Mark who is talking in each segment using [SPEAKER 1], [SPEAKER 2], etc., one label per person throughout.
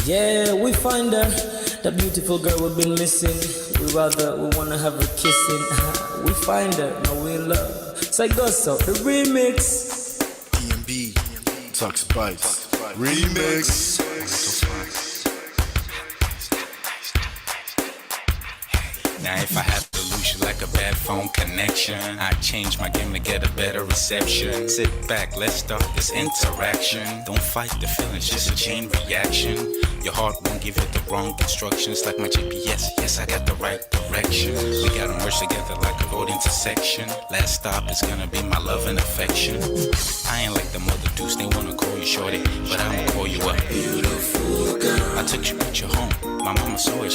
[SPEAKER 1] Yeah, we find her, the beautiful girl we've been missing. We wanna have her kissing. We find her, now we in love. So it goes so, the remix.
[SPEAKER 2] DMB, Tux Bites, remix.
[SPEAKER 3] Now if I have to lose you like a bad phone connection, I change my game to get a better reception. Sit back, let's start this interaction. Don't fight the feelings, just a chain reaction. Your heart won't give you the wrong instructions. Like my GPS, yes I got the right direction. We gotta merge together like a road intersection. Last stop is gonna be my love and affection. I ain't like the mother dudes, they wanna call you shorty, but I'ma call you a beautiful girl. I took your picture home, my mama saw it,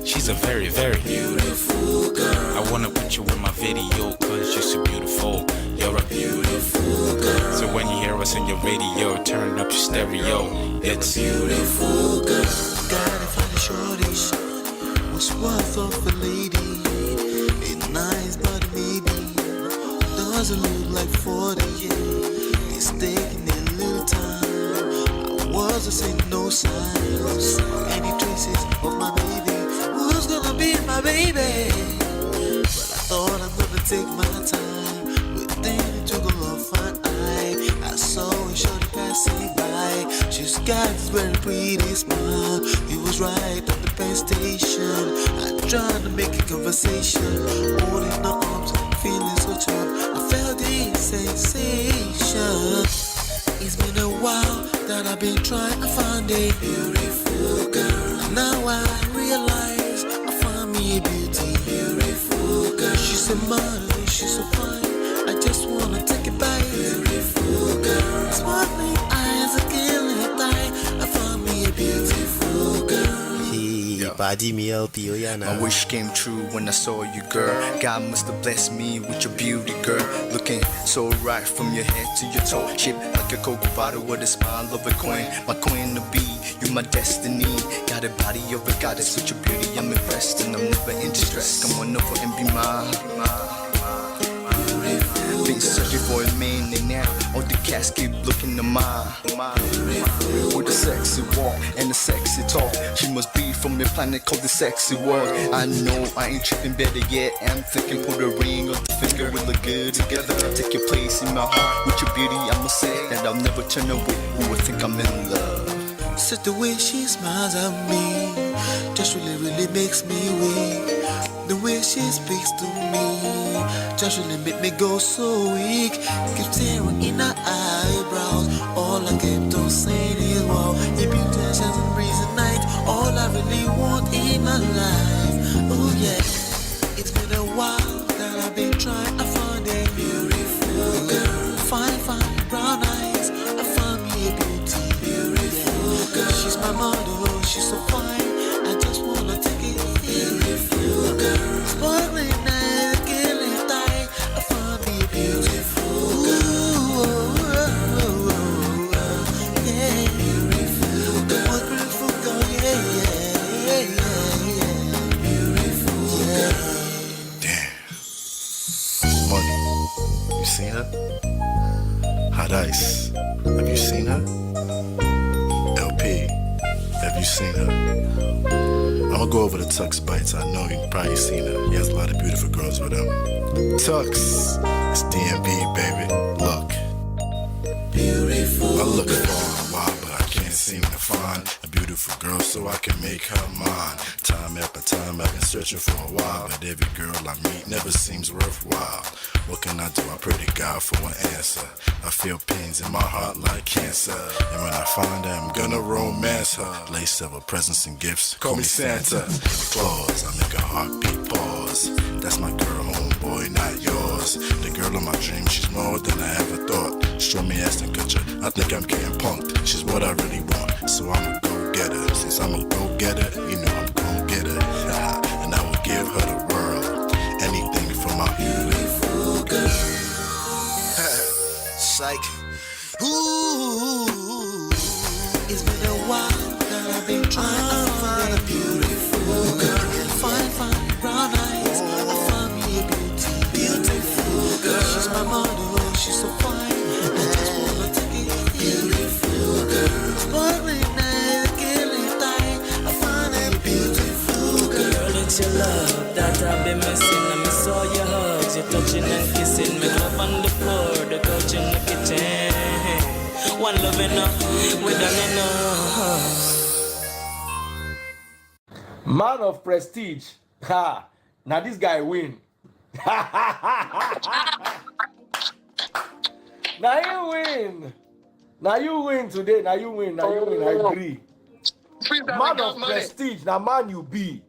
[SPEAKER 3] she's a very, very beautiful girl. I wanna put you in my video, cause you're so beautiful. You're a beautiful girl. So when you hear us in your radio, turn up your stereo. It's a beautiful girl.
[SPEAKER 4] Gotta find a shorty, what's worth of a lady. It's nice but maybe doesn't look like 40, yeah. It's taking a little time. I wasn't seeing no signs, any traces of my baby. Who's gonna be my baby? But I thought I'm gonna take my time. Within it took a long fine eye. I saw a shorty passing by. She's got this very pretty smile. He was right at the bus station. I tried to make a conversation, holding her arms, feeling so tough. I felt this sensation. It's been a while that I've been trying to find a beautiful girl. Now I realize I found me a beautiful girl. She's a model, she's so fine. I just wanna take it by. Beautiful girl, sparkling eyes, a killing light. I found me a beautiful girl.
[SPEAKER 2] My wish came true when I saw you, girl. God must have blessed me with your beauty, girl. Looking so right from your head to your toe, shaped like a Coke bottle with a smile of a queen. My queen to be, you my destiny. Got a body of a goddess with your beauty, I'm impressed and I'm never in distress. Come on over and be mine. Been searching for a man and now all the cats keep looking to mine. With a sexy walk and a sexy talk, she must be from a planet called the sexy world. I know I ain't tripping, better yet I'm thinking put a ring on the finger, we look good together. Take your place in my heart with your beauty, I'ma say that I'll never turn away. Who would think I'm in love?
[SPEAKER 4] Such the way she smiles at me just really makes me weak. The way she speaks to me just really make me go so weak. Keep staring in her eyebrows. All I kept on saying is wow. Your beauty shines and breeze at night. All I really want in my life. Oh yeah. It's been a while that I've been trying to find a beautiful girl. Fine brown eyes. I found me a beautiful girl. She's my model, she's so fine. I just wanna take it. Beautiful girl, sparkling eyes, killing tight. I found me a beautiful girl. Yeah, beautiful girl, beautiful girl. Yeah. Beautiful girl.
[SPEAKER 2] Damn. Money, you seen her? Hot Ice, have you seen her? LP, have you seen her? I'ma go over to Tux Bites. I know you've probably seen her. He has a lot of beautiful girls with him. Tux, it's DMB, baby. Look,
[SPEAKER 4] Beautiful.
[SPEAKER 2] I look for a while, but I can't seem to find a beautiful girl so I can make her mine. Time after time I've been searching for a while, but every girl I meet never seems worthwhile. What can I do? I pray to God for an answer. I feel pains in my heart like cancer, and when I find her, I'm gonna romance her. Lace of her presents and gifts, call me Santa. Claus, I make a heartbeat pause. That's my girl, homeboy, not yours. The girl of my dreams, she's more than I ever thought. Show me Aston Kutcher, I think I'm getting punked. She's what I really want, so I'ma go get her. Since I'm a go getter, you know I'm gon' get her. And I will give her the world, anything for my beautiful girl.
[SPEAKER 4] Psych. Ooh, it's been a while that I've been trying to find a beautiful girl. Fine brown eyes. I found me a beautiful girl. She's my model, she's so fine. I just wanna take it. Beautiful girl, sparkling eyes, killing
[SPEAKER 1] you touching and kissing. Make love on the floor, the couch in the kitchen. One love enough, we done enough.
[SPEAKER 5] Man of prestige. Ha! Now this guy win. Now you win. Now you win today. Now you win. Now you win. I agree. Man of prestige. Now man you be.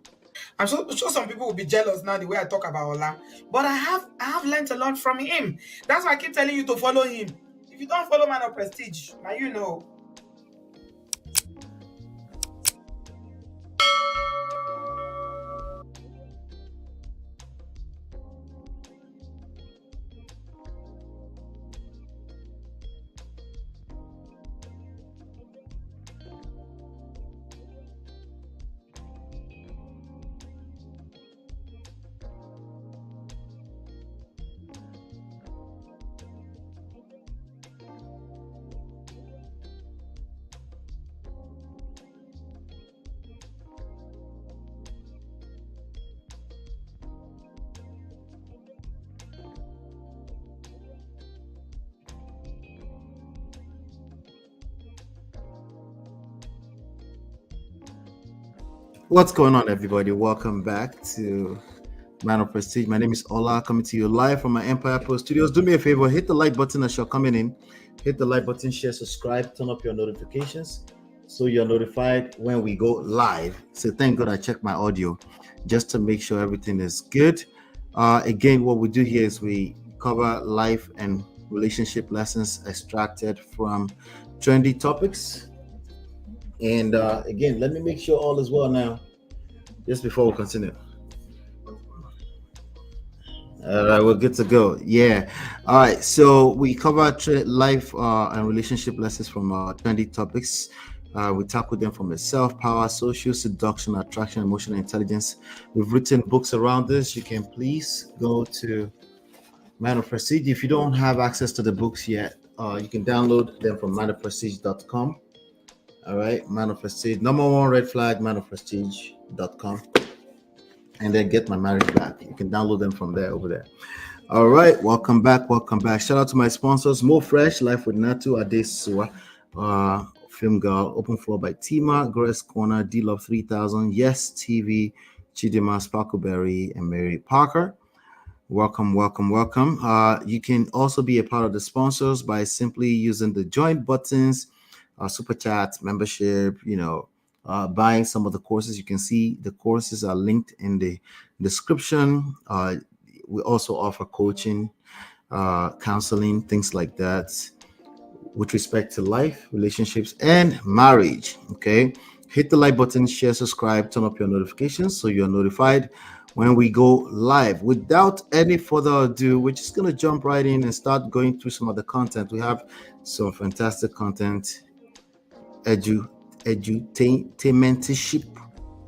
[SPEAKER 6] I'm sure some people will be jealous now the way I talk about Ola. But I have learned a lot from him. That's why I keep telling you to follow him. If you don't follow Man of Prestige, now you know.
[SPEAKER 7] What's going on, everybody? Welcome back to Man of Prestige. My name is Ola, coming to you live from my Empire Pro Studios. Do me a favor, hit the like button as you're coming in. Hit the like button, share, subscribe, turn up your notifications so you're notified when we go live. So thank God I checked my audio just to make sure everything is good. Again, what we do here is we cover life and relationship lessons extracted from trendy topics. And again, let me make sure all is well now, just before we continue. All right, we're good to go. Yeah. All right. So we cover life and relationship lessons from trendy topics. We tackle them from the self-power, social seduction, attraction, emotional intelligence. We've written books around this. You can please go to Man of Prestige. If you don't have access to the books yet, you can download them from manofprestige.com. All right, Man of Prestige, number one red flag, manofprestige.com, and then Get My Marriage Back. You can download them from there over there. All right, welcome back. Shout out to my sponsors: More Fresh, Life with Natu, Adesua, Film Girl, Open Floor by TAMAR, Grace Corner, D Love 3000, Yes TV, Chidima, Sparkleberry, and Mary Parker. Welcome. You can also be a part of the sponsors by simply using the join buttons. Super chat, membership, buying some of the courses. You can see the courses are linked in the description. We also offer coaching, counseling, things like that with respect to life, relationships, and marriage. Okay, hit the like button, share, subscribe, turn up your notifications so you're notified when we go live. Without any further ado, we're just going to jump right in and start going through some of the content. We have some fantastic content, edutainmentship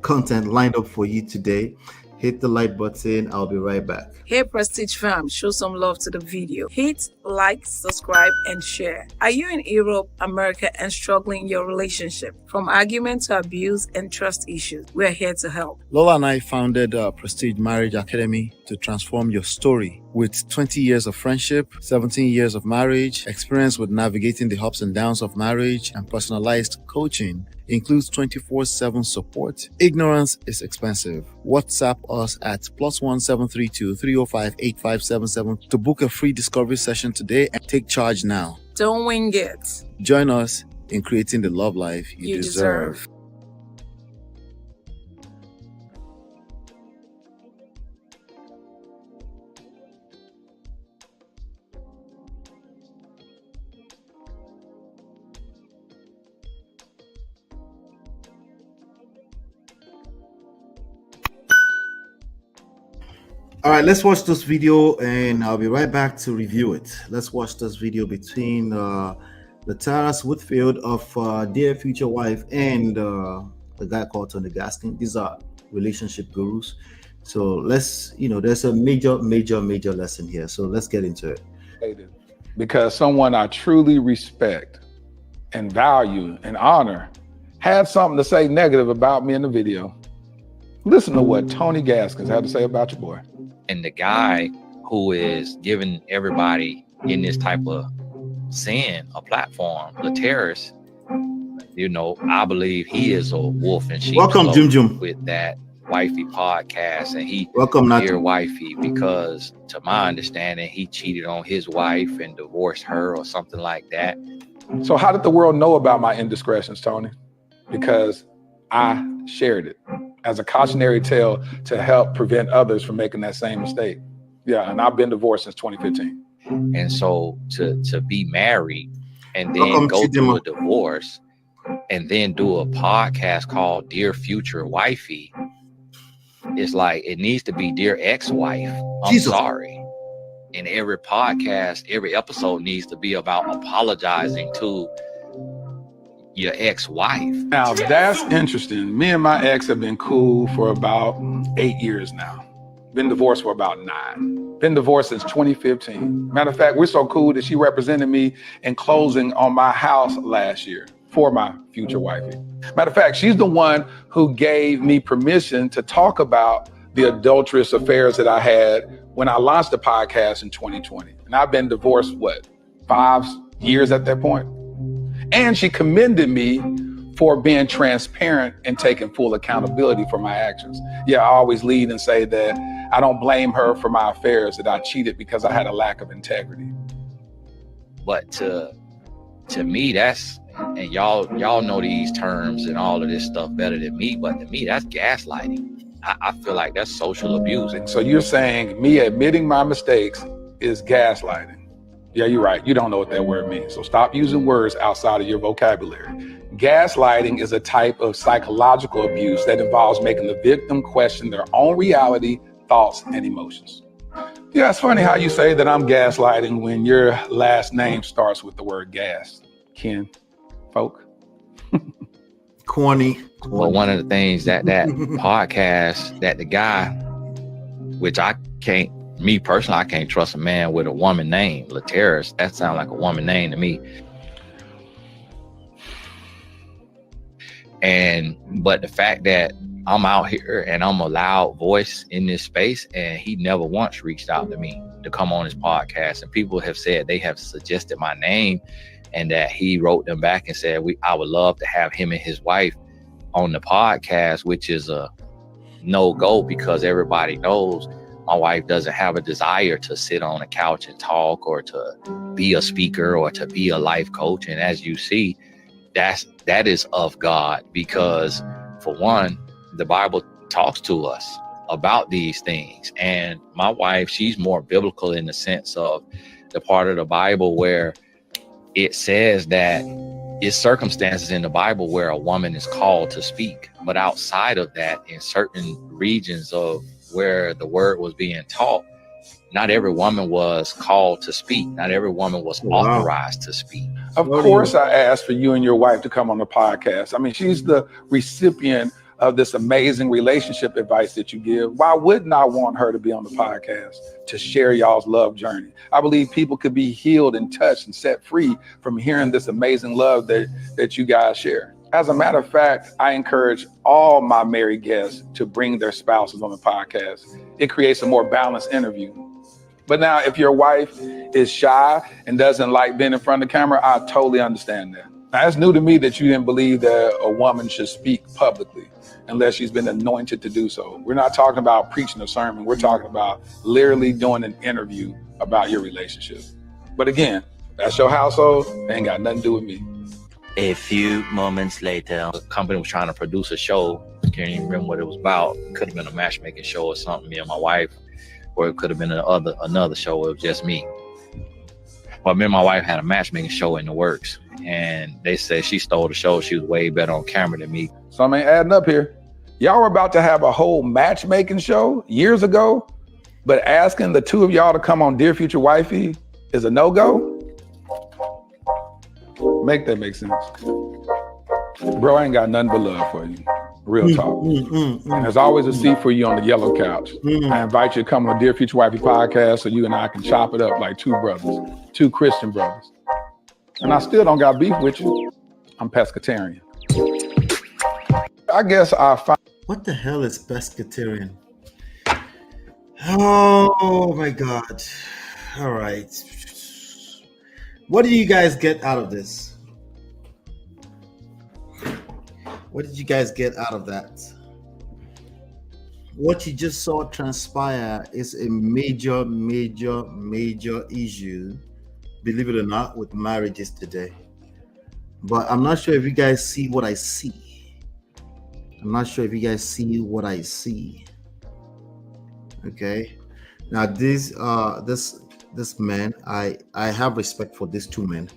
[SPEAKER 7] content lined up for you today. Hit the like button. I'll be right back.
[SPEAKER 8] Hey Prestige fam, show some love to the video. Hit like, subscribe, and share. Are you in Europe, America, and struggling in your relationship? From argument to abuse and trust issues, we're here to help.
[SPEAKER 7] Lola and I founded Prestige Marriage Academy to transform your story. With 20 years of friendship, 17 years of marriage, experience with navigating the ups and downs of marriage, and personalized coaching, includes 24/7 support. Ignorance is expensive. WhatsApp us at +1 732 305 8577 to book a free discovery session today and take charge now.
[SPEAKER 8] Don't wing it.
[SPEAKER 7] Join us in creating the love life you deserve. All right, let's watch this video and I'll be right back to review it. Let's watch this video between LATERRAS Whitfield of Dear Future Wife and the guy called Tony Gaskins. These are relationship gurus. So let's, there's a major lesson here. So let's get into it.
[SPEAKER 9] Because someone I truly respect and value and honor had something to say negative about me in the video. Listen to what Tony Gaskins had to say about your boy.
[SPEAKER 10] And the guy who is giving everybody in this type of sin a platform. LATERRAS, you know, I believe he is a wolf in sheep's
[SPEAKER 7] Welcome,
[SPEAKER 10] clothing
[SPEAKER 7] Jim.
[SPEAKER 10] with that wifey podcast, and he
[SPEAKER 7] Welcome,
[SPEAKER 10] dear wifey, because to my understanding, he cheated on his wife and divorced her or something like that.
[SPEAKER 9] So how did the world know about my indiscretions, Tony? Because I shared it as a cautionary tale to help prevent others from making that same mistake. Yeah, and I've been divorced since 2015.
[SPEAKER 10] And so to be married and then
[SPEAKER 7] Welcome,
[SPEAKER 10] go through
[SPEAKER 7] Chidima.
[SPEAKER 10] a divorce and then do a podcast called Dear Future Wifey, it's like it needs to be Dear Ex-Wife. I'm
[SPEAKER 7] Jesus.
[SPEAKER 10] sorry. And every podcast, every episode needs to be about apologizing to your ex-wife.
[SPEAKER 9] Now that's interesting. Me and my ex have been cool for about 8 years now. Been divorced for about 9. Been divorced since 2015. Matter of fact, we're so cool that she represented me in closing on my house last year for my future wifey. Matter of fact, she's the one who gave me permission to talk about the adulterous affairs that I had when I launched the podcast in 2020. And I've been divorced, 5 years at that point? And she commended me for being transparent and taking full accountability for my actions. Yeah, I always lead and say that I don't blame her for my affairs, that I cheated because I had a lack of integrity.
[SPEAKER 10] But to me, that's, and y'all know these terms and all of this stuff better than me, but to me, that's gaslighting. I feel like that's social abuse.
[SPEAKER 9] So you're saying me admitting my mistakes is gaslighting? Yeah, you're right. You don't know what that word means. So stop using words outside of your vocabulary. Gaslighting is a type of psychological abuse that involves making the victim question their own reality, thoughts, and emotions. Yeah, it's funny how you say that I'm gaslighting when your last name starts with the word gas. Ken, folk.
[SPEAKER 7] Corny.
[SPEAKER 10] But one of the things that podcast, that the guy, which I can't, me personally, I can't trust a man with a woman name. LATERRAS, that sounds like a woman name to me. But the fact that I'm out here and I'm a loud voice in this space, and he never once reached out to me to come on his podcast. And people have said they have suggested my name, and that he wrote them back and said, I would love to have him and his wife on the podcast, which is a no-go because everybody knows my wife doesn't have a desire to sit on a couch and talk or to be a speaker or to be a life coach. And as you see, that is of God, because for one, the Bible talks to us about these things. And my wife, she's more biblical in the sense of the part of the Bible where it says that it's circumstances in the Bible where a woman is called to speak. But outside of that, in certain regions of where the word was being taught, not every woman was called to speak. Not every woman was authorized to speak.
[SPEAKER 9] Of course, I asked for you and your wife to come on the podcast. I mean, she's the recipient of this amazing relationship advice that you give. Why wouldn't I want her to be on the podcast to share y'all's love journey? I believe people could be healed and touched and set free from hearing this amazing love that you guys share. As a matter of fact, I encourage all my married guests to bring their spouses on the podcast. It creates a more balanced interview. But now, if your wife is shy and doesn't like being in front of the camera, I totally understand that. Now, it's new to me that you didn't believe that a woman should speak publicly unless she's been anointed to do so. We're not talking about preaching a sermon. We're talking about literally doing an interview about your relationship. But again, that's your household. It ain't got nothing to do with me.
[SPEAKER 10] A few moments later, the company was trying to produce a show. I can't even remember what it was about. It could have been a matchmaking show or something, me and my wife, or it could have been another show. It was just me. But me and my wife had a matchmaking show in the works, and they said she stole the show. She was way better on camera than me.
[SPEAKER 9] So I mean, adding up here, y'all were about to have a whole matchmaking show years ago, but asking the two of y'all to come on Dear Future Wifey is a no-go? Make that make sense. Bro, I ain't got nothing but love for you. Real talk. And there's always a seat for you on the yellow couch. I invite you to come on Dear Future Wifey podcast so you and I can chop it up like two brothers, two Christian brothers. And I still don't got beef with you. I'm pescatarian. I guess I find...
[SPEAKER 7] What the hell is pescatarian? Oh my God. All right. What do you guys get out of this? What did you guys get out of that? What you just saw transpire is a major, major, major issue, believe it or not, with marriages today. But I'm not sure if you guys see what I see. I'm not sure if you guys see what I see. Okay. Now this man, I have respect for these two men,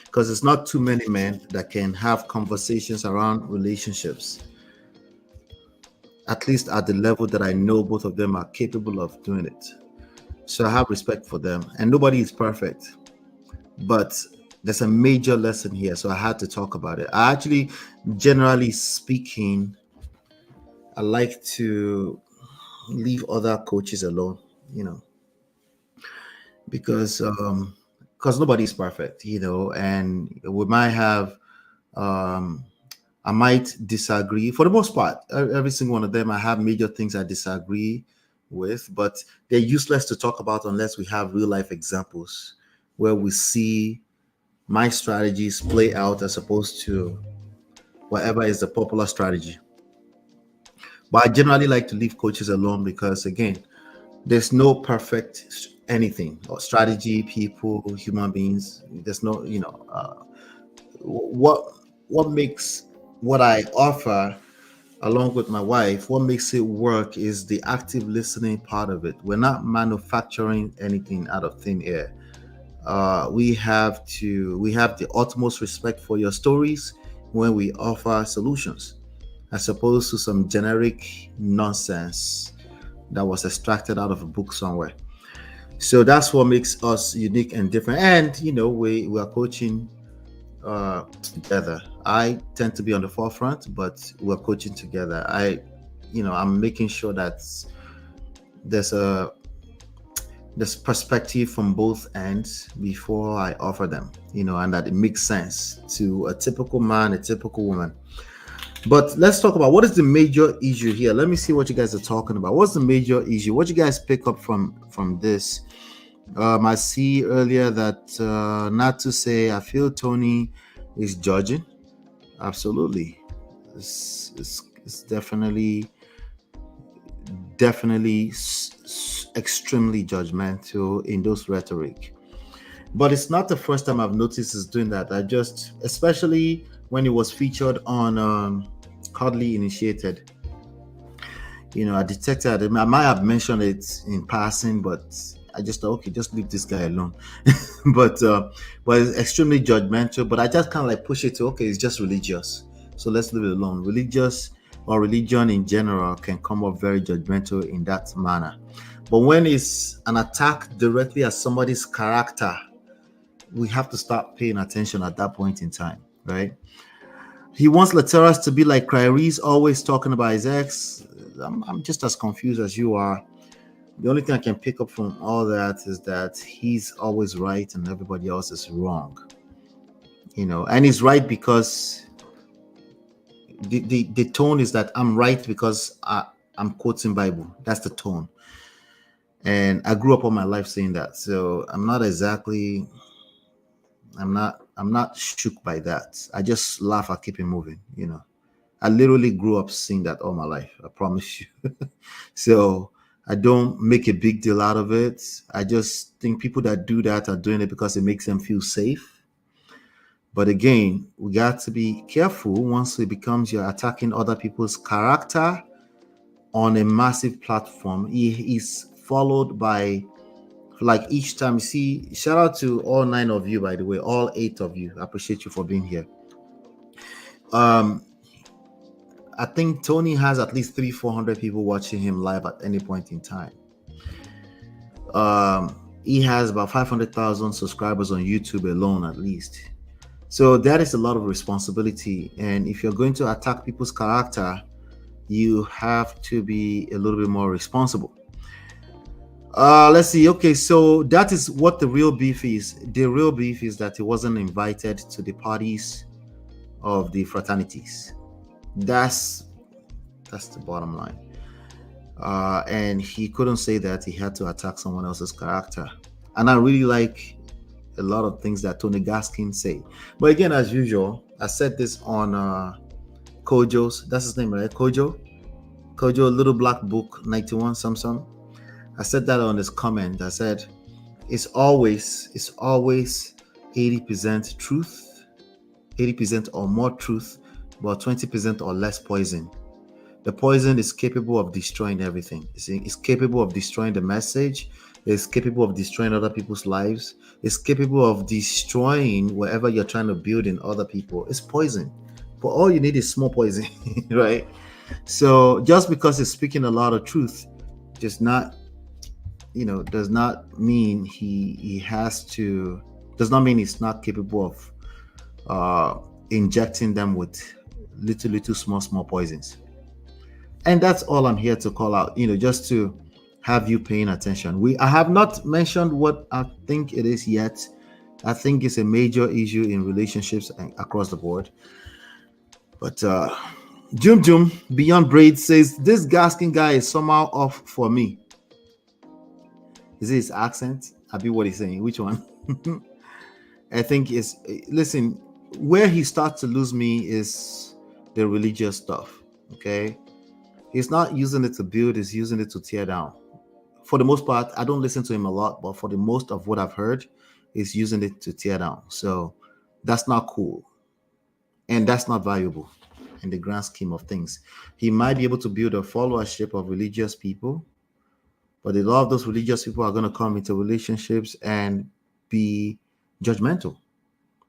[SPEAKER 7] because it's not too many men that can have conversations around relationships, at least at the level that I know both of them are capable of doing it. So I have respect for them, and nobody is perfect, but there's a major lesson here, so I had to talk about it. I actually, generally speaking, I like to leave other coaches alone, because nobody's perfect, and we might have I might disagree. For the most part, every single one of them, I have major things I disagree with, but they're useless to talk about unless we have real life examples where we see my strategies play out as opposed to whatever is the popular strategy. But I generally like to leave coaches alone because, again, there's no perfect anything or strategy, people, human beings. There's no, what makes what I offer along with my wife, what makes it work is the active listening part of it. We're not manufacturing anything out of thin air. We have the utmost respect for your stories when we offer solutions, as opposed to some generic nonsense that was extracted out of a book somewhere. So that's what makes us unique and different. And we are coaching together. I tend to be on the forefront, but we're coaching together. I'm making sure that there's perspective from both ends before I offer them, and that it makes sense to a typical man, a typical woman. But let's talk about what is the major issue here. Let me see what you guys are talking about. What's the major issue? What you guys pick up from this? I see earlier that not to say I feel Tony is judging. Absolutely, it's definitely extremely judgmental in those rhetoric. But it's not the first time I've noticed he's doing that. Especially when it was featured on Cuddly Initiated. I detected it. I might have mentioned it in passing, but I just thought, okay, just leave this guy alone. but it's extremely judgmental. But I just kind of like push it to, okay, it's just religious, so let's leave it alone. Religious or religion in general can come up very judgmental in that manner. But when it's an attack directly at somebody's character, we have to start paying attention at that point in time, right? He wants LATERRAS to be like Kyries, always talking about his ex. I'm just as confused as you are. The only thing I can pick up from all that is that he's always right and everybody else is wrong. And he's right because the tone is that I'm right because I'm quoting Bible. That's the tone. And I grew up all my life saying that. So I'm not shook by that. I just laugh at keeping moving, I literally grew up seeing that all my life. I promise you. So I don't make a big deal out of it. I just think people that do that are doing it because it makes them feel safe. But again, we got to be careful once it becomes you're attacking other people's character on a massive platform. He is followed by, like, each time you see, shout out to all 9 of you, by the way, all 8 of you. I appreciate you for being here. I think Tony has at least 300-400 people watching him live at any point in time. He has about 500,000 subscribers on YouTube alone, at least. So that is a lot of responsibility. And if you're going to attack people's character, you have to be a little bit more responsible. Let's see. Okay, so that is what the real beef is. The real beef is that he wasn't invited to the parties of the fraternities. That's the bottom line. and he couldn't say that. He had to attack someone else's character. And I really like a lot of things that Tony Gaskins say. But again, as usual, I said this on Kojo's, that's his name, right? Kojo, Little Black Book 91 some. I said that on his comment. I said it's always 80% truth, 80% or more truth, but 20% or less poison. The poison is capable of destroying everything. It's capable of destroying the message. It's capable of destroying other people's lives. It's capable of destroying whatever you're trying to build in other people. It's poison. But all you need is small poison, right? So just because he's speaking a lot of truth, does not mean does not mean he's not capable of injecting them with little small poisons. And that's all I'm here to call out, just to have you paying attention. I have not mentioned what I think it is yet. I think it's a major issue in relationships across the board. But Jum Beyond Braid says, this Gaskin guy is somehow off for me. Is it his accent? I'll be what he's saying. Which one? I think listen, where he starts to lose me is the religious stuff. Okay. He's not using it to build, he's using it to tear down. For the most part, I don't listen to him a lot, but for the most of what I've heard, he's using it to tear down. So that's not cool. And that's not valuable in the grand scheme of things. He might be able to build a followership of religious people, but a lot of those religious people are going to come into relationships and be judgmental.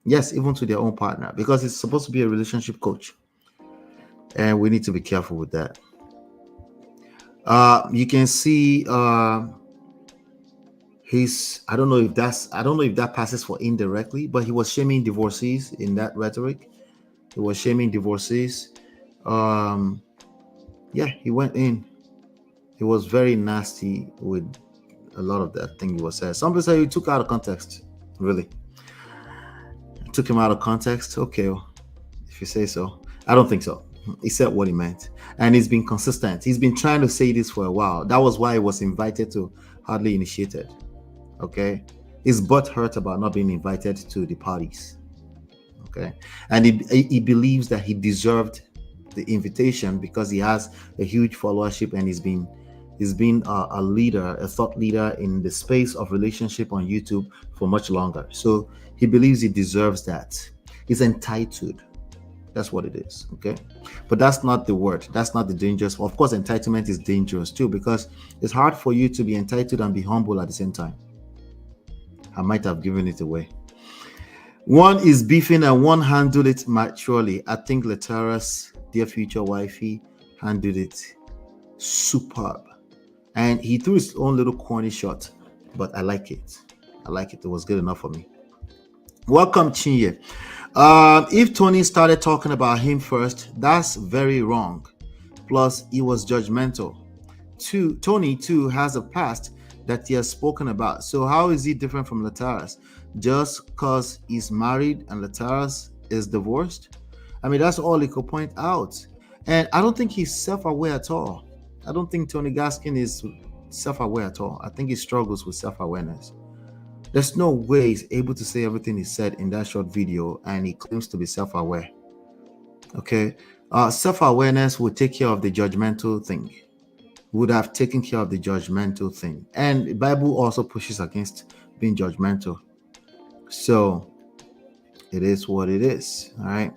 [SPEAKER 7] Yes, even to their own partner, because it's supposed to be a relationship coach. And we need to be careful with that. You can see I don't know if that passes for indirectly, but he was shaming divorcees in that rhetoric. He was shaming divorcees. He went in. He was very nasty with a lot of that thing he was saying. Some people say he took out of context. Really? Took him out of context? Okay, if you say so. I don't think so. He said what he meant. And he's been consistent. He's been trying to say this for a while. That was why he was invited to Hardly Initiated. Okay? His butt hurt about not being invited to the parties. Okay? And he believes that he deserved the invitation because he has a huge followership and he's been a leader, a thought leader in the space of relationship on YouTube for much longer. So he believes he deserves that. He's entitled. That's what it is, okay? But that's not the word. That's not the dangerous. Of course, entitlement is dangerous too, because it's hard for you to be entitled and be humble at the same time. I might have given it away. One is beefing and one handled it maturely. I think LATERRAS, dear future wifey, handled it superb. And he threw his own little corny shot, but I like it. It was good enough for me. Welcome, Chinye. If Tony started talking about him first, that's very wrong. Plus, he was judgmental. Tony, too, has a past that he has spoken about. So how is he different from LATERRAS? Just because he's married and LATERRAS is divorced? I mean, that's all he could point out. And I don't think he's self-aware at all. I don't think Tony Gaskin is self-aware at all. I think he struggles with self-awareness. There's no way he's able to say everything he said in that short video, and he claims to be self-aware. Okay? Self-awareness would take care of the judgmental thing. Would have taken care of the judgmental thing. And the Bible also pushes against being judgmental. So, it is what it is. All right?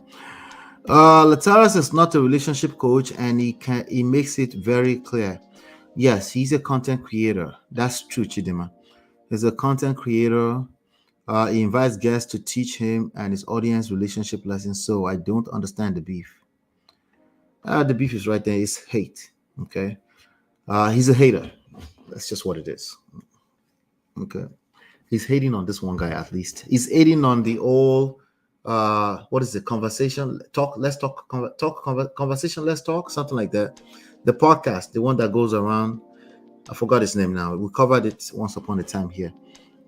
[SPEAKER 7] LATERRAS is not a relationship coach, and he makes it very clear. Yes, he's a content creator. That's true, Chidima. He's a content creator. He invites guests to teach him and his audience relationship lessons. So I don't understand the beef. The beef is right there. It's hate. Okay. He's a hater. That's just what it is. Okay. He's hating on this one guy at least. He's hating on the old what is it? Conversation. Conversation. Let's talk. Something like that. The podcast, the one that goes around. I forgot his name now. We covered it once upon a time here.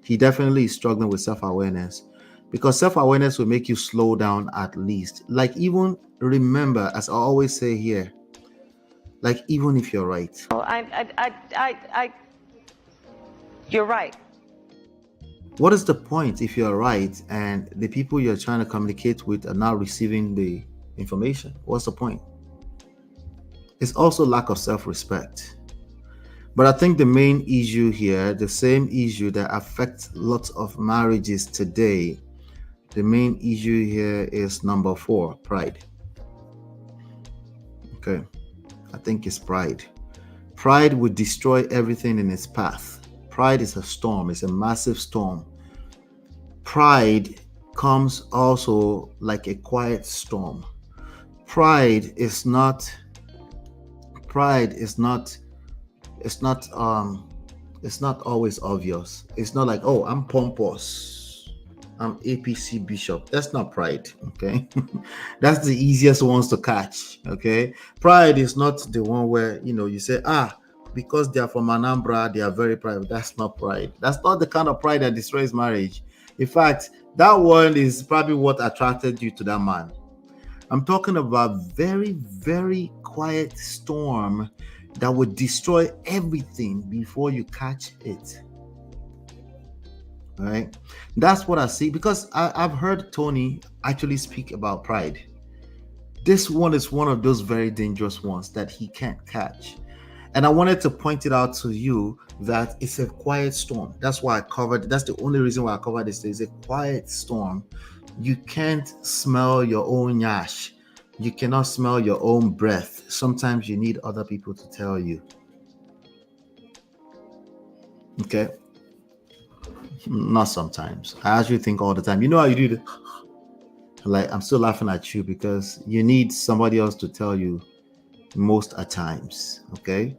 [SPEAKER 7] He definitely is struggling with self-awareness, because self-awareness will make you slow down at least. Like, even remember, as I always say here, Like, even if you're right.
[SPEAKER 11] Well, you're right.
[SPEAKER 7] What is the point if you're right and the people you're trying to communicate with are not receiving the information? What's the point? It's also lack of self-respect. But I think the main issue here, the same issue that affects lots of marriages today, the main issue here is number 4, pride. Okay, I think it's pride. Pride would destroy everything in its path. Pride is a storm, it's a massive storm. Pride comes also like a quiet storm. Pride is not always obvious. It's not like, oh, I'm pompous, I'm APC bishop. That's not pride. Okay. That's the easiest ones to catch. Okay. Pride is not the one where, you say, because they are from Anambra, they are very private. That's not pride. That's not the kind of pride that destroys marriage. In fact, that one is probably what attracted you to that man. I'm talking about very, very quiet storm that would destroy everything before you catch it. All right. That's what I see, because I've heard Tony actually speak about pride. This one is one of those very dangerous ones that he can't catch. And I wanted to point it out to you that it's a quiet storm. That's why I covered, that's the only reason why I covered this. It's a quiet storm. You can't smell your own yash. You cannot smell your own breath. Sometimes you need other people to tell you. Okay? Not sometimes. I actually think all the time. You know how you do it? Like, I'm still laughing at you because you need somebody else to tell you most at times. Okay?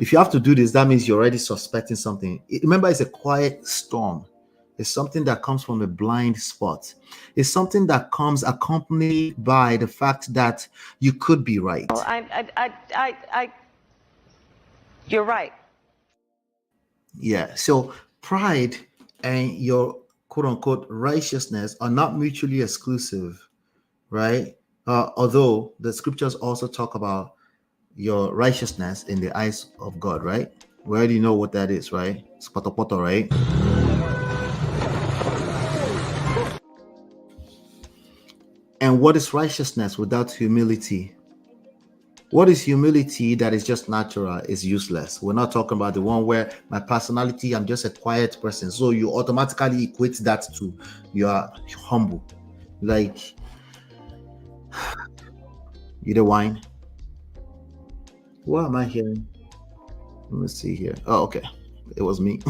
[SPEAKER 7] If you have to do this, that means you're already suspecting something. Remember, it's a quiet storm. It's something that comes from a blind spot. It's something that comes accompanied by the fact that you could be right.
[SPEAKER 11] Well, you're right.
[SPEAKER 7] Yeah. So pride and your quote unquote righteousness are not mutually exclusive, right? Although the scriptures also talk about your righteousness in the eyes of God, right? We already know what that is, right? It's poto, right? And what is righteousness without humility? What is humility that is just natural is useless. We're not talking about the one where my personality, I'm just a quiet person. So you automatically equate that to you are humble. Like, you the wine. What am I hearing? Let me see here. Oh, okay. It was me.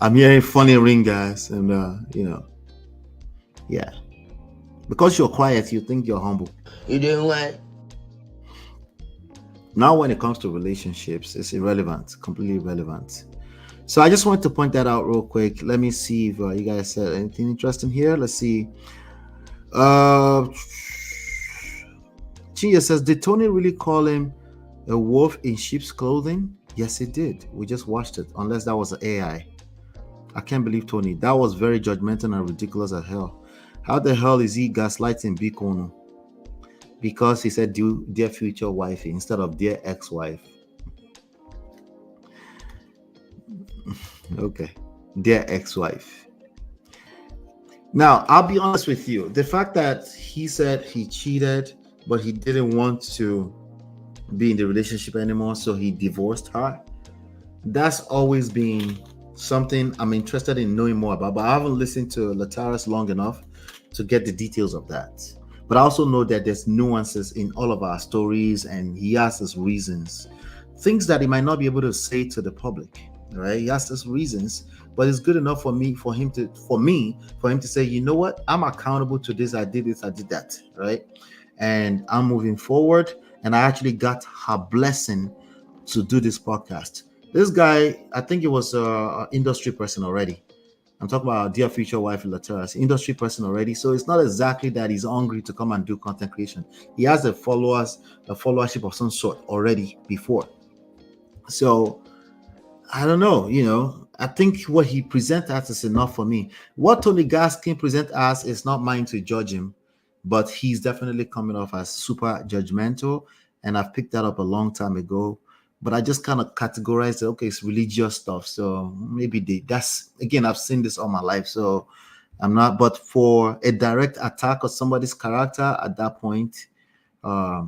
[SPEAKER 7] I'm hearing funny ring, guys. And, yeah. Because you're quiet, you think you're humble.
[SPEAKER 12] You doing what?
[SPEAKER 7] Now, when it comes to relationships, it's irrelevant, completely irrelevant. So I just wanted to point that out real quick. Let me see if you guys said anything interesting here. Let's see. Chia says, did Tony really call him a wolf in sheep's clothing? Yes, he did. We just watched it, unless that was AI. I can't believe Tony. That was very judgmental and ridiculous as hell. How the hell is he gaslighting Bikono? Because he said dear future wife instead of dear ex-wife. Okay, dear ex-wife. Now, I'll be honest with you. The fact that he said he cheated, but he didn't want to be in the relationship anymore, so he divorced her, that's always been something I'm interested in knowing more about. But I haven't listened to LATERRAS long enough to get the details of that. But I also know that there's nuances in all of our stories, and he has his reasons, things that he might not be able to say to the public. Right? He has his reasons, but it's good enough for him to say, you know what? I'm accountable to this. I did this. I did that. Right? And I'm moving forward. And I actually got her blessing to do this podcast. This guy, I think he was an industry person already. I'm talking about dear future wife LATERRAS, industry person already. So it's not exactly that he's hungry to come and do content creation. He has a followership of some sort already before. So I don't know, I think what he presents as is enough for me. What Tony Gaskin presents as is not mine to judge him, but he's definitely coming off as super judgmental and I've picked that up a long time ago. But I just kind of categorized it. Okay, it's religious stuff, so maybe that's again, I've seen this all my life, so I'm not. But for a direct attack of somebody's character at that point, I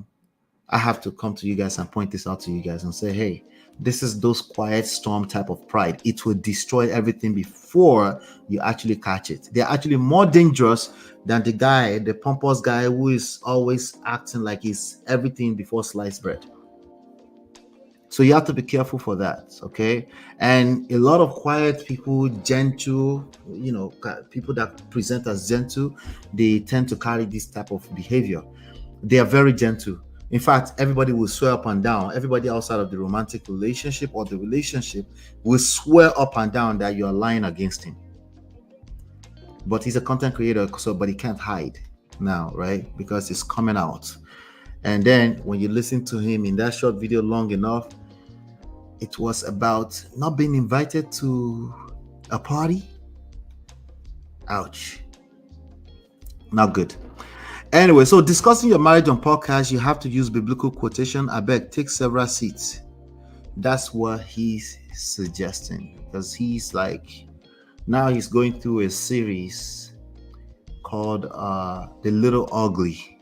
[SPEAKER 7] have to come to you guys and point this out to you guys and say, hey, this is those quiet storm type of pride. It will destroy everything before you actually catch it. They're actually more dangerous than the pompous guy who is always acting like he's everything before sliced bread. So you have to be careful for that, okay? And a lot of quiet people, gentle, people that present as gentle, they tend to carry this type of behavior. They are very gentle. In fact, everybody will swear up and down. Everybody outside of the romantic relationship or the relationship will swear up and down that you're lying against him. But he's a content creator, but he can't hide now, right? Because it's coming out. And then when you listen to him in that short video long enough, it was about not being invited to a party. Ouch. Not good. Anyway, so discussing your marriage on podcast, you have to use biblical quotation. I beg, take several seats. That's what he's suggesting, because he's like, now he's going through a series called The Little Ugly.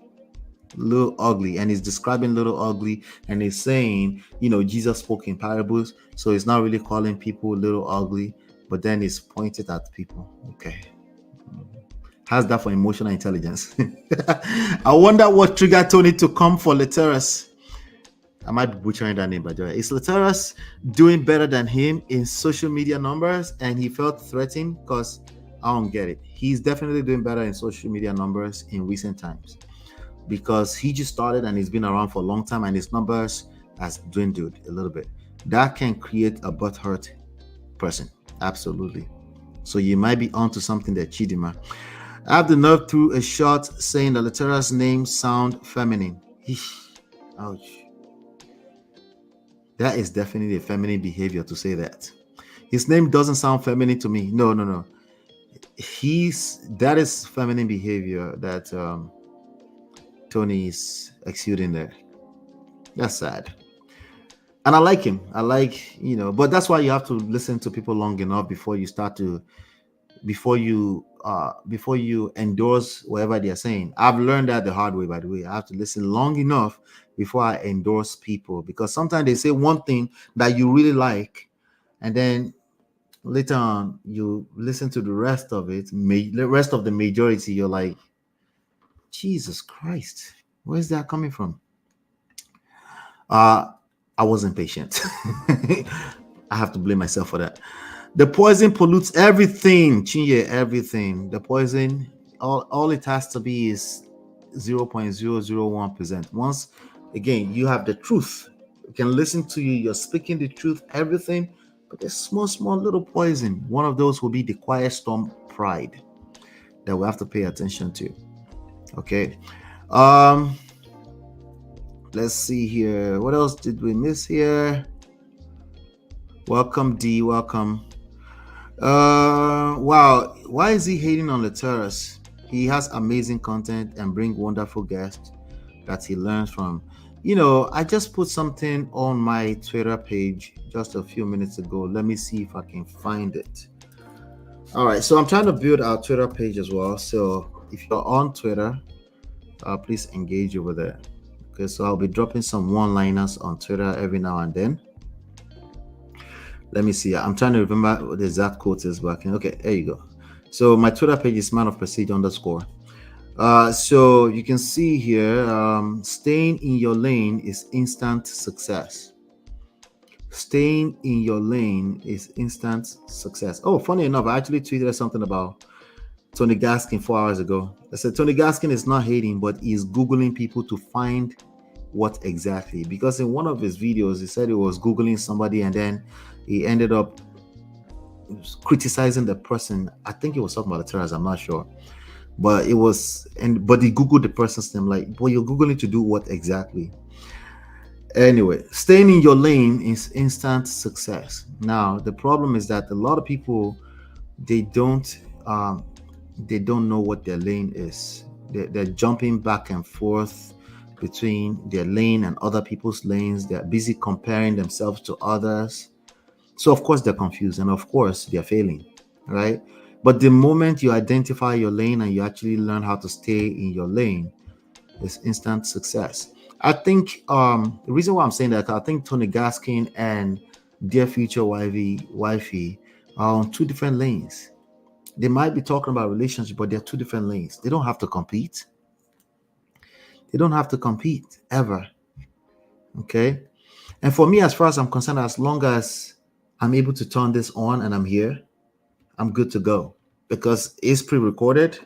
[SPEAKER 7] Little Ugly, and he's describing Little Ugly, and he's saying, Jesus spoke in parables, so he's not really calling people little ugly, but then he's pointed at people. Okay. How's that for emotional intelligence? I wonder what triggered Tony to come for LATERRAS. I might be butchering that name, by the way. Is LATERRAS doing better than him in social media numbers, and he felt threatened? Because I don't get it. He's definitely doing better in social media numbers in recent times, because he just started and he's been around for a long time, and his numbers has dwindled a little bit. That can create a butthurt person. Absolutely. So you might be onto something there, Chidima. I have the nerve through a shot saying that LATERRAS name sound feminine. Ouch. That is definitely a feminine behavior to say that. His name doesn't sound feminine to me. No. That is feminine behavior that Tony is exuding there. That's sad. And I like him. But that's why you have to listen to people long enough before you endorse whatever they are saying. I've learned that the hard way, by the way. I have to listen long enough before I endorse people, because sometimes they say one thing that you really like, and then later on you listen to the rest of it, the rest of the majority, you're like, Jesus Christ, where's that coming from? I wasn't patient. I have to blame myself for that. The poison pollutes everything, Chinye, everything. The poison, all it has to be is 0.001%. Once again, you have the truth. You can listen to you, you're speaking the truth, everything, but there's small little poison. One of those will be the quiet storm pride that we have to pay attention to. Okay. Let's see here. What else did we miss here? Welcome, D. Welcome. Wow. Why is he hating on LATERRAS? He has amazing content and bring wonderful guests that he learns from. I just put something on my Twitter page just a few minutes ago. Let me see if I can find it. All right. So I'm trying to build our Twitter page as well. So if you're on Twitter, please engage over there. Okay, so I'll be dropping some one-liners on Twitter every now and then. Let me see. I'm trying to remember what the exact quote is, but okay, there you go. So my Twitter page is _man_of_prestige_. So you can see here, staying in your lane is instant success. Staying in your lane is instant success. Oh, funny enough, I actually tweeted something about Tony Gaskin 4 hours ago. I said Tony Gaskin is not hating, but he's Googling people to find what exactly. Because in one of his videos, he said he was Googling somebody, and then he ended up criticizing the person. I think he was talking about LATERRAS, I'm not sure. But it was, but he Googled the person's name, like, well, you're Googling to do what exactly? Anyway, staying in your lane is instant success. Now, the problem is that a lot of people, they don't know what their lane is. They're jumping back and forth. between their lane and other people's lanes. They're busy comparing themselves to others. So of course they're confused, and of course they're failing, right? But the moment you identify your lane and you actually learn how to stay in your lane, it's instant success. I think the reason why I'm saying that, I think Tony Gaskin and Dear Future Wifey are on two different lanes. They might be talking about relationship, but they're two different lanes. They don't have to compete. They don't have to compete ever. Okay. And for me, as far as I'm concerned, as long as I'm able to turn this on and I'm here, I'm good to go, because it's pre-recorded.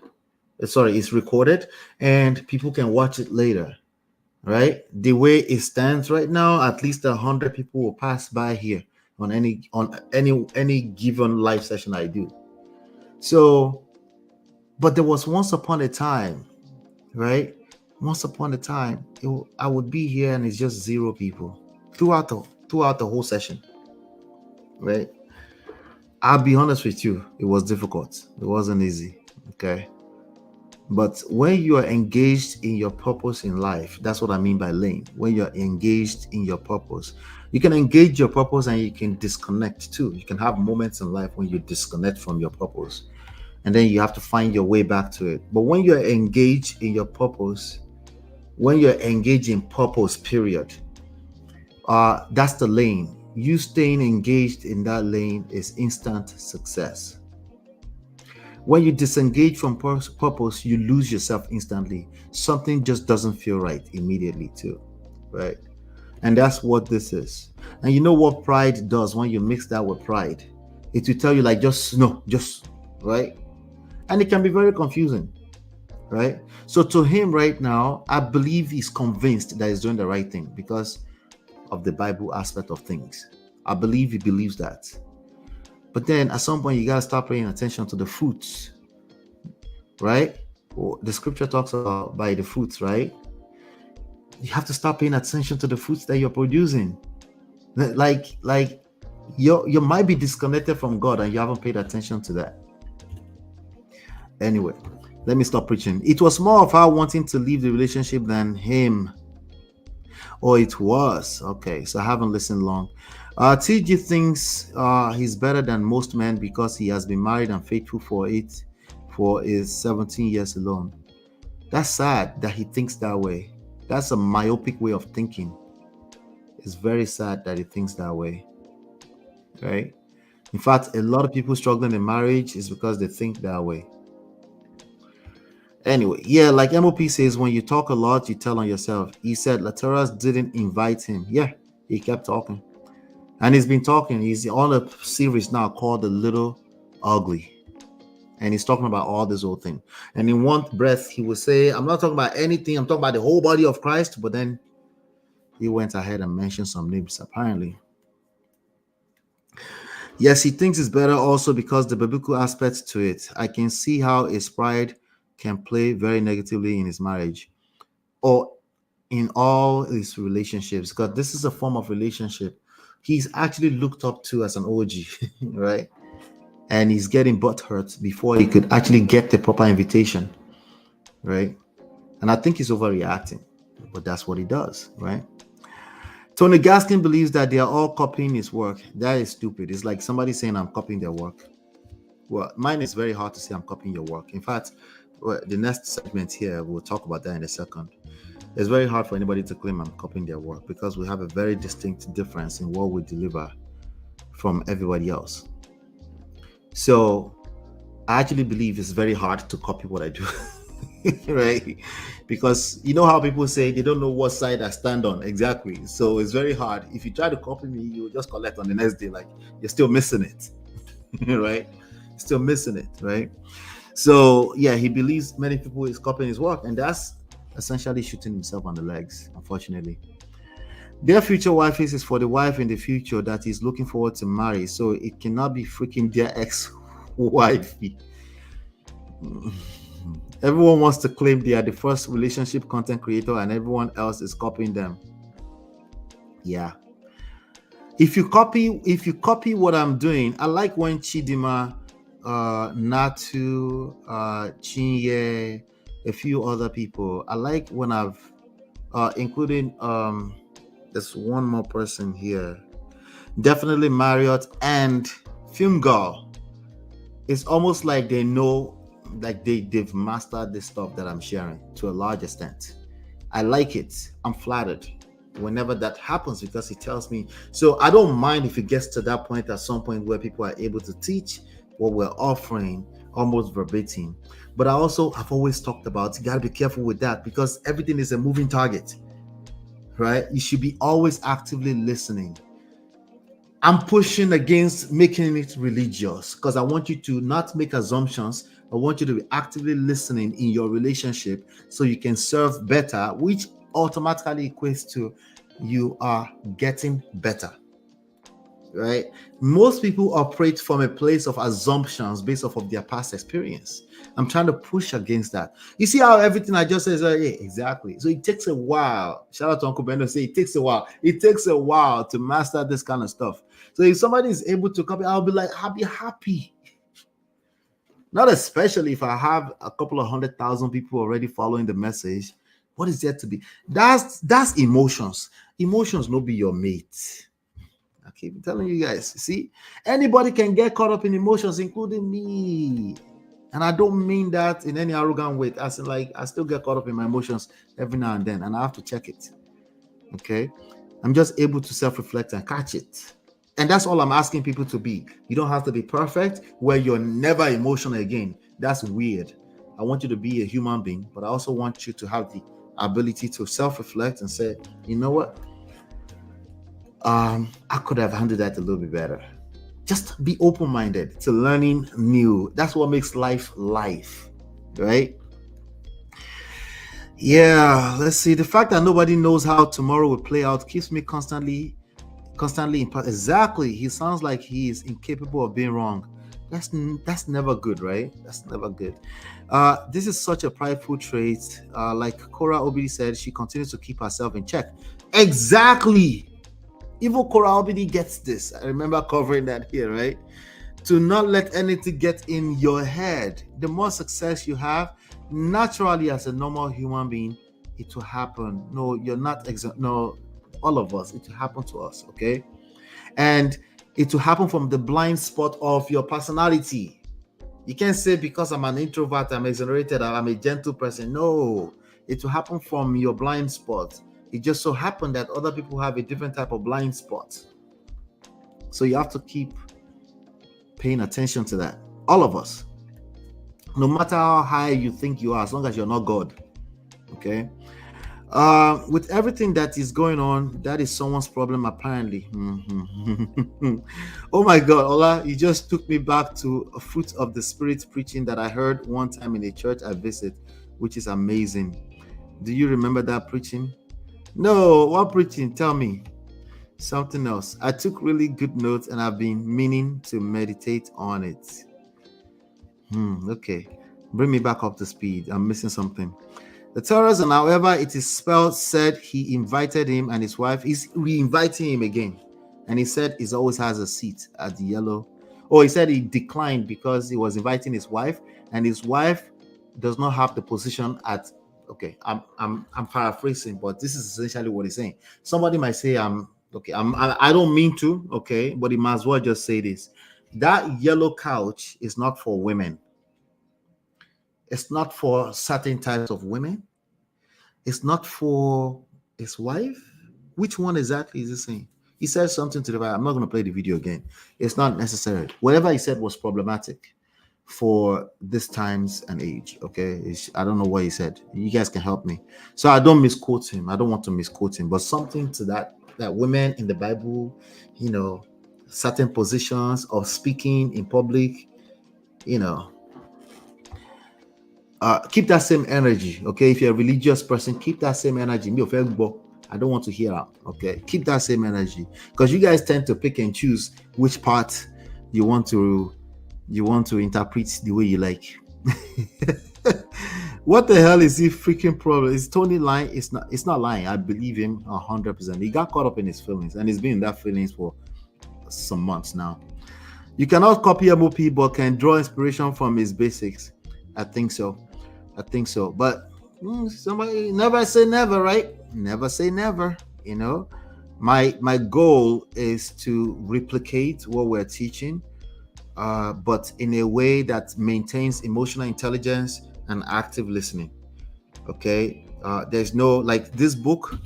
[SPEAKER 7] Sorry, it's recorded and people can watch it later, right? The way it stands right now, at least 100 people will pass by here on any given live session I do. So, but there was once upon a time, right? Once upon a time, I would be here and it's just 0 people throughout the whole session, right? I'll be honest with you, it was difficult. It wasn't easy, okay? But when you are engaged in your purpose in life, that's what I mean by lane. When you're engaged in your purpose, you can engage your purpose and you can disconnect too. You can have moments in life when you disconnect from your purpose, and then you have to find your way back to it. But when you're engaged in your purpose, when you're engaged in purpose, period, that's the lane. You staying engaged in that lane is instant success. When you disengage from purpose, you lose yourself instantly. Something just doesn't feel right immediately too, right? And that's what this is. And you know what pride does when you mix that with pride? It will tell you like, just right? And it can be very confusing, right? So to him right now, I believe he's convinced that he's doing the right thing because of the Bible aspect of things. I believe he believes that. But then at some point, you got to start paying attention to the fruits, right? Well, the scripture talks about by the fruits, right? You have to start paying attention to the fruits that you're producing. Like you might be disconnected from God and you haven't paid attention to that. Anyway, let me stop preaching. It was more of her wanting to leave the relationship than him. Oh, it was. Okay, so I haven't listened long. TG thinks he's better than most men because he has been married and faithful for his 17 years alone. That's sad that he thinks that way. That's a myopic way of thinking. It's very sad that he thinks that way. Right? In fact, a lot of people struggling in marriage is because they think that way. Anyway, yeah, like MOP says, when you talk a lot, you tell on yourself. He said LATERRAS didn't invite him. Yeah, he kept talking. And he's been talking. He's on a series now called The Little Ugly. And he's talking about all this whole thing. And in one breath, he would say, I'm not talking about anything. I'm talking about the whole body of Christ. But then he went ahead and mentioned some names, apparently. Yes, he thinks it's better also because the biblical aspects to it. I can see how his pride can play very negatively in his marriage or in all his relationships, because this is a form of relationship he's actually looked up to as an OG, right? And he's getting butthurt before he could actually get the proper invitation, right? And I think he's overreacting, but that's what he does, right? Tony Gaskin believes that they are all copying his work. That is stupid. It's like somebody saying I'm copying their work. Well, mine is very hard to say I'm copying your work. In fact, the next segment here, we'll talk about that in a second. It's very hard for anybody to claim I'm copying their work because we have a very distinct difference in what we deliver from everybody else. So I actually believe it's very hard to copy what I do, right? Because you know how people say they don't know what side I stand on exactly. So it's very hard. If you try to copy me, you just collect on the next day, like you're still missing it, right? Still missing it, right? So yeah, he believes many people is copying his work, and that's essentially shooting himself on the legs, unfortunately. Their future wife is for the wife in the future that is looking forward to marry, so it cannot be freaking their ex-wifey. Everyone wants to claim they are the first relationship content creator and everyone else is copying them. Yeah. If you copy what I'm doing, I like when Chidima, Natu, Chinye, a few other people, I like when I've including there's one more person here. Definitely Marriott and Film Girl. It's almost like they know, like they've mastered this stuff that I'm sharing to a large extent. I like it. I'm flattered whenever that happens because it tells me. So I don't mind if it gets to that point at some point where people are able to teach what we're offering almost verbatim. But I've always talked about, you got to be careful with that because everything is a moving target, right? You should be always actively listening. I'm pushing against making it religious because I want you to not make assumptions. I want you to be actively listening in your relationship so you can serve better, which automatically equates to you are getting better, right? Most people operate from a place of assumptions based off of their past experience. I'm trying to push against that. You see how everything I just said, yeah, exactly. So it takes a while. Shout out to Uncle Bendo, say it takes a while. It takes a while to master this kind of stuff. So if somebody is able to copy, I'll be like, I'll be happy. Not especially if I have a couple of 100,000 people already following the message. What is there to be? That's emotions. Emotions no be your mate. I keep telling you guys. See, anybody can get caught up in emotions, including me. And I don't mean that in any arrogant way. As in, like, I still get caught up in my emotions every now and then, and I have to check it. Okay, I'm just able to self-reflect and catch it. And that's all I'm asking people to be. You don't have to be perfect where you're never emotional again. That's weird. I want you to be a human being, but I also want you to have the ability to self-reflect and say, you know what? I could have handled that a little bit better. Just be open-minded to learning new. That's what makes life, right? Yeah, let's see. The fact that nobody knows how tomorrow will play out keeps me constantly exactly. He sounds like he is incapable of being wrong. That's never good, right? That's never good. This is such a prideful trait. Like Cora Obidi said, she continues to keep herself in check. Exactly. Even Cora Obidi gets this. I remember covering that here, right? To not let anything get in your head. The more success you have, naturally as a normal human being, it will happen. No, you're not no. All of us, it will happen to us, okay? And it will happen from the blind spot of your personality. You can't say because I'm an introvert, I'm exonerated, I'm a gentle person. No, it will happen from your blind spot. It just so happened that other people have a different type of blind spot. So you have to keep paying attention to that. All of us. No matter how high you think you are, as long as you're not God, okay? With everything that is going on, that is someone's problem apparently. Oh my God, Ola, you just took me back to a fruit of the spirit preaching that I heard one time in a church I visit, which is amazing. Do you remember that preaching? No, what preaching? Tell me. Something else. I took really good notes and I've been meaning to meditate on it. Okay. Bring me back up to speed. I'm missing something. The terrorism, however, it is spelled, said he invited him and his wife. He's re-inviting him again. And he said he always has a seat at the yellow. Oh, he said he declined because he was inviting his wife, and his wife does not have the position at. Okay, I'm paraphrasing, but this is essentially what he's saying. Somebody might say, I don't mean to, okay, but he might as well just say this. That yellow couch is not for women. It's not for certain types of women. It's not for his wife. Which one exactly is he saying? He said something to the I'm not going to play the video again. It's not necessary. Whatever he said was problematic for this times and age. Okay, I don't know what he said. You guys can help me. So I don't misquote him. I don't want to misquote him, but something to that women in the Bible, certain positions of speaking in public, keep that same energy, okay? If you're a religious person, keep that same energy. I don't want to hear that, okay? Keep that same energy, because you guys tend to pick and choose which part you want to interpret the way you like. What the hell is he freaking problem? Is Tony lying? It's not lying. I believe him 100%. He got caught up in his feelings, and he's been in that feelings for some months now. You cannot copy MOP, but can draw inspiration from his basics. I think so. But somebody never say never, right? never say never. You know, my goal is to replicate what we're teaching, but in a way that maintains emotional intelligence and active listening. Okay, there's no, like, this book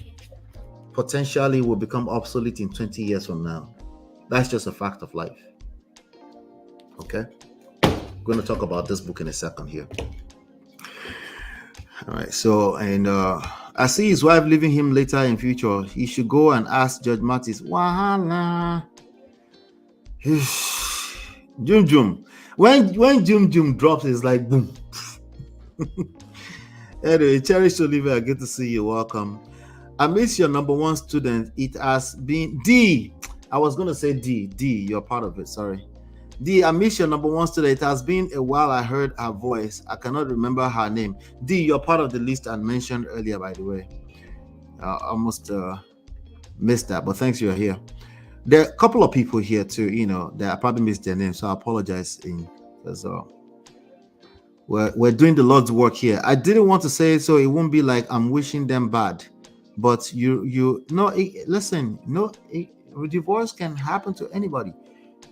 [SPEAKER 7] potentially will become obsolete in 20 years from now. That's just a fact of life. Okay, I'm going to talk about this book in a second here. All right, so, and I see his wife leaving him later in future. He should go and ask Judge Mattis. Wahala. Jum Jum. When Jum Jum drops, it's like boom. Anyway, Cherish Oliver, good to see you. Welcome. I miss your number one student. It has been D. I was going to say D. D, you're part of it. Sorry. D, I miss your number one student. It has been a while I heard her voice. I cannot remember her name. D, you're part of the list I mentioned earlier, by the way. I almost missed that, but thanks you're here. There are a couple of people here too, you know, that I probably missed their names, so I apologize because we're doing the Lord's work here. I didn't want to say it so it won't be like I'm wishing them bad, but you no, listen, no, divorce can happen to anybody.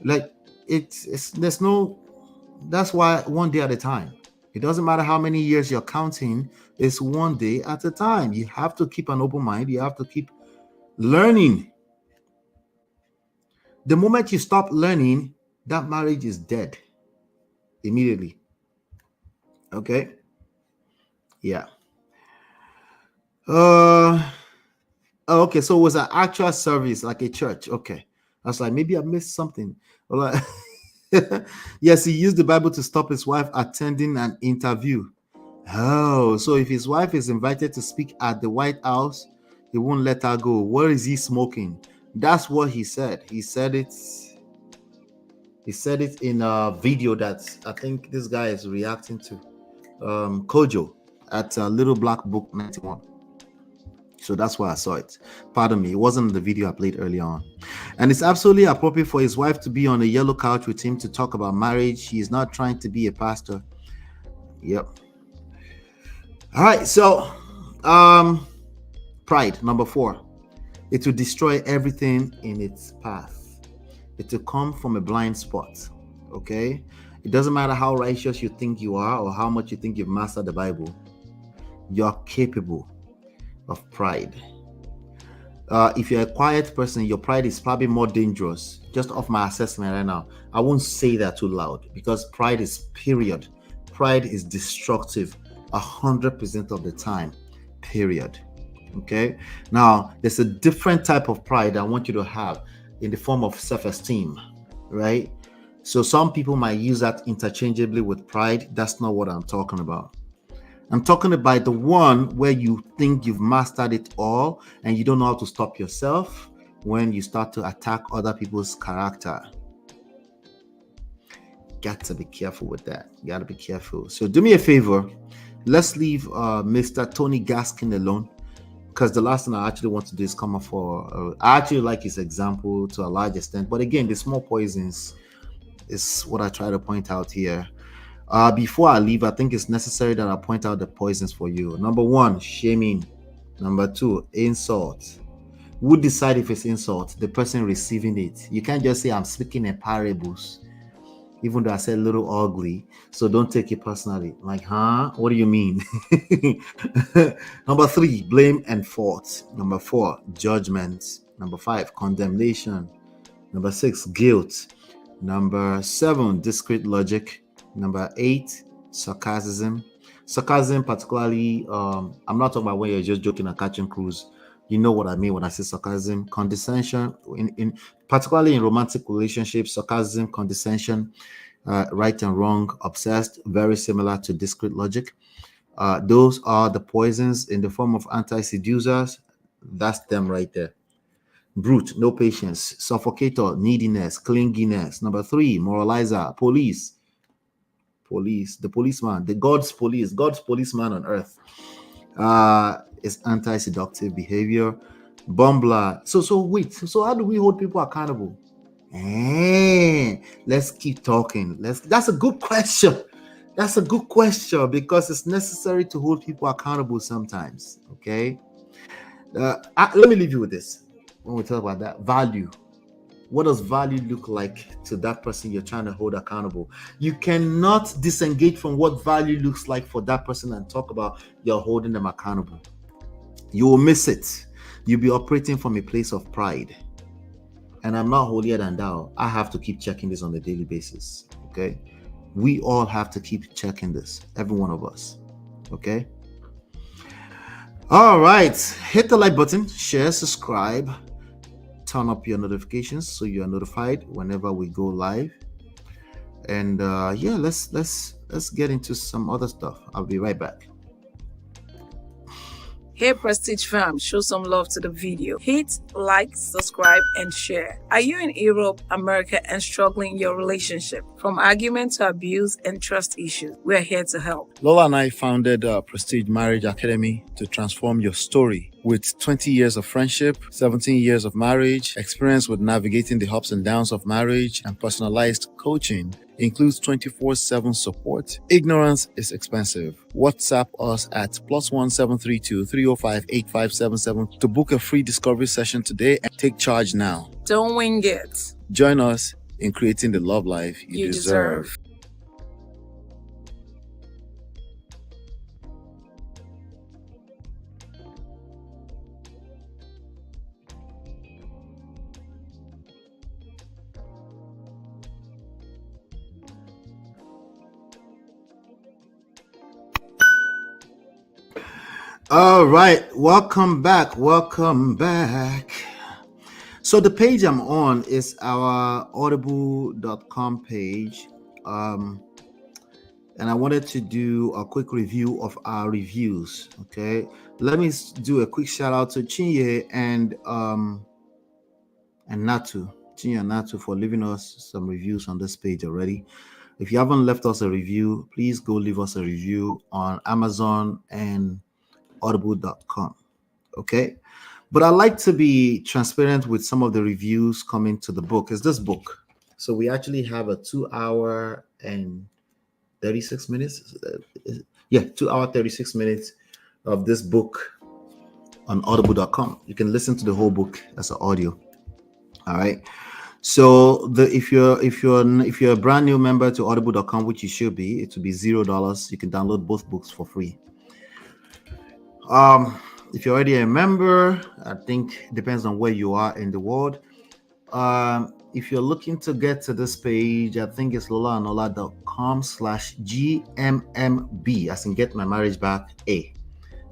[SPEAKER 7] Like there's no, that's why one day at a time. It doesn't matter how many years you're counting, it's one day at a time. You have to keep an open mind, you have to keep learning. The moment you stop learning, that marriage is dead immediately. Okay? Yeah. Okay, so it was an actual service, like a church. Okay. I was like, maybe I missed something. Like, yes, he used the Bible to stop his wife attending an interview. Oh, so if his wife is invited to speak at the White House, he won't let her go. Where is he smoking? That's what he said. He said it in a video that I think this guy is reacting to. Kojo at Little Black Book 91. So that's why I saw it. Pardon me, it wasn't the video I played earlier on. And it's absolutely appropriate for his wife to be on a yellow couch with him to talk about marriage. He is not trying to be a pastor. Yep. All right, so pride, number 4. It will destroy everything in its path. It will come from a blind spot. Okay? It doesn't matter how righteous you think you are or how much you think you've mastered the Bible. You're capable of pride. If you're a quiet person, your pride is probably more dangerous. Just off my assessment right now, I won't say that too loud because pride is period. Pride is destructive 100% of the time, period. Okay, now there's a different type of pride I want you to have in the form of self-esteem, right? So some people might use that interchangeably with pride. That's not what I'm talking about. I'm talking about the one where you think you've mastered it all and you don't know how to stop yourself when you start to attack other people's character. Got to be careful with that. You got to be careful. So do me a favor. Let's leave Mr. Tony Gaskin alone. Because the last thing I actually want to do is come up for, I actually like his example to a large extent. But again, the small poisons is what I try to point out here. Before I leave, I think it's necessary that I point out the poisons for you. Number 1, shaming. Number 2, insult. Who decide if it's insult? The person receiving it. You can't just say, I'm speaking in parables. Even though I said a little ugly, so don't take it personally. Like, huh? What do you mean? Number 3, blame and fault. Number 4, judgment. Number 5, condemnation. Number 6, guilt. Number 7, discrete logic. Number 8, sarcasm. Sarcasm, particularly, I'm not talking about when you're just joking and catching cruise. You know what I mean when I say sarcasm. Condescension, particularly in romantic relationships, sarcasm, condescension, right and wrong, obsessed, very similar to discrete logic. Those are the poisons in the form of anti-seducers. That's them right there. Brute, no patience. Suffocator, neediness, clinginess. Number 3, moralizer, police. Police, the policeman, the God's policeman on earth. Is anti-seductive behavior. Bumbler. So how do we hold people accountable? Let's keep talking. That's a good question. That's a good question because it's necessary to hold people accountable sometimes. Okay. Let me leave you with this. When we talk about that value, what does value look like to that person you're trying to hold accountable? You cannot disengage from what value looks like for that person and talk about you're holding them accountable. You will miss it. You'll be operating from a place of pride. And I'm not holier than thou. I have to keep checking this on a daily basis. Okay. We all have to keep checking this, every one of us. Okay. All right. Hit the like button, share, subscribe, turn up your notifications so you are notified whenever we go live. And yeah, let's get into some other stuff. I'll be right back.
[SPEAKER 8] Hey Prestige fam, show some love to the video. Hit like, subscribe, and share. Are you in Europe, America, and struggling in your relationship? From argument to abuse and trust issues, we're here to help.
[SPEAKER 7] Lola and I founded Prestige Marriage Academy to transform your story. With 20 years of friendship, 17 years of marriage, experience with navigating the ups and downs of marriage, and personalized coaching, includes 24/7 support. Ignorance is expensive. WhatsApp us at +1 732 305 8577 to book a free discovery session today and take charge now.
[SPEAKER 8] Don't wing it.
[SPEAKER 7] Join us in creating the love life you deserve. All right, welcome back. So the page I'm on is our audible.com page. And I wanted to do a quick review of our reviews. Okay, let me do a quick shout out to Chinye and Natu. Chinye and Natu for leaving us some reviews on this page already. If you haven't left us a review, please go leave us a review on Amazon and audible.com. Okay, but I like to be transparent with some of the reviews coming to the book. It's this book, so we actually have a 2 hour and 36 minutes. 2 hour 36 minutes of this book on audible.com. You can listen to the whole book as an audio. All right, so if you're a brand new member to audible.com, which you should be, it will be $0. You can download both books for free. If you're already a member, I think it depends on where you are in the world. If you're looking to get to this page, I think it's lolaanola.com/GMMB, as in get my marriage back, A.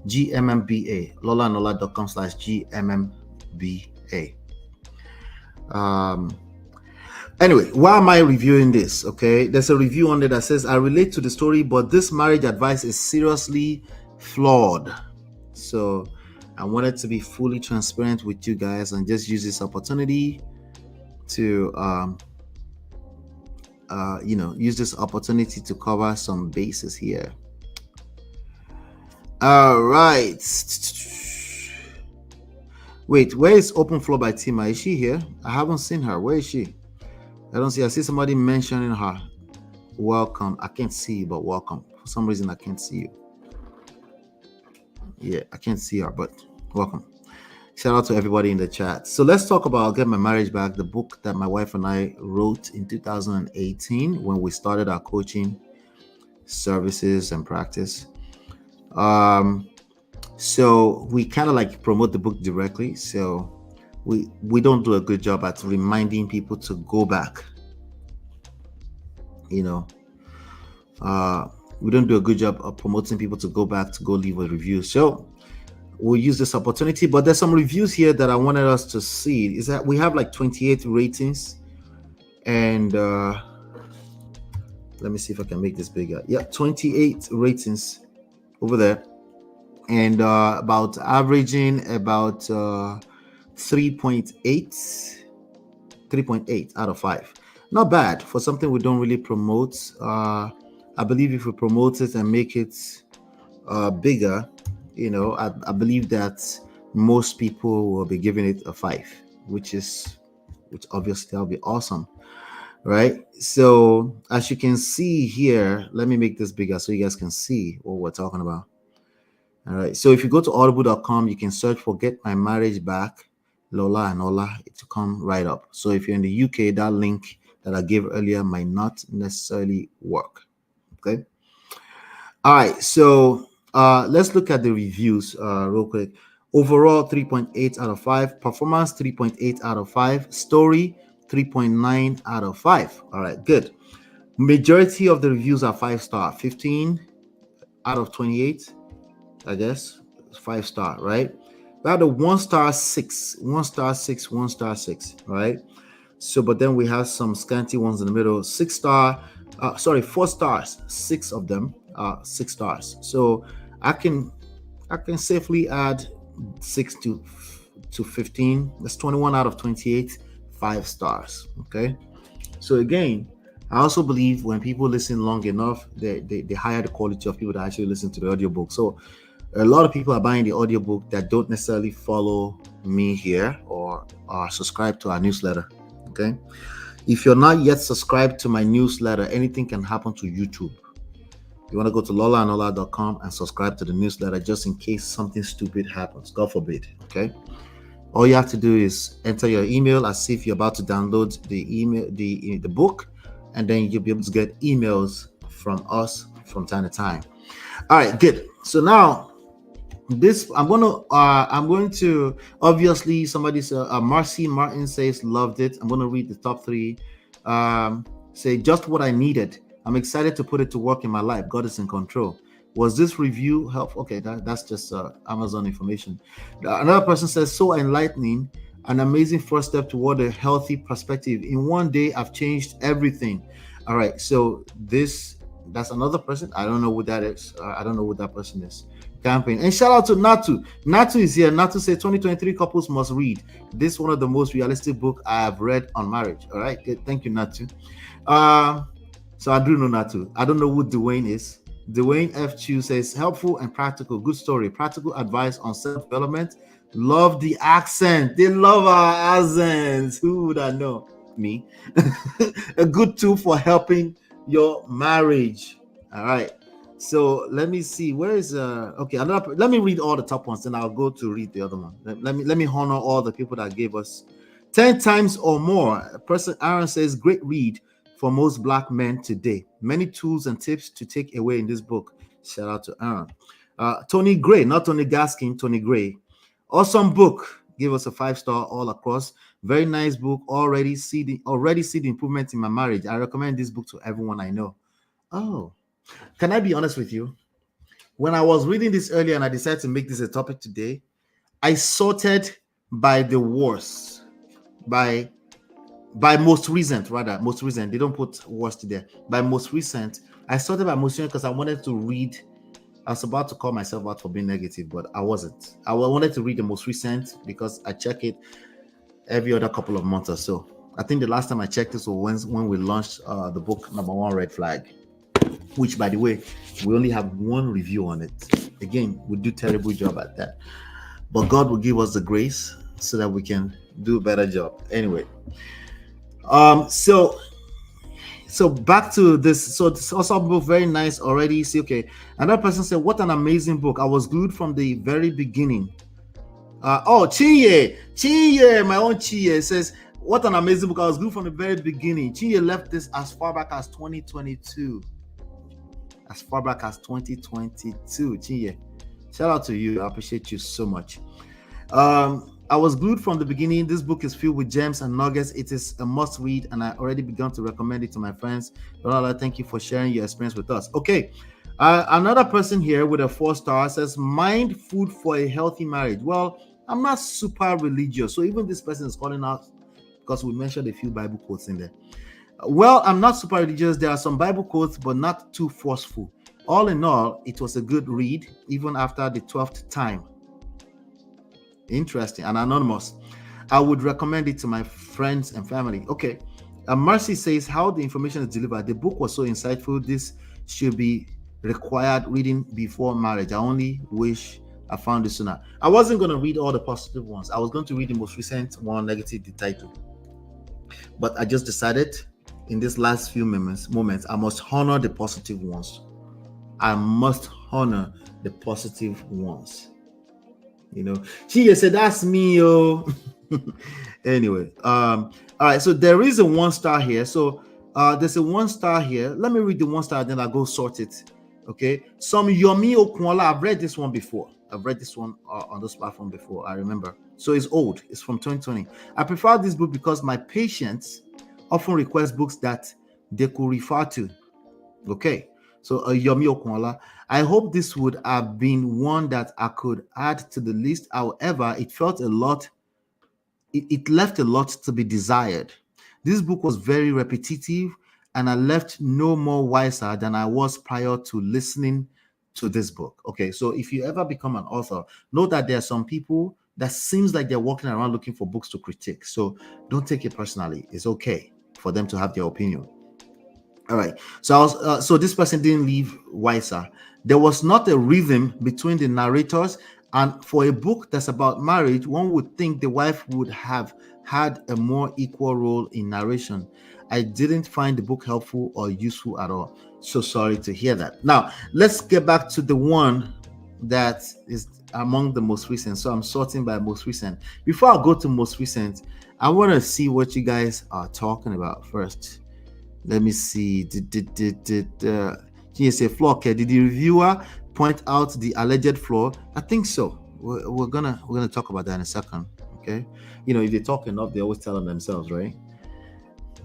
[SPEAKER 7] GMMBA, lolaanola.com/GMMBA. Anyway, why am I reviewing this? Okay, there's a review on there that says, I relate to the story, but this marriage advice is seriously flawed. So I wanted to be fully transparent with you guys and just use this opportunity to use this opportunity to cover some bases here. All right. Wait, where is Open Floor by Tima? Is she here? I haven't seen her. Where is she? I don't see. I see somebody mentioning her. Welcome. I can't see you, but welcome. For some reason, I can't see you. Yeah, I can't see her, but welcome. Shout out to everybody in the chat. So let's talk about Get My Marriage Back, the book that my wife and I wrote in 2018 when we started our coaching services and practice. So we kind of like promote the book directly. So we don't do a good job at reminding people to go back. We don't do a good job of promoting people to go back to go leave a review. So we'll use this opportunity, but there's some reviews here that I wanted us to see. Is that we have like 28 ratings, and let me see if I can make this bigger. Yeah, 28 ratings over there, and about averaging about 3.8 out of 5. Not bad for something we don't really promote. I believe if we promote it and make it bigger, I believe that most people will be giving it a 5, which obviously that'll be awesome, right? So as you can see here, let me make this bigger so you guys can see what we're talking about. All right. So if you go to audible.com, you can search for Get My Marriage Back, Lola and Ola. It will come right up. So if you're in the UK, that link that I gave earlier might not necessarily work. Okay. All right. So let's look at the reviews real quick. Overall, 3.8 out of 5. Performance, 3.8 out of 5. Story, 3.9 out of 5. All right, good. Majority of the reviews are 5-star. 15 out of 28, I guess. 5-star, right? We have the 1-star 6. 1-star 6, 1-star 6, right? So, but then we have some scanty ones in the middle. 6-star, 4 stars. 6 of them are 6 stars. So I can safely add 6 to 15. That's 21 out of 28, 5 stars. Okay. So again, I also believe when people listen long enough, they higher the quality of people that actually listen to the audiobook. So a lot of people are buying the audiobook that don't necessarily follow me here or are subscribed to our newsletter. Okay. If you're not yet subscribed to my newsletter, anything can happen to YouTube. You want to go to lolaanola.com and subscribe to the newsletter just in case something stupid happens. God forbid. Okay. All you have to do is enter your email as if you're about to download the book, and then you'll be able to get emails from us from time to time. All right, good. So now this I'm going to obviously somebody said Marcy Martin says loved it. I'm going to read the top 3. Say just what I needed. I'm excited to put it to work in my life. God is in control. Was this review helpful? Okay, that's just Amazon information. Another person says, so enlightening, an amazing first step toward a healthy perspective. In one day, I've changed everything. All right, so that's another person. I don't know who that is. I don't know who that person is. Campaign. And shout out to Natu. Natu is here. Natu says 2023 couples must read. This is one of the most realistic book I have read on marriage. All right, good. Thank you, Natu. So I do know Natu. I don't know who Dwayne is. Dwayne F. Chu says, helpful and practical. Good story. Practical advice on self-development. Love the accent. They love our accents. Who would I know? Me. A good tool for helping your marriage. All right. So let me see. Where is okay? Let me read all the top ones, then I'll go to read the other one. Let me honor all the people that gave us 10 times or more. Person Aaron says, great read for most Black men today. Many tools and tips to take away in this book. Shout out to Aaron. Tony Gray, not Tony Gaskin, Tony Gray. Awesome book. Give us a 5-star all across. Very nice book. Already see the improvement in my marriage. I recommend this book to everyone I know. Oh, can I be honest with you? When I was reading this earlier and I decided to make this a topic today, I sorted by the worst, by most recent. They don't put worst there. By most recent, I sorted by most recent because I wanted to read. I was about to call myself out for being negative, but I wasn't. I wanted to read the most recent because I check it every other couple of months or so. I think the last time I checked this was when we launched the book Number One Red Flag, which, by the way, we only have one review on it. Again, we do a terrible job at that, but God will give us the grace so that we can do a better job. Anyway, so back to this. So this also book, very nice already. See, okay. Another person said, "What an amazing book! I was glued from the very beginning." Chinye, my own Chinye says, "What an amazing book! I was glued from the very beginning." Chinye left this as far back as 2022. As far back as 2022, Chinye. Shout out to you. I appreciate you so much. I was glued from the beginning. This book is filled with gems and nuggets. It is a must read, and I already begun to recommend it to my friends. Lola, thank you for sharing your experience with us. Okay, another person here with a 4-star says, mind food for a healthy marriage. Well, I'm not super religious, so even this person is calling out because we mentioned a few Bible quotes in there. Well, I'm not super religious. There are some Bible quotes, but not too forceful. All in all, it was a good read, even after the 12th time. Interesting and anonymous. I would recommend it to my friends and family. Okay. Mercy says, how the information is delivered. The book was so insightful. This should be required reading before marriage. I only wish I found it sooner. I wasn't going to read all the positive ones. I was going to read the most recent one, negative, the title. But I just decided in this last few moments, I must honor the positive ones. I must honor the positive ones. You know, she just said, that's me, oh. Anyway, all right, so there is a 1-star here. So there's a 1-star here. Let me read the 1-star, then I'll go sort it. Okay, some Yomi Okunla. I've read this one before. I've read this one on this platform before. I remember. So it's old. It's from 2020. I prefer this book because my patients often request books that they could refer to. Okay, so Yomi Okunla. I hope this would have been one that I could add to the list. However, it felt a lot. It left a lot to be desired. This book was very repetitive, and I left no more wiser than I was prior to listening to this book. Okay, so if you ever become an author, know that there are some people that seems like they're walking around looking for books to critique. So don't take it personally. It's okay for them to have their opinion. All right. So this person didn't leave wiser. There was not a rhythm between the narrators, and for a book that's about marriage, one would think the wife would have had a more equal role in narration. I didn't find the book helpful or useful at all. So sorry to hear that. Now, let's get back to the one that is among the most recent. So I'm sorting by most recent. Before I go to most recent, I want to see what you guys are talking about first. Let me see. Did you say flaw? Okay. Did the reviewer point out the alleged flaw? I think so. We're gonna talk about that in a second. Okay. You know, if they talk enough, they always tell them themselves, right?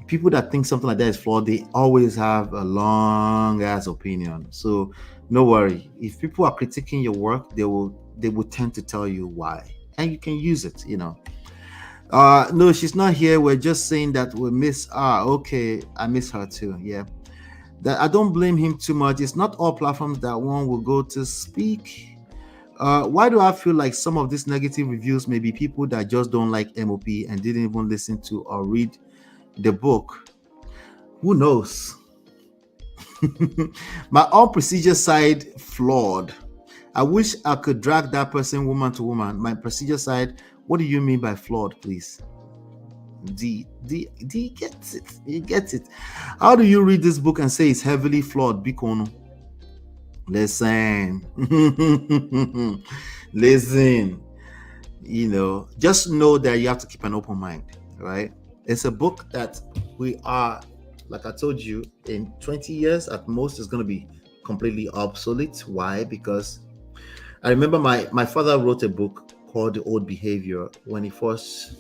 [SPEAKER 7] People that think something like that is flawed, they always have a long ass opinion. So no worry. If people are critiquing your work, they will tend to tell you why, and you can use it. You know. No, she's not here. We're just saying that we miss. Okay, I miss her too. Yeah, that I don't blame him too much. It's not all platforms that one will go to speak. Why do I feel like some of these negative reviews may be people that just don't like MOP and didn't even listen to or read the book? Who knows? My own procedure side flawed. I wish I could drag that person woman to woman. My procedure side. What do you mean by flawed, please? D gets it. He gets it. How do you read this book and say it's heavily flawed, Bikono? Listen. Listen. You know, just know that you have to keep an open mind, right? It's a book that we are, like I told you, in 20 years at most, is going to be completely obsolete. Why? Because I remember my father wrote a book called The Old Behavior when he first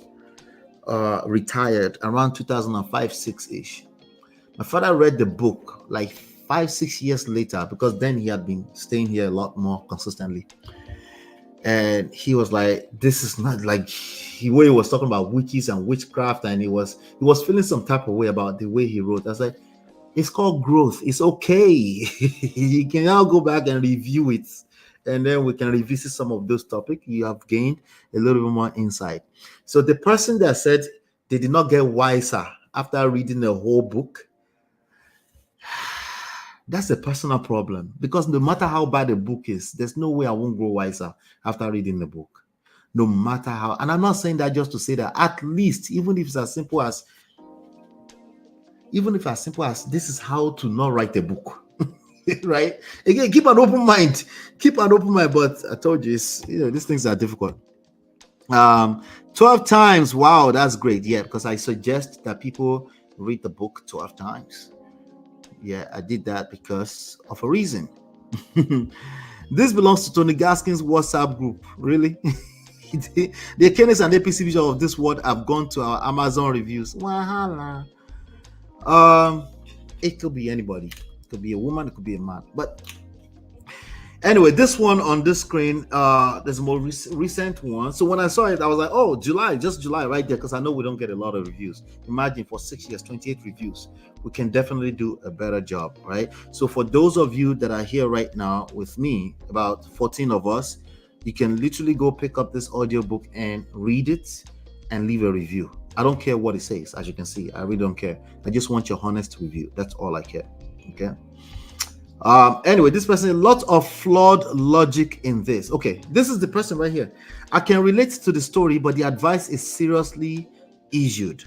[SPEAKER 7] retired around 2005-6-ish. My father read the book like 5-6 years later, because then he had been staying here a lot more consistently, and he was like, this is not like he was talking about witches and witchcraft, and he was feeling some type of way about the way he wrote. I was like, it's called growth. It's okay. You can now go back and review it, and then we can revisit some of those topics. You have gained a little bit more insight. So the person that said they did not get wiser after reading the whole book, that's a personal problem, because no matter how bad the book is, there's no way I won't grow wiser after reading the book. No matter how, and I'm not saying that just to say that, at least, even if it's as simple as this is how to not write a book. Right? Again, keep an open mind. But I told you, these things are difficult. 12 times. Wow, that's great. Yeah, because I suggest that people read the book 12 times. Yeah, I did that because of a reason. This belongs to Tony Gaskins' WhatsApp group. Really? The Kenneth and APC vision of this word have gone to our Amazon reviews. Wahala. It could be anybody. It could be a woman, it could be a man. But anyway, this one on this screen, there's a more recent one. So when I saw it, I was like, oh, July, just July right there, because I know we don't get a lot of reviews. Imagine for 6 years, 28 reviews. We can definitely do a better job, right? So for those of you that are here right now with me, about 14 of us, you can literally go pick up this audiobook and read it and leave a review. I don't care what it says, as you can see. I really don't care. I just want your honest review. That's all I care. Okay. Anyway, this person, a lot of flawed logic in this. Okay, this is the person right here. I can relate to the story, but the advice is seriously issued.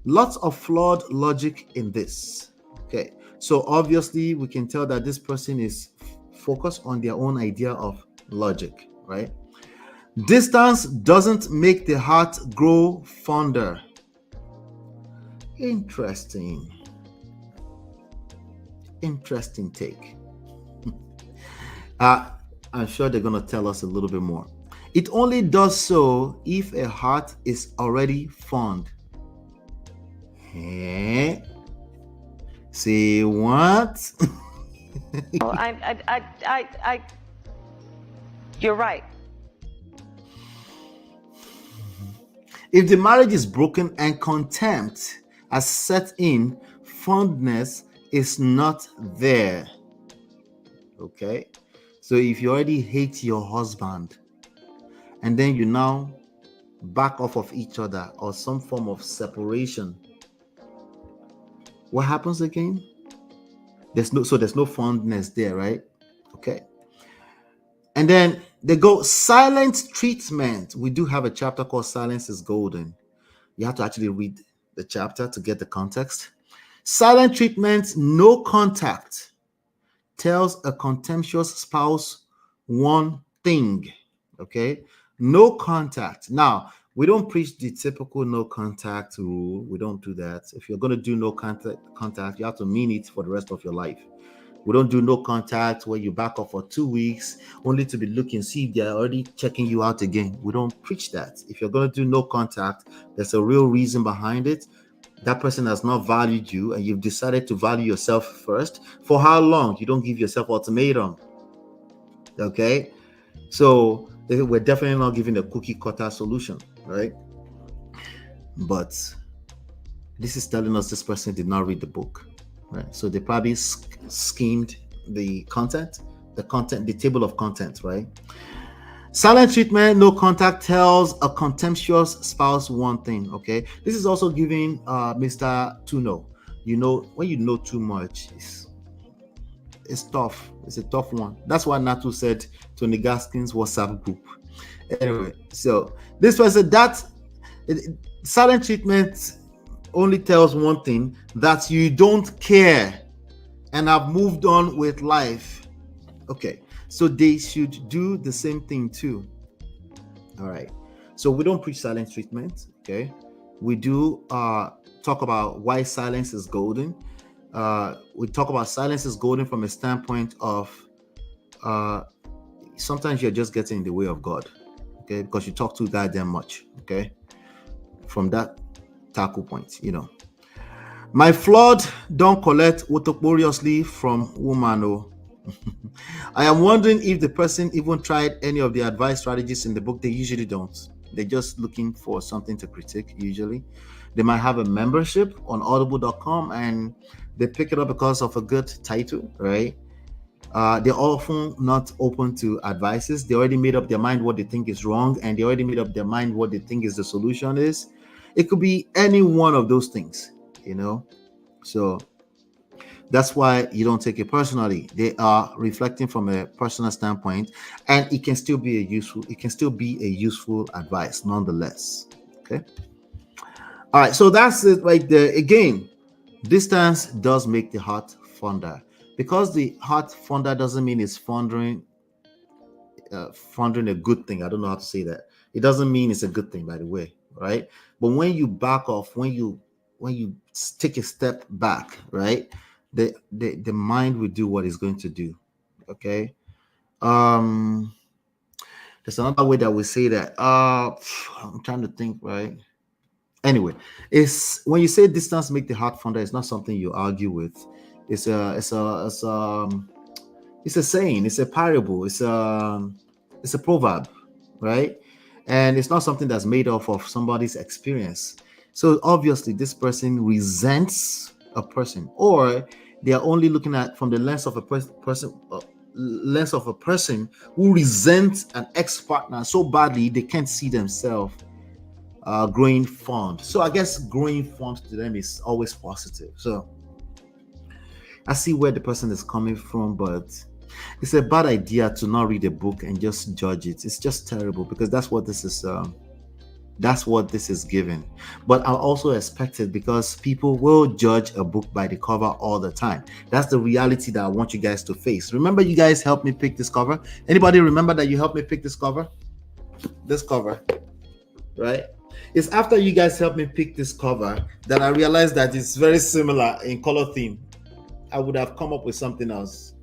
[SPEAKER 7] Lots of flawed logic in this. Okay, so obviously we can tell that this person is focus on their own idea of logic, right? Distance doesn't make the heart grow fonder. Interesting take. I'm sure they're going to tell us a little bit more. It only does so if a heart is already fond. Eh? Say what?
[SPEAKER 11] Oh, you're right.
[SPEAKER 7] If the marriage is broken and contempt has set in, fondness is not there. Okay? So if you already hate your husband and then you now back off of each other or some form of separation, what happens again? There's no fondness there, right? Okay. And then they go silent treatment. We do have a chapter called Silence is Golden. You have to actually read the chapter to get the context. Silent treatment, no contact, tells a contemptuous spouse one thing. Okay. No contact. Now, we don't preach the typical no contact rule. We don't do that. If you're going to do no contact, you have to mean it for the rest of your life. We don't do no contact where you back off for 2 weeks only to be looking, see if they're already checking you out again. We don't preach that. If you're going to do no contact, there's a real reason behind it. That person has not valued you and you've decided to value yourself first. For how long? You don't give yourself ultimatum. Okay? So we're definitely not giving a cookie cutter solution, right? But this is telling us this person did not read the book, right? So they probably schemed the table of content, right? Silent treatment, no contact, tells a contemptuous spouse one thing. Okay, this is also giving Mr. to know. You know, when you know too much, it's tough. It's a tough one. That's why Natu said Tony Gaskins WhatsApp group. Anyway, so this was silent treatment only tells one thing, that you don't care and have moved on with life. Okay, so they should do the same thing too. All right, so we don't preach silent treatment. Okay, we do talk about why silence is golden. We talk about silence is golden from a standpoint of sometimes you're just getting in the way of God, okay, because you talk too goddamn much. Okay, from that tackle point, you know. My flood don't collect autogloriously from woman. Oh. I am wondering if the person even tried any of the advice strategies in the book. They usually don't. They're just looking for something to critique. Usually they might have a membership on audible.com and they pick it up because of a good title, right? They're often not open to advices. They already made up their mind what they think is wrong, and they already made up their mind what they think is the solution is. It could be any one of those things, you know. So that's why you don't take it personally. They are reflecting from a personal standpoint, and it can still be a useful advice nonetheless. Okay. All right, so that's it right there. Again, distance does make the heart fonder. Because the heart fonder doesn't mean it's fondering a good thing. I don't know how to say that. It doesn't mean it's a good thing, by the way, right? But when you back off, when you take a step back, right, the mind will do what it's going to do. Okay. There's another way that we say that. I'm trying to think, right? Anyway, it's when you say distance make the heart fonder, it's not something you argue with. It's a saying, it's a parable, it's a proverb, right? And it's not something that's made off of somebody's experience. So obviously this person resents a person, or they are only looking at from the lens of a person who resents an ex-partner so badly they can't see themselves growing fond. So I guess growing fond to them is always positive. So I see where the person is coming from, but it's a bad idea to not read a book and just judge it. It's just terrible, because that's what this is That's what this is giving. But I also expect it because people will judge a book by the cover all the time. That's the reality that I want you guys to face. Remember, you guys helped me pick this cover. Anybody remember that you helped me pick this cover? This cover, right? It's after you guys helped me pick this cover that I realized that it's very similar in color theme. I would have come up with something else,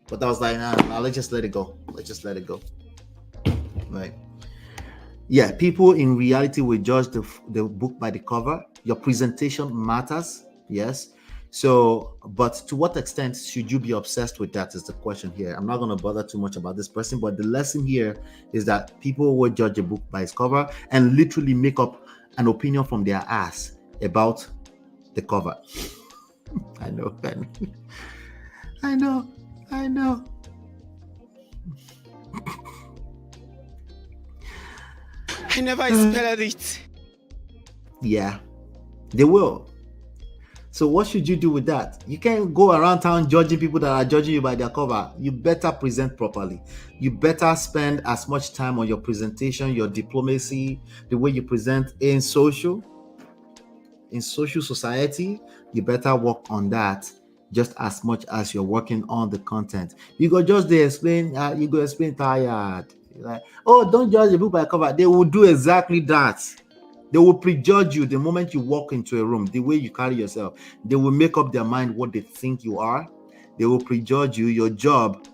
[SPEAKER 7] but I was like, nah, let's just let it go. Let's just let it go. Right? Yeah, people in reality will judge the book by the cover. Your presentation matters, yes. So, but to what extent should you be obsessed with that is the question here. I'm not going to bother too much about this person, but the lesson here is that people will judge a book by its cover and literally make up an opinion from their ass about the cover. I know, Ben. I know.
[SPEAKER 12] I never expected it.
[SPEAKER 7] Yeah, they will. So what should you do with that? You can't go around town judging people that are judging you by their cover. You better present properly. You better spend as much time on your presentation, your diplomacy, the way you present in social society. You better work on that just as much as you're working on the content. You go just there explain, you go explain tired. You're like, oh, don't judge a book by cover. They will do exactly that. They will prejudge you the moment you walk into a room, the way you carry yourself. They will make up their mind what they think you are. They will prejudge you. Your job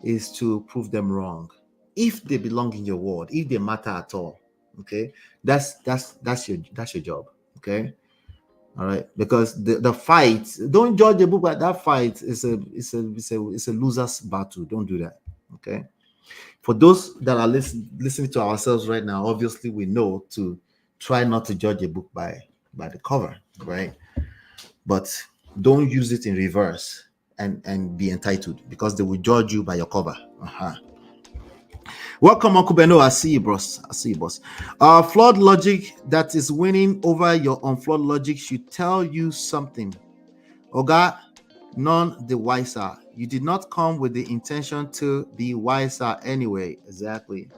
[SPEAKER 7] is to prove them wrong. If they belong in your world, if they matter at all, okay, that's your job, okay. All right, because the fight, don't judge a book by that fight. It's a loser's battle. Don't do that, okay. For those that are listening to ourselves right now, obviously we know to try not to judge a book by the cover, right? But don't use it in reverse and be entitled, because they will judge you by your cover. Welcome, Uncle Beno. I see you, boss. Flawed logic that is winning over your unflawed logic should tell you something. Oga, none the wiser. You did not come with the intention to be wiser anyway. Exactly.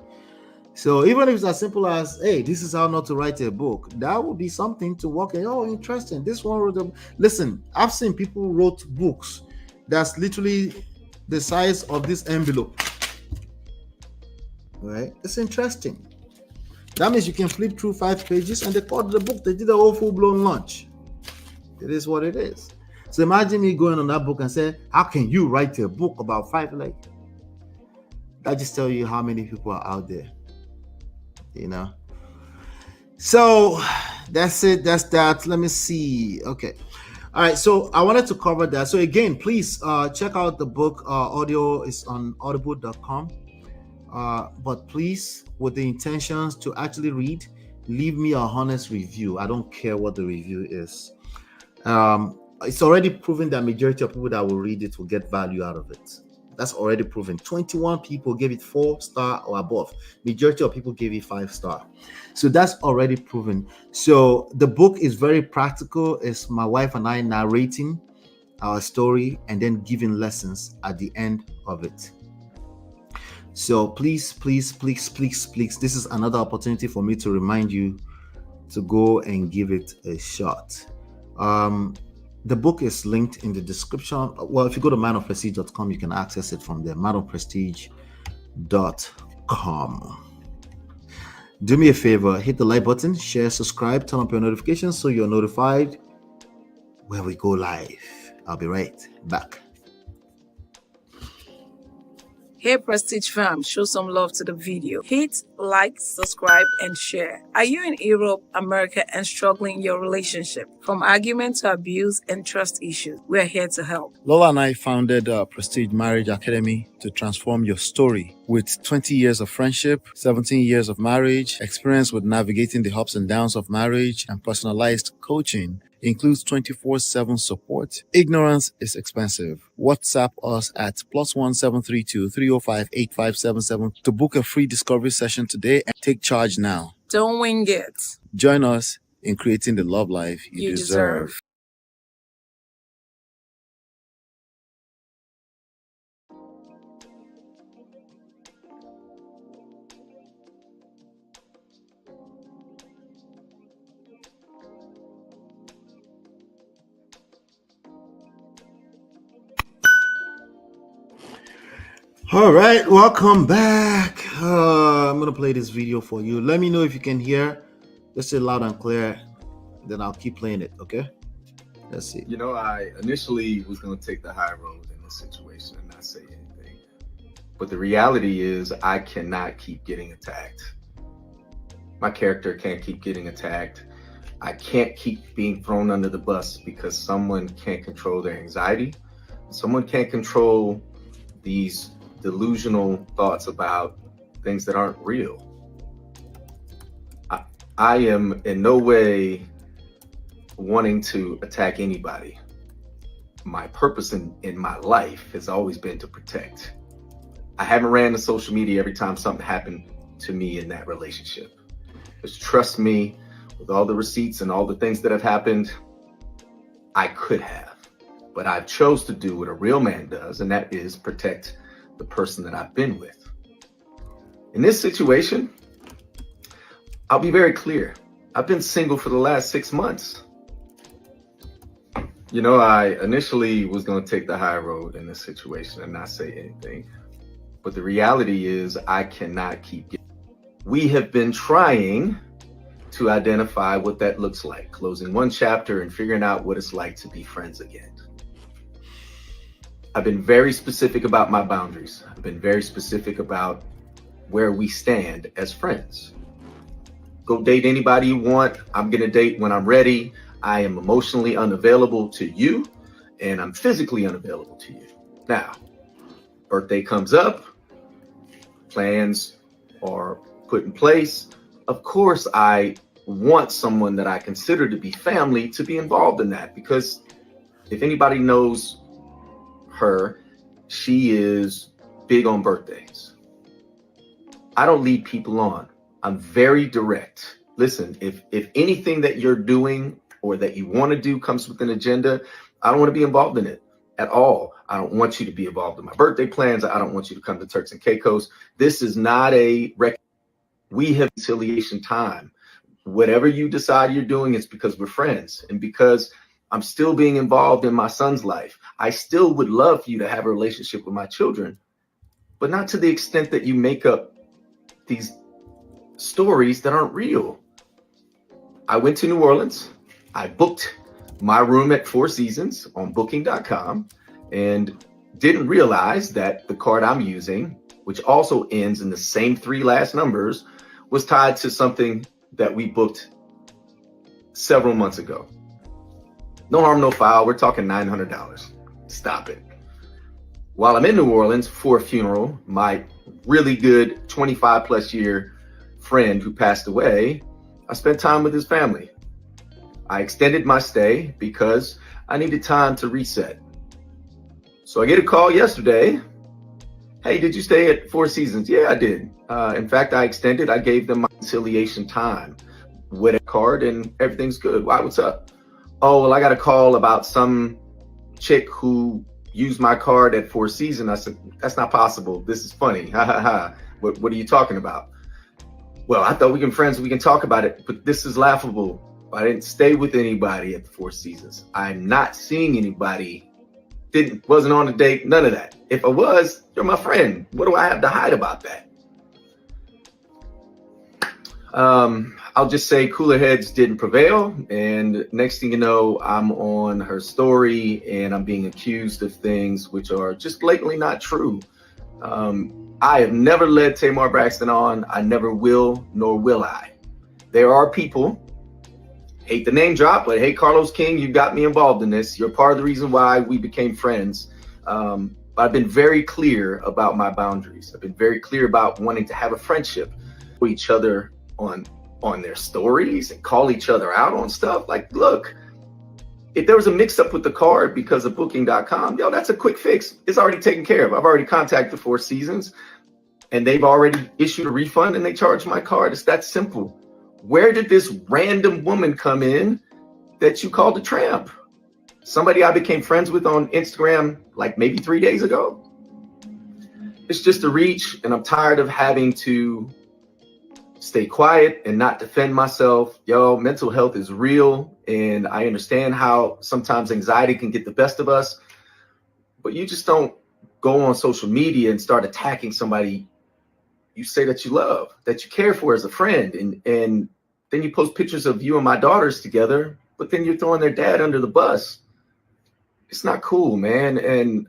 [SPEAKER 7] So even if it's as simple as, hey, this is how not to write a book, that would be something to work in. Oh, interesting. This one wrote listen, I've seen people wrote books that's literally the size of this envelope. Right? It's interesting. That means you can flip through 5 pages and they called the book. They did a whole full-blown launch. It is what it is. So imagine me going on that book and say, how can you write a book about 5? Like, that just tell you how many people are out there. You know, so that's it. That's that. Let me see. Okay, all right. So I wanted to cover that. So again, please check out the book. Audio is on audible.com. But please, with the intentions to actually read, leave me a honest review. I don't care what the review is. It's already proven that majority of people that will read it will get value out of it. That's already proven. 21 people gave it 4-star or above. Majority of people gave it 5-star. So that's already proven. So the book is very practical. It's my wife and I narrating our story and then giving lessons at the end of it. So please, this is another opportunity for me to remind you to go and give it a shot. The book is linked in the description. Well, if you go to manofprestige.com, you can access it from there. manofprestige.com. Do me a favor, hit the like button, share, subscribe, turn up your notifications so you're notified when we go live. I'll be right back.
[SPEAKER 8] Hey Prestige fam, show some love to the video. Hit like, subscribe, and share. Are you in Europe, America, and struggling in your relationship? From argument to abuse and trust issues, we're here to help.
[SPEAKER 13] Lola and I founded Prestige Marriage Academy to transform your story. With 20 years of friendship, 17 years of marriage, experience with navigating the ups and downs of marriage, and personalized coaching, includes 24/7 support. Ignorance is expensive. WhatsApp us at +1 732 305 8577 to book a free discovery session today and take charge now.
[SPEAKER 8] Don't wing it.
[SPEAKER 13] Join us in creating the love life you deserve.
[SPEAKER 7] All right, welcome back. I'm gonna play this video for you. Let me know if you can hear. Just say loud and clear, then I'll keep playing it. Okay? Let's see.
[SPEAKER 14] You know, I initially was gonna take the high road in this situation and not say anything, but the reality is I cannot keep getting attacked. My character can't keep getting attacked. I can't keep being thrown under the bus because someone can't control their anxiety. Someone can't control these delusional thoughts about things that aren't real. I am in no way wanting to attack anybody. My purpose in my life has always been to protect. I haven't ran to social media every time something happened to me in that relationship. Just trust me, with all the receipts and all the things that have happened, I could have. But I chose to do what a real man does, and that is protect the person that I've been with. In this situation, I'll be very clear. I've been single for the last 6 months. You know, I initially was going to take the high road in this situation and not say anything. But the reality is I cannot keep getting. We have been trying to identify what that looks like, closing one chapter and figuring out what it's like to be friends again. I've been very specific about my boundaries. I've been very specific about where we stand as friends. Go date anybody you want. I'm gonna date when I'm ready. I am emotionally unavailable to you, and I'm physically unavailable to you. Now, birthday comes up, plans are put in place. Of course, I want someone that I consider to be family to be involved in that, because if anybody knows her, she is big on birthdays. I don't lead people on. I'm very direct. Listen, if anything that you're doing or that you want to do comes with an agenda, I don't want to be involved in it at all. I don't want you to be involved in my birthday plans. I don't want you to come to Turks and Caicos. This is not a we have reconciliation time. Whatever you decide you're doing is because we're friends and because I'm still being involved in my son's life. I still would love for you to have a relationship with my children, but not to the extent that you make up these stories that aren't real. I went to New Orleans. I booked my room at Four Seasons on booking.com and didn't realize that the card I'm using, which also ends in the same 3 last numbers, was tied to something that we booked several months ago. No harm, no foul. We're talking $900. Stop it. While I'm in New Orleans for a funeral, my really good 25 plus year friend who passed away, I spent time with his family. I extended my stay because I needed time to reset. So I get a call yesterday. Hey, did you stay at Four Seasons? Yeah, I did. In fact, I extended. I gave them my reconciliation time with a card and everything's good. Why, what's up? Oh, well, I got a call about some chick who used my card at Four Seasons. I said, that's not possible. This is funny. Ha ha ha. What are you talking about? Well, I thought we can be friends. We can talk about it, but this is laughable. I didn't stay with anybody at the Four Seasons. I'm not seeing anybody. Wasn't on a date. None of that. If I was, you're my friend. What do I have to hide about that? I'll just say cooler heads didn't prevail. And next thing you know, I'm on her story and I'm being accused of things which are just blatantly not true. I have never led Tamar Braxton on. I never will, nor will I. There are people, hate the name drop, but hey, Carlos King, you got me involved in this. You're part of the reason why we became friends. But I've been very clear about my boundaries. I've been very clear about wanting to have a friendship with each other on their stories and call each other out on stuff. Like, look, if there was a mix up with the card because of booking.com, yo, that's a quick fix. It's already taken care of. I've already contacted Four Seasons and they've already issued a refund and they charged my card. It's that simple. Where did this random woman come in that you called a tramp? Somebody I became friends with on Instagram like maybe 3 days ago. It's just a reach, and I'm tired of having to stay quiet and not defend myself. Yo, mental health is real, and I understand how sometimes anxiety can get the best of us, but you just don't go on social media and start attacking somebody you say that you love, that you care for as a friend, and then you post pictures of you and my daughters together, but then you're throwing their dad under the bus. It's not cool, man. And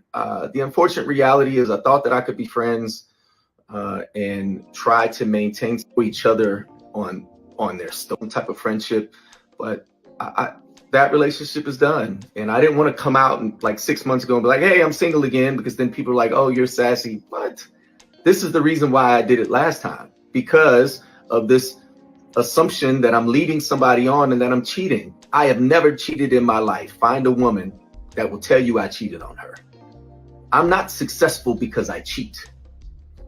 [SPEAKER 14] the unfortunate reality is I thought that I could be friends and try to maintain each other on their stone type of friendship, but that relationship is done. And I didn't want to come out and like 6 months ago and be like, hey, I'm single again, because then people are like, oh, you're sassy. What? This is the reason why I did it last time, because of this assumption that I'm leading somebody on and that I'm cheating. I have never cheated in my life. Find a woman that will tell you I cheated on her. I'm not successful because I cheat.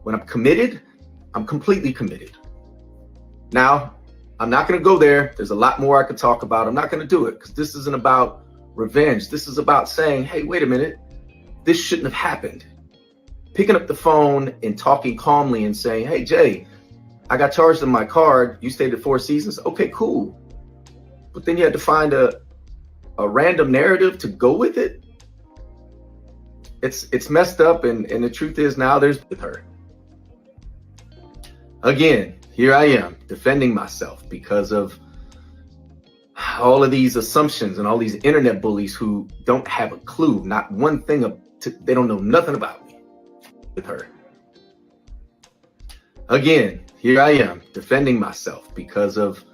[SPEAKER 14] When I'm committed, I'm completely committed. Now, I'm not going to go there. There's a lot more I could talk about. I'm not going to do it because this isn't about revenge. This is about saying, hey, wait a minute. This shouldn't have happened. Picking up the phone and talking calmly and saying, hey, Jay, I got charged on my card. You stayed at Four Seasons. Okay, cool. But then you had to find a random narrative to go with it. It's messed up. And the truth is now there's with her. Again, here I am defending myself because of all of these assumptions and all these internet bullies who don't have a clue, not one thing. They don't know nothing about me with her. Again, here I am defending myself because of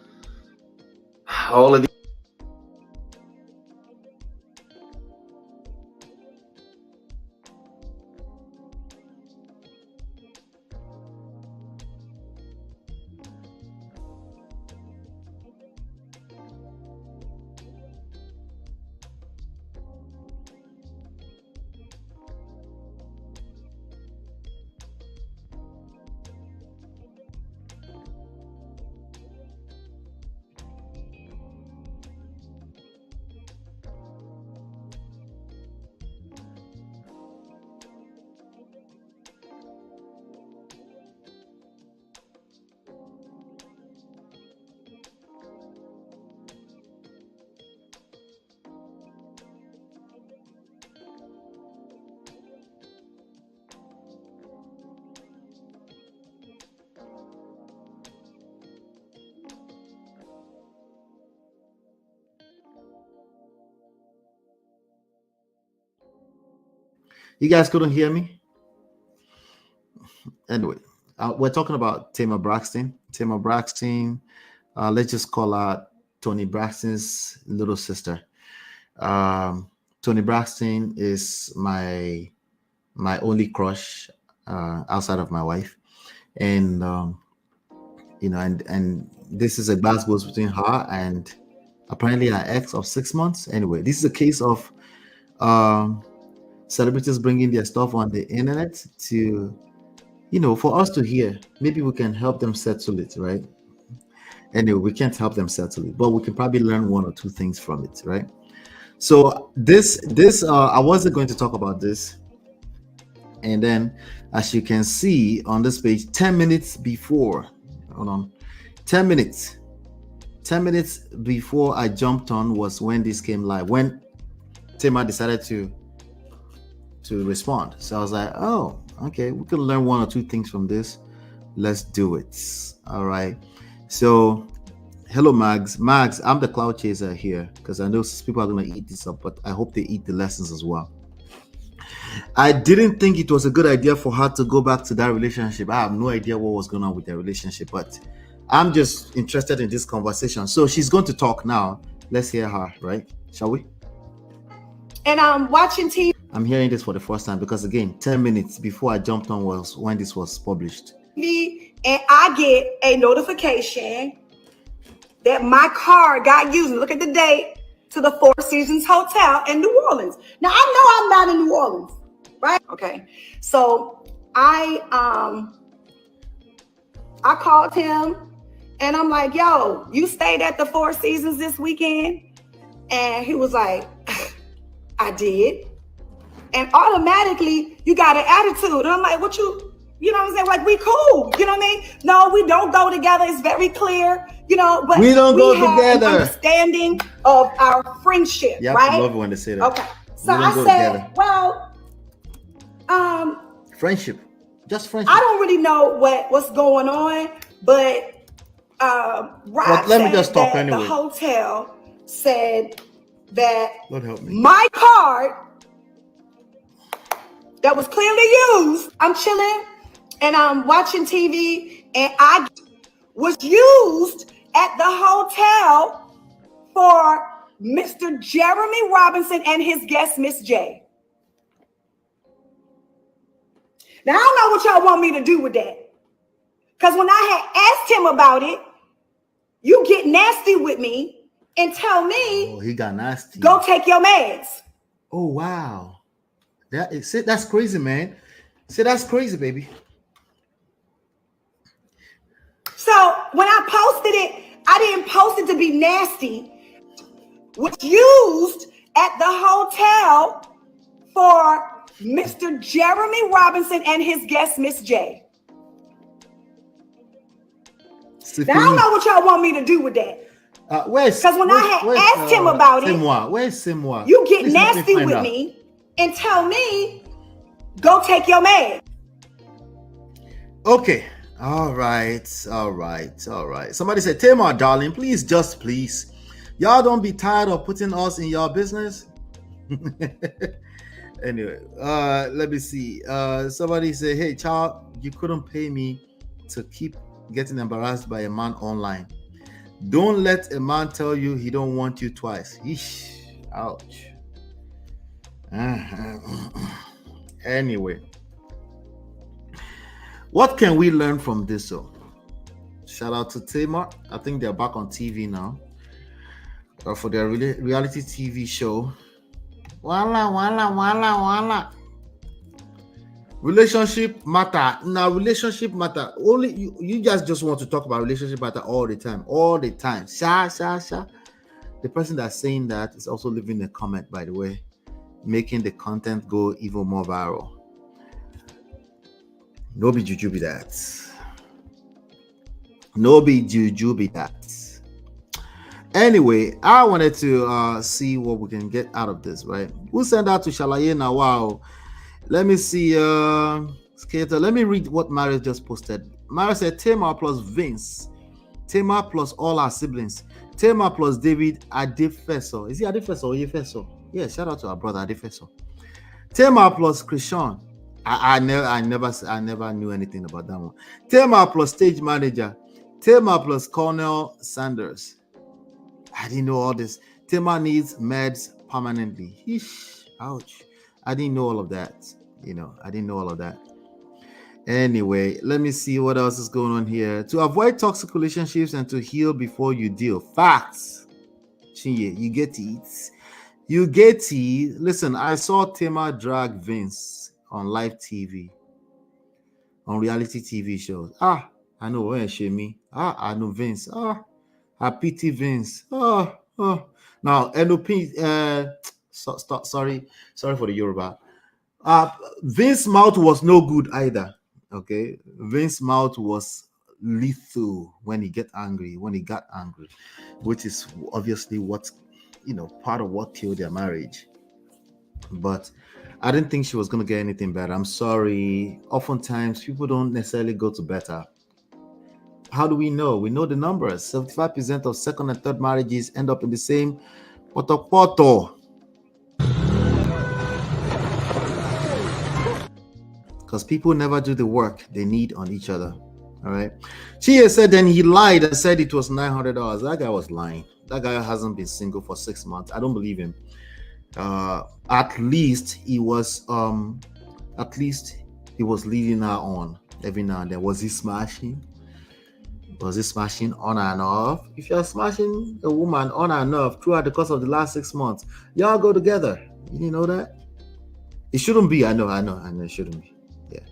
[SPEAKER 14] all of these.
[SPEAKER 7] You guys couldn't hear me? Anyway, we're talking about Tamar Braxton. Tamar Braxton, let's just call her Tony Braxton's little sister. Tony Braxton is my only crush outside of my wife. And, and this is a glass goes between her and apparently her ex of 6 months. Anyway, this is a case of celebrities bringing their stuff on the internet to, for us to hear. Maybe we can help them settle it, right? Anyway, we can't help them settle it, but we can probably learn one or two things from it, right? So this I wasn't going to talk about this. And then, as you can see on this page, 10 minutes before, 10 minutes before I jumped on was when this came live, when Tamar decided to respond. So I was like, oh, okay, we can learn one or two things from this. Let's do it. All right. So hello, Mags. I'm the cloud chaser here because I know people are going to eat this up, but I hope they eat the lessons as well. I didn't think it was a good idea for her to go back to that relationship. I have no idea what was going on with their relationship, but I'm just interested in this conversation. So she's going to talk now. Let's hear her, right? Shall we?
[SPEAKER 15] And I'm watching TV.
[SPEAKER 7] I'm hearing this for the first time because, again, 10 minutes before I jumped on was when this was published.
[SPEAKER 15] And I get a notification that my card got used. Look at the date, to the Four Seasons Hotel in New Orleans. Now, I know I'm not in New Orleans, right? Okay. So I called him and I'm like, yo, you stayed at the Four Seasons this weekend? And he was like, I did. And automatically you got an attitude. And I'm like, what you know what I'm saying? Like, we cool. You know what I mean? No, we don't go together. It's very clear, but
[SPEAKER 7] we don't go together.
[SPEAKER 15] An understanding of our friendship,
[SPEAKER 7] yeah,
[SPEAKER 15] right?
[SPEAKER 7] I love it when they say that.
[SPEAKER 15] Okay. So I said, well,
[SPEAKER 7] Friendship. Just friendship.
[SPEAKER 15] I don't really know what's going on, but Rob
[SPEAKER 7] let me
[SPEAKER 15] said
[SPEAKER 7] just talk
[SPEAKER 15] that
[SPEAKER 7] anyway.
[SPEAKER 15] the hotel said that
[SPEAKER 7] Lord help me.
[SPEAKER 15] my card that was clearly used, I'm chilling and I'm watching TV, and I was used at the hotel for Mr. Jeremy Robinson and his guest, Miss J. Now, I don't know what y'all want me to do with that. Because when I had asked him about it, you get nasty with me and tell me,
[SPEAKER 7] he got nasty.
[SPEAKER 15] Go take your meds.
[SPEAKER 7] Oh, wow. That's crazy, man. See, that's crazy, baby.
[SPEAKER 15] So when I posted it, I didn't post it to be nasty. Was used at the hotel for Mr. Jeremy Robinson and his guest, Miss J. Now, I don't know what y'all want me to do with that. Because when I had asked him about it,
[SPEAKER 7] where's Simwa?
[SPEAKER 15] You get nasty with me and tell me, go take your man.
[SPEAKER 7] Okay. All right. Somebody said, Tamar, darling, please. Y'all don't be tired of putting us in your business. Anyway, let me see. Somebody said, hey, child, you couldn't pay me to keep getting embarrassed by a man online. Don't let a man tell you he don't want you twice. Eesh, ouch. Anyway, what can we learn from this? So, shout out to Tamar. I think they're back on TV now for their reality TV show. Wala. Relationship matter. Now, relationship matter. Only you just want to talk about relationship matter all the time. Sha. The person that's saying that is also leaving a comment, by the way, making the content go even more viral. No be juju be that. Anyway, I wanted to see what we can get out of this, right? We'll send out to Shalaye now. Wow. Let me see. Skater. Let me read what Mary just posted. Mary said, Tamar plus Vince. Tamar plus all our siblings. Tamar plus David Adefeso. Is he Adefeso or Yefeso? Yeah, shout out to our brother Adefeso. Tamar plus Krishan. I never knew anything about that one. Tamar plus stage manager. Tamar plus Colonel Sanders. I didn't know all this. Tamar needs meds permanently. Eesh, ouch. I didn't know all of that. I didn't know all of that. Anyway, let me see what else is going on here. To avoid toxic relationships and to heal before you deal. Facts. Chinye, you get it. Listen, I saw Tamar drag Vince on live TV, on reality TV shows. I know where she me. I know Vince. I pity Vince. Now, NOP, sorry for the Yoruba. Vince's mouth was no good either. Okay, Vince's mouth was lethal when he got angry, which is obviously what, part of what killed their marriage. But I didn't think she was going to get anything better. I'm sorry. Oftentimes, people don't necessarily go to better. How do we know? We know the numbers. 75% of second and third marriages end up in the same poto. Because people never do the work they need on each other. All right. She said then he lied and said it was $900. That guy was lying. That guy hasn't been single for 6 months. I don't believe him. At least he was leading her on every now and then. Was he smashing? Was he smashing on and off? If you're smashing a woman on and off throughout the course of the last 6 months, y'all go together. You didn't know that? It shouldn't be. I know. It shouldn't be. Yeah,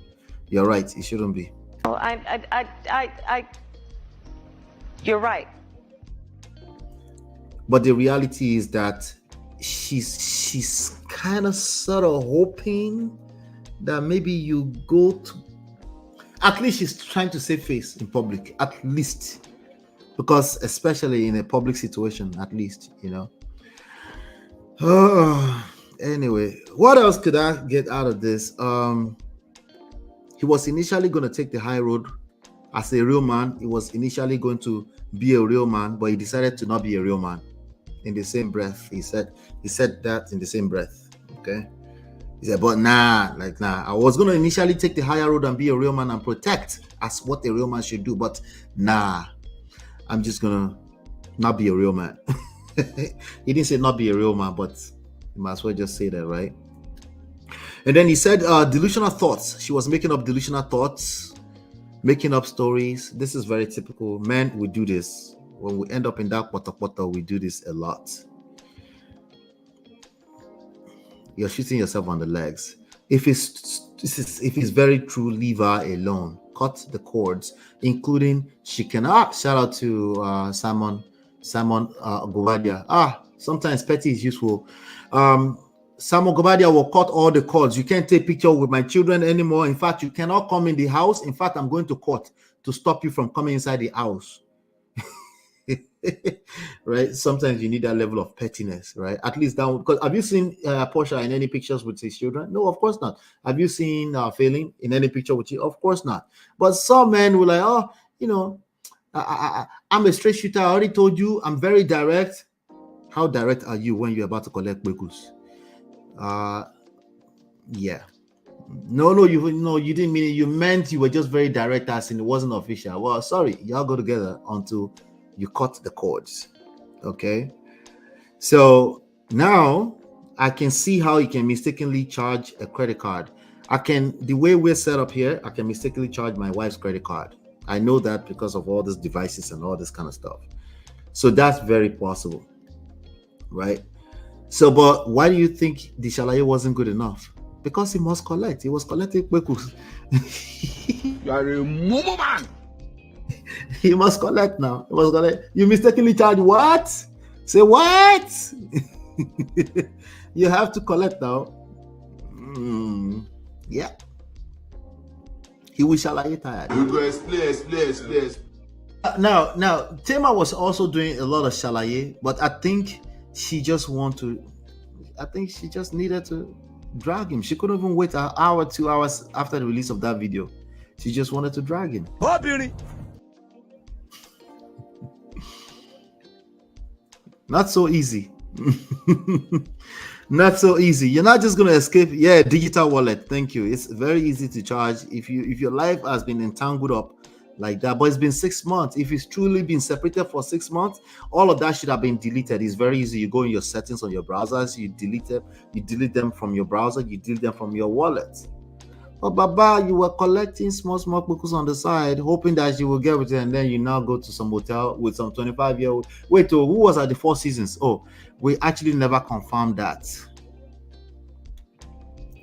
[SPEAKER 7] you're right. It shouldn't be.
[SPEAKER 11] Oh, you're right.
[SPEAKER 7] But the reality is that she's kind of sort of hoping that maybe you go to. At least she's trying to save face in public, at least. Because especially in a public situation, at least, Anyway, what else could I get out of this? He was initially going to take the high road as a real man. He was initially going to be a real man, but he decided to not be a real man. In the same breath, he said that in the same breath. Okay. He said, but nah, I was going to initially take the higher road and be a real man and protect as what a real man should do. But nah, I'm just going to not be a real man. He didn't say not be a real man, but you might as well just say that, right? And then he said delusional thoughts. She was making up delusional thoughts, making up stories. This is very typical. Men, we do this. When we end up in that pota, we do this a lot. You're shooting yourself on the legs. If it's very true, leave her alone. Cut the cords, including she cannot. Shout out to Simon Govadia. Sometimes petty is useful. Simon Govadia will cut all the cords. You can't take picture with my children anymore. In fact, you cannot come in the house. In fact, I'm going to court to stop you from coming inside the house. Right? Sometimes you need that level of pettiness, right? At least that one. Because have you seen Portia in any pictures with his children? No, of course not. Have you seen Failing in any picture with you? Of course not. But some men will like, I'm a straight shooter. I already told you I'm very direct. How direct are you when you're about to collect bekus? Yeah. No, you didn't mean it. You meant you were just very direct, as in it wasn't official. Well, sorry, y'all go together until you cut the cords. Okay. So now I can see how you can mistakenly charge a credit card. The way we're set up here, I can mistakenly charge my wife's credit card. I know that because of all these devices and all this kind of stuff. So that's very possible. Right? So, but why do you think the Shalaye wasn't good enough? Because he must collect. He was collecting bekus.
[SPEAKER 16] You are a mumu man.
[SPEAKER 7] He must collect now. He must collect. You mistakenly charge what? Say what? You have to collect now. Yeah. He will Shalaye tired.
[SPEAKER 16] You go explain.
[SPEAKER 7] Now, Tamar was also doing a lot of Shalaye, but I think she just needed to drag him. She couldn't even wait an hour, 2 hours after the release of that video. She just wanted to drag him.
[SPEAKER 16] Oh, beauty.
[SPEAKER 7] Not so easy. Not so easy. You're not just gonna escape. Yeah, digital wallet. Thank you. It's very easy to charge if your life has been entangled up like that. But it's been 6 months. If it's truly been separated for 6 months, all of that should have been deleted. It's very easy. You go in your settings on your browsers, you delete them from your browser, you delete them from your wallet. But Baba, you were collecting small books on the side, hoping that you will get with it, and then you now go to some hotel with some 25-year-old. Wait, who was at the Four Seasons? Oh, we actually never confirmed that.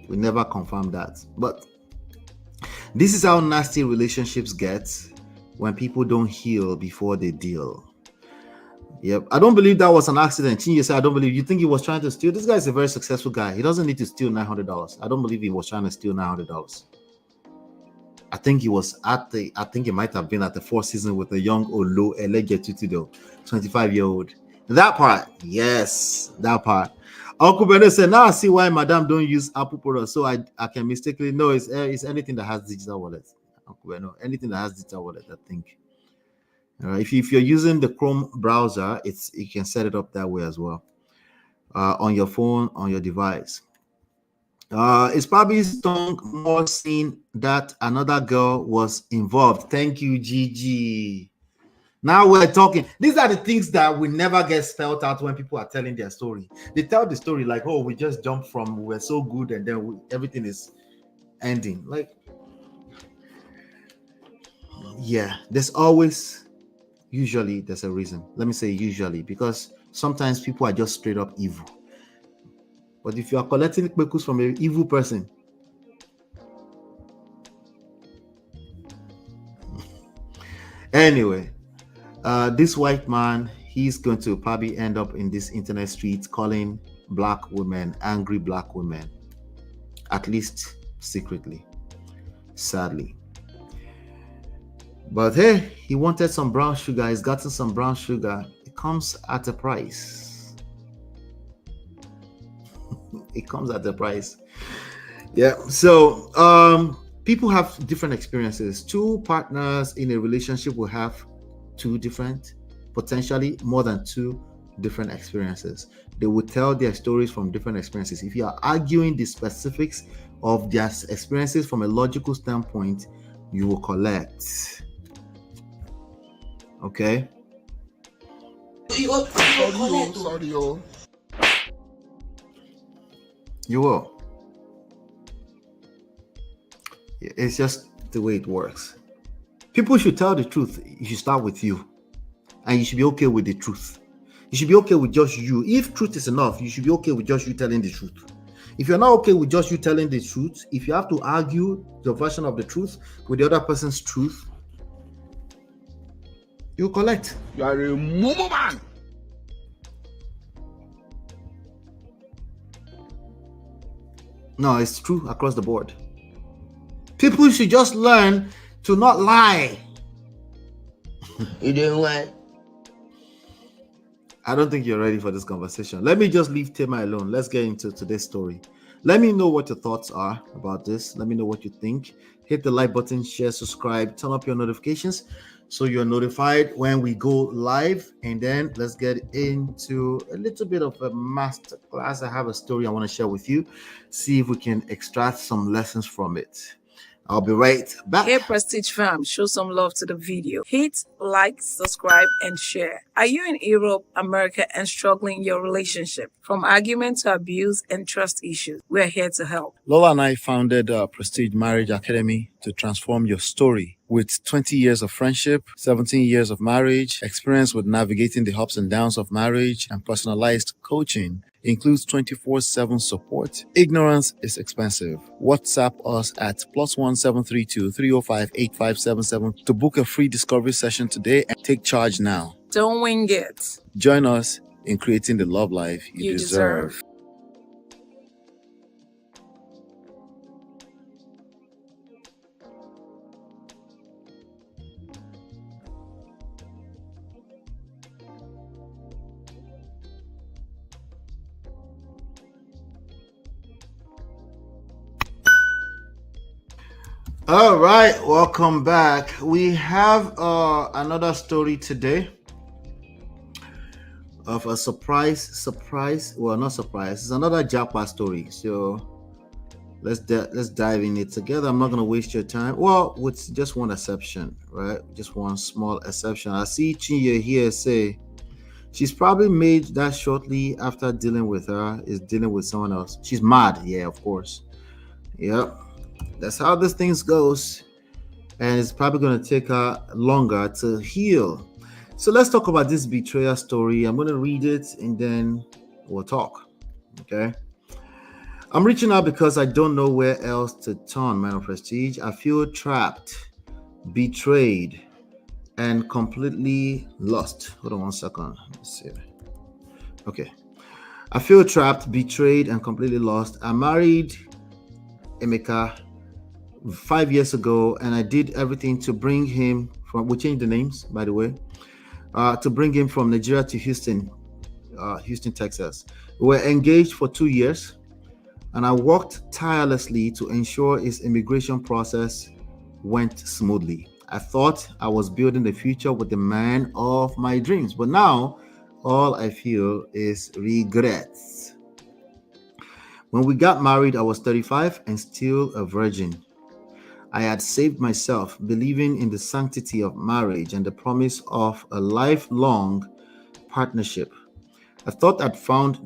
[SPEAKER 7] We never confirmed that. But this is how nasty relationships get when people don't heal before they deal. Yep. I don't believe that was an accident. Chinye said, I don't believe. You think he was trying to steal? This guy is a very successful guy. He doesn't need to steal $900. I don't believe he was trying to steal $900. I think he was I think he might have been at the Four Seasons with a young Olo Elegetutudo, 25-year-old. That part, yes, that part. Uncle Bernard said, now I see why Madame don't use Apple products. So I can mistakenly know it's anything that has digital wallet. Uncle Bernard, anything that has digital wallet, I think. If you're using the Chrome browser, you can set it up that way as well. On your phone, on your device. It's probably stung more seeing that another girl was involved. Thank you, Gigi. Now we're talking. These are the things that will never get spelled out when people are telling their story. They tell the story like, oh, we just jumped from we're so good and then everything is ending. Like, yeah, usually there's a reason. Let me say usually, because sometimes people are just straight up evil. But if you are collecting bekus from an evil person, anyway, this white man, he's going to probably end up in this internet street calling black women angry black women, at least secretly, sadly. But hey, he wanted some brown sugar. He's gotten some brown sugar. It comes at a price. it comes at the price. Yeah. So people have different experiences. Two partners in a relationship will have two different, potentially more than two different experiences. They will tell their stories from different experiences. If you are arguing the specifics of their experiences from a logical standpoint, you will collect. Okay.
[SPEAKER 16] Sorry, yo.
[SPEAKER 7] You will. It's just the way it works. People should tell the truth. You should start with you. And you should be okay with the truth. You should be okay with just you. If truth is enough, you should be okay with just you telling the truth. If you're not okay with just you telling the truth, if you have to argue your version of the truth with the other person's truth, you collect.
[SPEAKER 16] You are a mumu man.
[SPEAKER 7] No, it's true across the board. People should just learn to not lie.
[SPEAKER 17] You doing what?
[SPEAKER 7] I don't think you're ready for this conversation. Let me just leave Tamar alone. Let's get into today's story. Let me know what your thoughts are about this. Let me know what you think. Hit the like button, share, subscribe, turn up your notifications so you're notified when we go live. And then let's get into a little bit of a master class. I have a story I want to share with you. See if we can extract some lessons from it. I'll be right back.
[SPEAKER 8] Hey Prestige fam, show some love to the video. Hit like, subscribe, and share. Are you in Europe, America, and struggling in your relationship? From argument to abuse and trust issues, we're here to help.
[SPEAKER 13] Lola and I founded Prestige Marriage Academy to transform your story. With 20 years of friendship, 17 years of marriage, experience with navigating the ups and downs of marriage, and personalized coaching, includes 24/7 support. Ignorance is expensive. WhatsApp us at +1 732 305 8577 to book a free discovery session today and take charge now.
[SPEAKER 8] Don't wing it.
[SPEAKER 13] Join us in creating the love life you deserve.
[SPEAKER 7] All right, welcome back. We have another story today of a surprise. Well, not surprise. It's another jackpot story. So let's dive in it together. I'm not gonna waste your time. Well, with just one exception, right? Just one small exception. I see Chinye here say she's probably made that shortly after dealing with her is dealing with someone else. She's mad, yeah, of course. Yep. That's how this thing goes, and it's probably going to take her longer to heal. So let's talk about this betrayal story. I'm going to read it and then we'll talk. Okay. I'm reaching out because I don't know where else to turn, man of prestige. I feel trapped, betrayed, and completely lost. Hold on one second. Let's see. Okay. I feel trapped, betrayed, and completely lost. I married Emeka 5 years ago, and I did everything to bring him from, we changed the names, by the way, to bring him from Nigeria to Houston, Texas. We were engaged for 2 years, and I worked tirelessly to ensure his immigration process went smoothly. I thought I was building the future with the man of my dreams, but now all I feel is regrets. When we got married, I was 35 and still a virgin. I had saved myself, believing in the sanctity of marriage and the promise of a lifelong partnership. I thought I'd found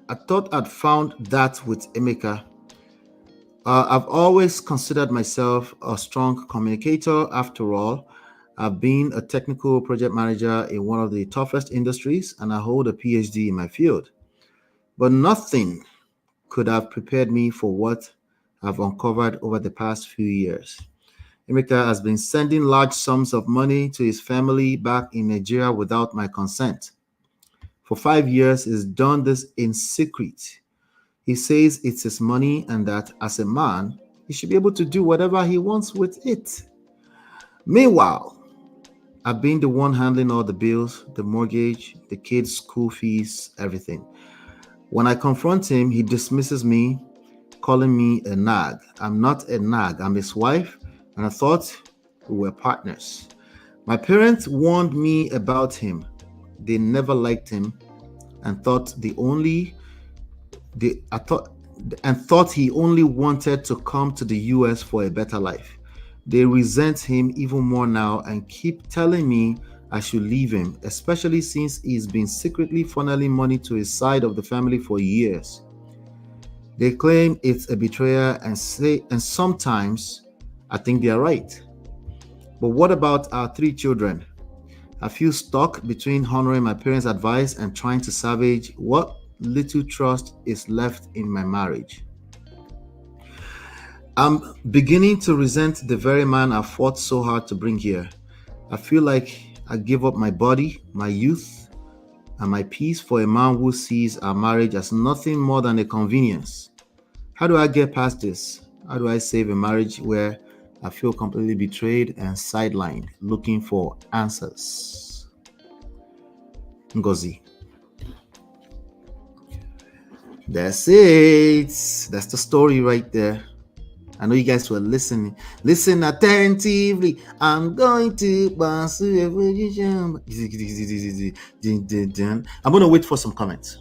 [SPEAKER 7] that with Emeka. I've always considered myself a strong communicator. After all, I've been a technical project manager in one of the toughest industries, and I hold a PhD in my field. But nothing could have prepared me for what I've uncovered over the past few years. Emeka has been sending large sums of money to his family back in Nigeria without my consent. For 5 years, he's done this in secret. He says it's his money and that as a man, he should be able to do whatever he wants with it. Meanwhile, I've been the one handling all the bills, the mortgage, the kids' school fees, everything. When I confront him, he dismisses me, calling me a nag. I'm not a nag. I'm his wife, and I thought we were partners. My parents warned me about him. They never liked him and thought he only wanted to come to the US for a better life. They resent him even more now and keep telling me I should leave him, especially since he's been secretly funneling money to his side of the family for years. They claim it's a betrayal and sometimes I think they are right. But what about our 3 children? I feel stuck between honoring my parents' advice and trying to salvage what little trust is left in my marriage. I'm beginning to resent the very man I fought so hard to bring here. I feel like I give up my body, my youth, and my peace for a man who sees our marriage as nothing more than a convenience. How do I get past this? How do I save a marriage where I feel completely betrayed and sidelined, looking for answers? Ngozi. That's it. That's the story right there. I know you guys were listening. Listen attentively. I'm going to bounce to a position. I'm going to wait for some comments.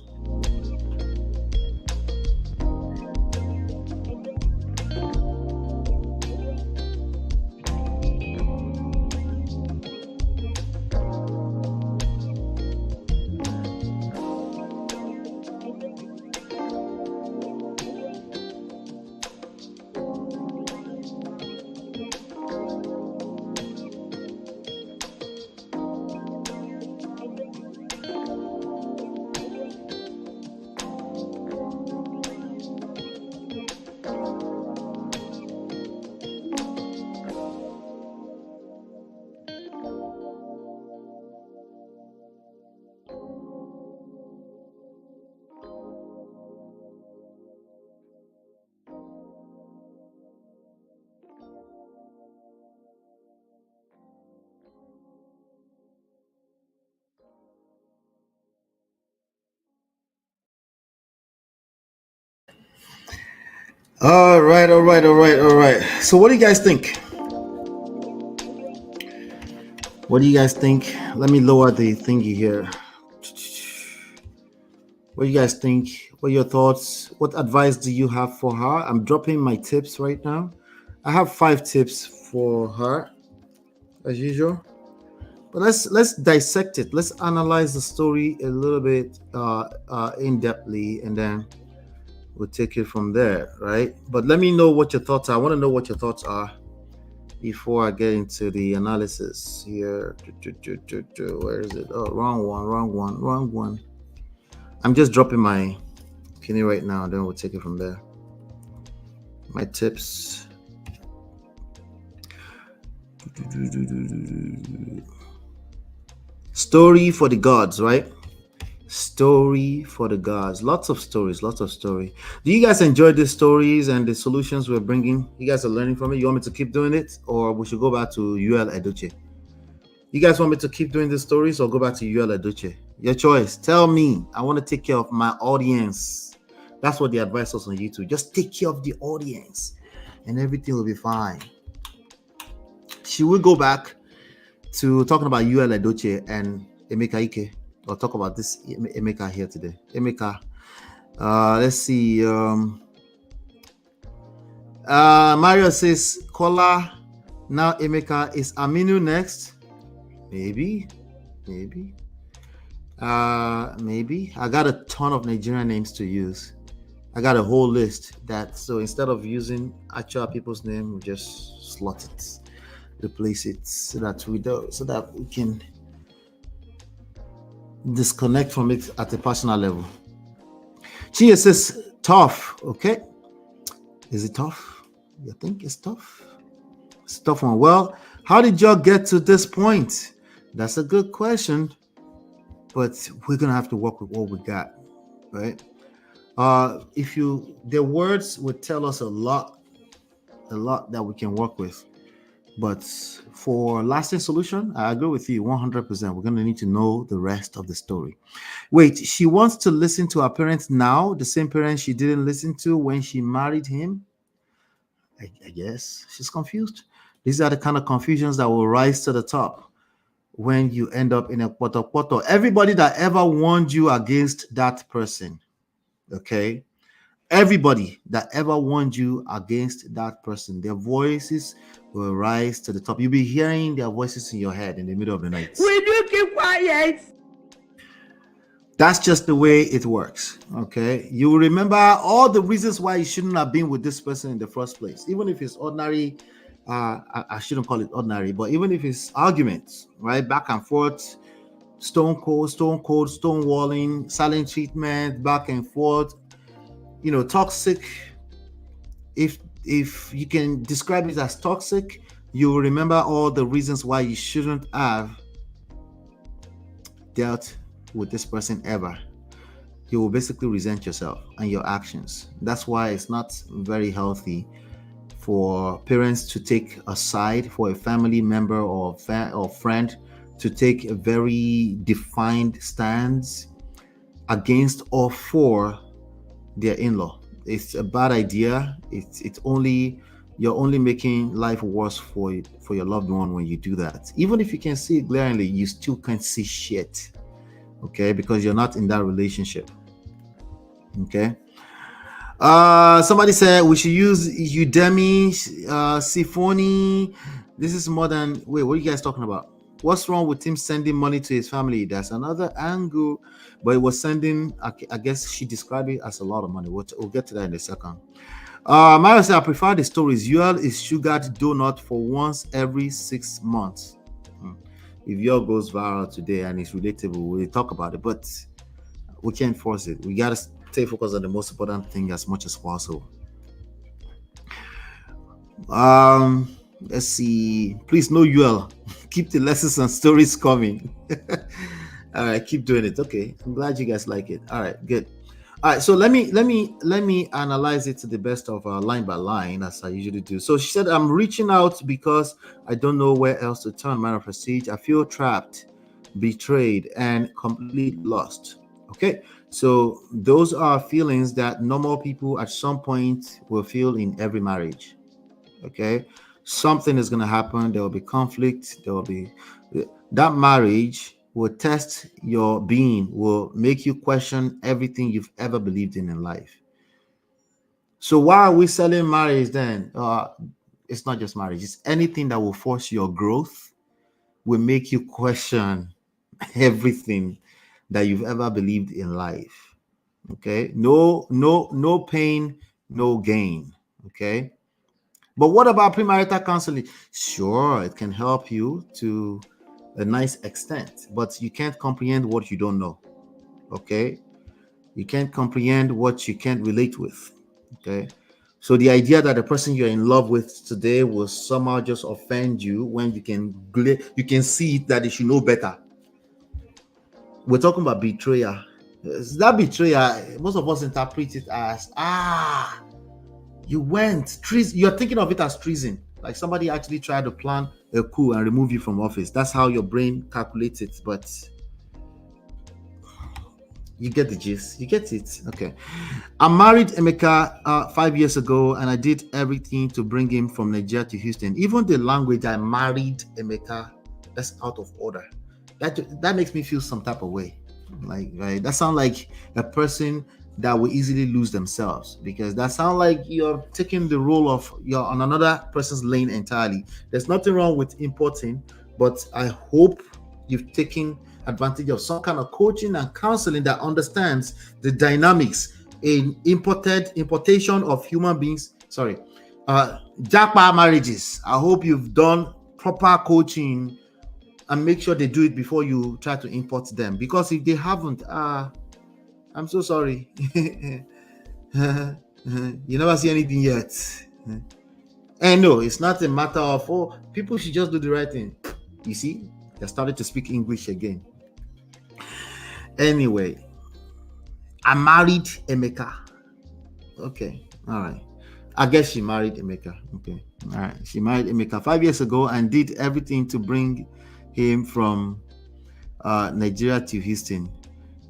[SPEAKER 7] All right. So what do you guys think? What do you guys think? Let me lower the thingy here. What do you guys think? What are your thoughts? What advice do you have for her? I'm dropping my tips right now. I have 5 tips for her, as usual. But let's dissect it. Let's analyze the story a little bit in-depthly, and then we'll take it from there, right? But let me know what your thoughts are. I want to know what your thoughts are before I get into the analysis here. Where is it? Oh, wrong one. I'm just dropping my opinion right now, then we'll take it from there. My tips. Story for the gods, right? Story for the gods. Lots of stories. Do you guys enjoy these stories and the solutions we're bringing? You guys are learning from it. You want me to keep doing it, or we should go back to UL Edoche? You guys want me to keep doing these stories or go back to UL Edoche? Your choice. Tell me. I want to take care of my audience. That's what they advise us on YouTube. Just take care of the audience and everything will be fine. Should we go back to talking about UL Edoche and Emeka Ike? I'll talk about this Emeka here today. Emeka, let's see. Mario says, Kola, now Emeka. Is Aminu next? Maybe. Maybe. I got a ton of Nigerian names to use. I got a whole list so instead of using actual people's name, we just slot it, replace it so that we can disconnect from it at a personal level. Chia says tough. Okay, is it tough? You think it's tough? It's a tough one. Well, how did y'all get to this point? That's a good question, but we're gonna have to work with what we got, right? The words would tell us a lot that we can work with. But for lasting solution, I agree with you 100%. We're going to need to know the rest of the story. Wait, she wants to listen to her parents now, the same parents she didn't listen to when she married him? I guess she's confused. These are the kind of confusions that will rise to the top when you end up in a poto. Everybody that ever warned you against that person, okay? Everybody that ever warned you against that person, their voices will rise to the top. You'll be hearing their voices in your head in the middle of the night.
[SPEAKER 17] Will you keep quiet?
[SPEAKER 7] That's just the way it works, okay? You will remember all the reasons why you shouldn't have been with this person in the first place, even if it's ordinary. I shouldn't call it ordinary, but even if it's arguments, right? Back and forth, stone cold, stonewalling, silent treatment, back and forth, toxic. If you can describe it as toxic, you will remember all the reasons why you shouldn't have dealt with this person ever. You will basically resent yourself and your actions. That's why it's not very healthy for parents to take a side, for a family member or friend to take a very defined stance against or for their in-law. It's a bad idea. You're only making life worse for your loved one when you do that. Even if you can see it glaringly, you still can't see shit, okay? Because you're not in that relationship, okay? Somebody said we should use Udemy, Symphony. This is more than. Wait, what are you guys talking about? What's wrong with him sending money to his family? That's another angle. But it was sending. I guess she described it as a lot of money. We'll get to that in a second. Mario said I prefer the stories. UL is sugared donut for once every 6 months. If UL goes viral today and it's relatable, we'll talk about it. But we can't force it. We gotta stay focused on the most important thing as much as possible. Let's see. Please, no UL. Keep the lessons and stories coming. All right, keep doing it. Okay, I'm glad you guys like it. All right, good. All right, so let me analyze it to the best of line by line as I usually do. So she said, I'm reaching out because I don't know where else to turn. Man of prestige. I feel trapped, betrayed, and completely lost. Okay, so those are feelings that normal people at some point will feel in every marriage. Okay, something is going to happen. There will be conflict. There will be that marriage will test your being, will make you question everything you've ever believed in life. So why are we selling marriage then? It's not just marriage. It's anything that will force your growth, will make you question everything that you've ever believed in life. Okay, no pain, no gain. Okay, but what about premarital counseling? Sure, it can help you to a nice extent, but you can't comprehend what you don't know. Okay, you can't comprehend what you can't relate with. Okay, so the idea that the person you're in love with today will somehow just offend you when you can see that they should know better. We're talking about betrayal. That betrayal, most of us interpret it as you went treason. You're thinking of it as treason, like somebody actually tried to plan a coup and remove you from office. That's how your brain calculates it, but you get the gist. You get it. Okay. I married Emeka 5 years ago, and I did everything to bring him from Nigeria to Houston. Even the language I married Emeka, that's out of order. That makes me feel some type of way. Like, right? That sounds like a person that will easily lose themselves, because that sounds like you're taking the role of you're on another person's lane entirely. There's nothing wrong with importing, but I hope you've taken advantage of some kind of coaching and counseling that understands the dynamics in importation of human beings. Jackpot marriages. I hope you've done proper coaching and make sure they do it before you try to import them, because if they haven't, I'm so sorry. You never see anything yet. And no, it's not a matter of people should just do the right thing. You see, they started to speak English again. Anyway, I married Emeka. Okay, all right. I guess she married Emeka. Okay. All right. She married Emeka 5 years ago and did everything to bring him from Nigeria to Houston,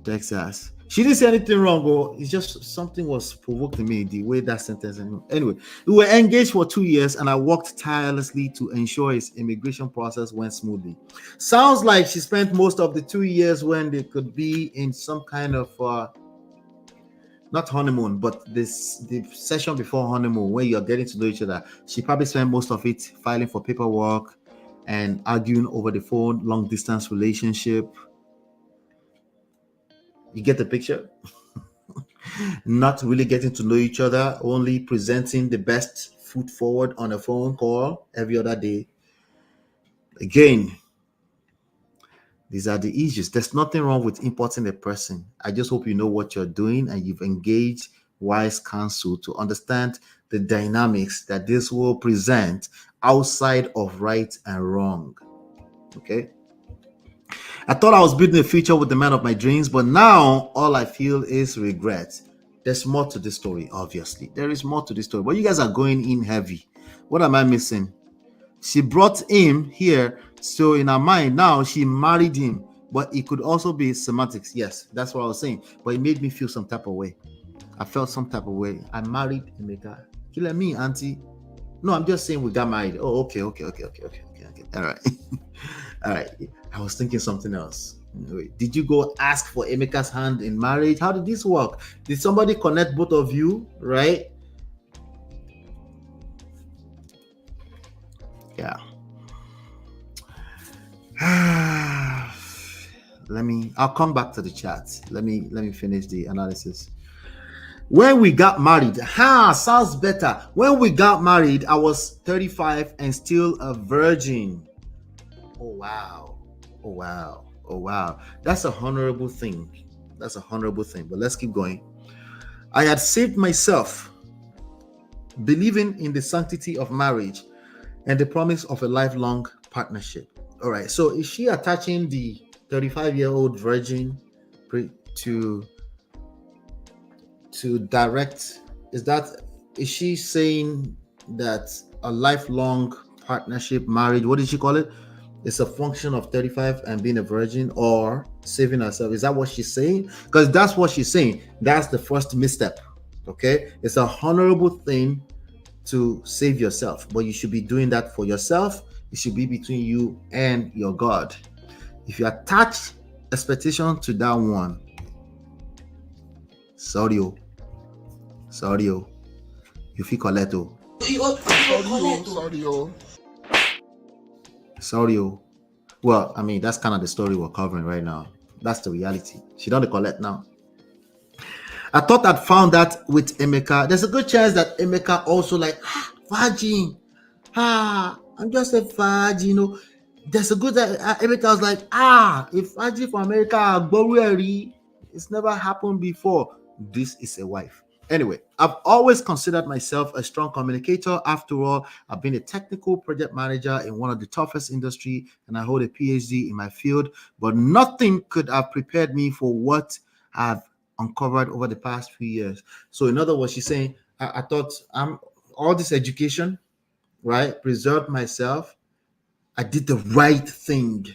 [SPEAKER 7] Texas. She didn't say anything wrong, but it's just something was provoking me the way that sentence. Anyway, we were engaged for 2 years and I worked tirelessly to ensure his immigration process went smoothly. Sounds like she spent most of the 2 years when they could be in some kind of not honeymoon, but the session before honeymoon where you're getting to know each other. She probably spent most of it filing for paperwork and arguing over the phone, long distance relationship. You get the picture? Not really getting to know each other, only presenting the best foot forward on a phone call every other day. Again, these are the issues. There's nothing wrong with importing a person. I just hope you know what you're doing and you've engaged wise counsel to understand the dynamics that this will present outside of right and wrong. Okay? I thought I was building a future with the man of my dreams, but now all I feel is regret. There's more to this story, obviously. There is more to this story, but you guys are going in heavy. What am I missing? She brought him here, so in her mind now she married him, but it could also be semantics. Yes, that's what I was saying, but it made me feel some type of way. I felt some type of way. I married Emeka. Kill me, auntie. No, I'm just saying we got married. Oh, okay. All right. All right. I was thinking something else. Wait, did you go ask for Emeka's hand in marriage? How did this work? Did somebody connect both of you? Right? Yeah. I'll come back to the chat. Let me finish the analysis. When we got married, sounds better. When we got married, I was 35 and still a virgin. Oh wow. That's a honorable thing. But let's keep going. I had saved myself, believing in the sanctity of marriage and the promise of a lifelong partnership. All right. So is she attaching the 35-year-old virgin to direct? Is she saying that a lifelong partnership, marriage, what did she call it? It's a function of 35 and being a virgin or saving herself. Is that what she's saying? Because that's what she's saying. That's the first misstep. Okay. It's a honorable thing to save yourself, but you should be doing that for yourself. It should be between you and your God. If you attach expectation to that one, sorry, you feel collecto. Sorry. Well, I mean, that's kind of the story we're covering right now. That's the reality. She don't collect now. I thought I'd found that with Emeka. There's a good chance that Emeka also like, virgin. I'm just a virgin, you know. There's a good that Emeka was like, if virgin from America, it's never happened before. This is a wife. Anyway, I've always considered myself a strong communicator. After all, I've been a technical project manager in one of the toughest industry, and I hold a PhD in my field, but nothing could have prepared me for what I've uncovered over the past few years. So in other words, she's saying, I thought all this education, right, preserved myself. I did the right thing.